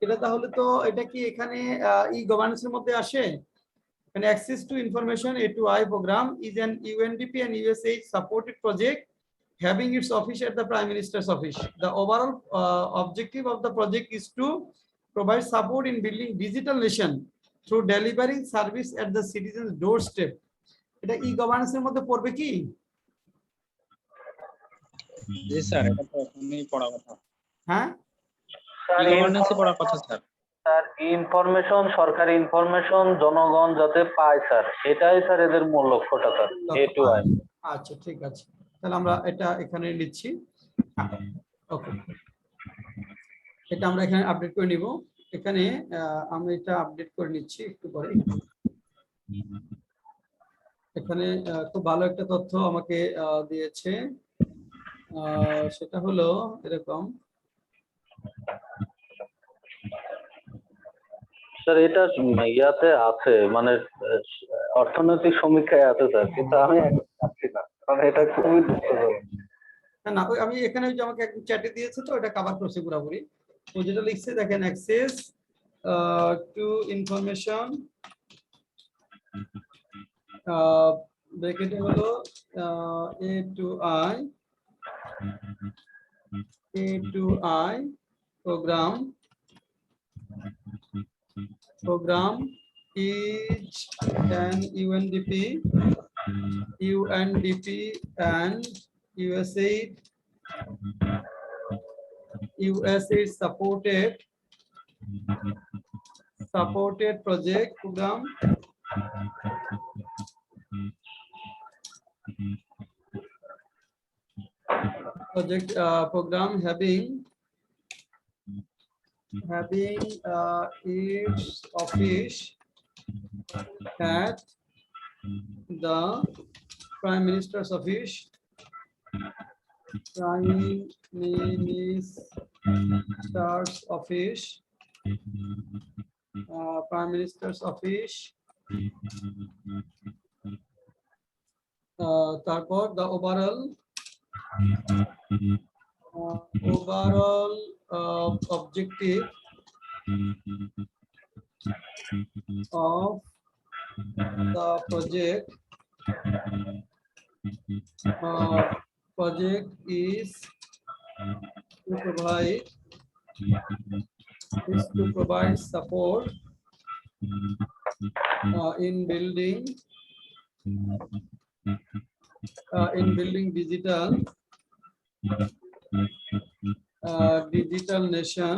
এটা তাহলে তো এটা কি এখানে ই-গভর্নেন্স এর মধ্যে আসে? And access to information A2I program is an UNDP and USAID supported project having its office at the Prime Minister's office. The overall objective of the project is to provide support in building digital nation through delivering service at the citizens' doorstep. এটা ই-গভর্নেন্স এর মধ্যে পড়বে কি? জি স্যার, এটা তো এখনই পড়া কথা। হ্যাঁ ই-গভর্নেন্সে পড়া কথা স্যার। স্যার ইনফরমেশন, সরকারি ইনফরমেশন জনগণ যাতে পায় স্যার, এটাই স্যার এদের মূল লক্ষ্যটা স্যার A2I। আচ্ছা ঠিক আছে, তাহলে আমরা এটা এখানে নিচ্ছি। ওকে, এটা আমরা এখানে আপডেট করে নিব। এখানে আমরা এটা আপডেট করে নিচ্ছি একটু পরে। এখানে খুব ভালো একটা তথ্য আমাকে দিয়েছে, সেটা হলো এরকম। স্যার এটা ইয়াতে আছে, মানে অর্থনৈতিক সমীক্ষায় আছে স্যার, কিন্তু আমি পাচ্ছি না, কারণ এটা খুবই দুঃখজনক। না আমি এখানে যে আমাকে একদম চ্যাটে দিয়েছে তো এটা কভার করছে পুরোপুরি। ও যেটা লিখছে দেখেন, অ্যাক্সেস টু ইনফরমেশন ব্র্যাকেটে হলো A2I program is an UNDP UNDP and USAID supported project program having its office at the Prime Minister's office, Prime Minister's office, Prime Minister's office, তারপর the overall objective of the project is to provide support in building digital nation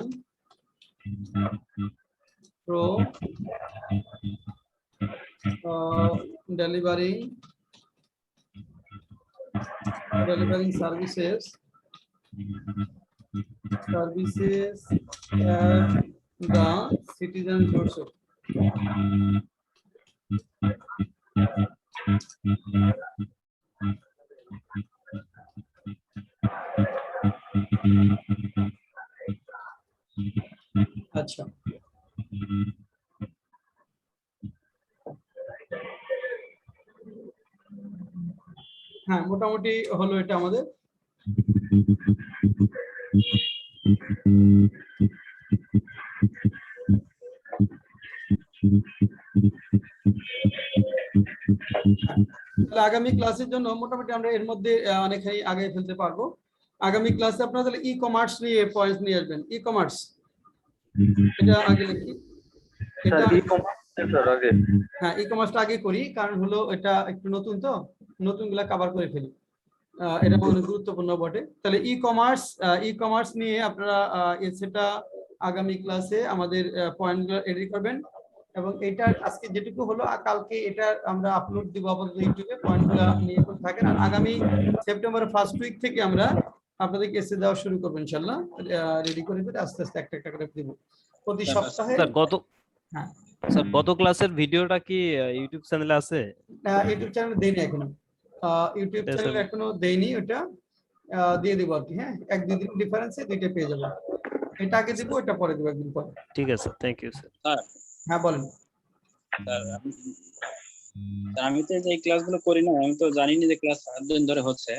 through delivering services at the citizens doorstep. আচ্ছা, হ্যাঁ মোটামুটি হলো এটা আমাদের। আগামী ক্লাসের জন্য মোটামুটি আমরা এর মধ্যে অনেকখানি আগে ফেলতে পারবো। আগামী ক্লাসে আপনারা তাহলে ই কমার্স নিয়ে পয়েন্ট নিয়ে আসবেন। ই কমার্স এটা আগে লিখি, এটা হ্যাঁ ই কমার্সটা আগে করি, কারণ হলো এটা একটু নতুন, তো নতুন গুলা কভার করে ফেলি, এটা অনেক গুরুত্বপূর্ণ বটে। তাহলে ই কমার্স নিয়ে আপনারা সেটা আগামী ক্লাসে আমাদের পয়েন্টগুলো এডিট করবেন, এবং এটা আজকে যেটুকু হলো কালকে এটা আমরা আপলোড দিব আপাতত ইউটিউবে, পয়েন্টগুলো নিয়ে থাকেন। আর আগামী সেপ্টেম্বরের ফার্স্ট উইক থেকে আমরা আপনাদেরকে এসে দেওয়া শুরু করবো ইনশাল্লাহ, রেডি করে আস্তে আস্তে একটা একটা করে দিব প্রতি সপ্তাহে। স্যার গত ক্লাসের ভিডিওটা কি ইউটিউব চ্যানেলে আছে? ইউটিউব চ্যানেলে দেইনি এখনো, ইউটিউব চ্যানেলে এখনো দেইনি, ওটা দিয়ে দিব আর কি। হ্যাঁ, এক দুই দিন ডিফারেন্সে দুইটা পেয়ে যাবেন, এটা আগে দিব এটা পরে দিব একদিন পরে। ঠিক আছে, থ্যাংক ইউ স্যার। হ্যাঁ বলেন। আমি তো যে ক্লাসগুলো করি না, আমি তো জানি না যে ক্লাস 7 দিন ধরে হচ্ছে।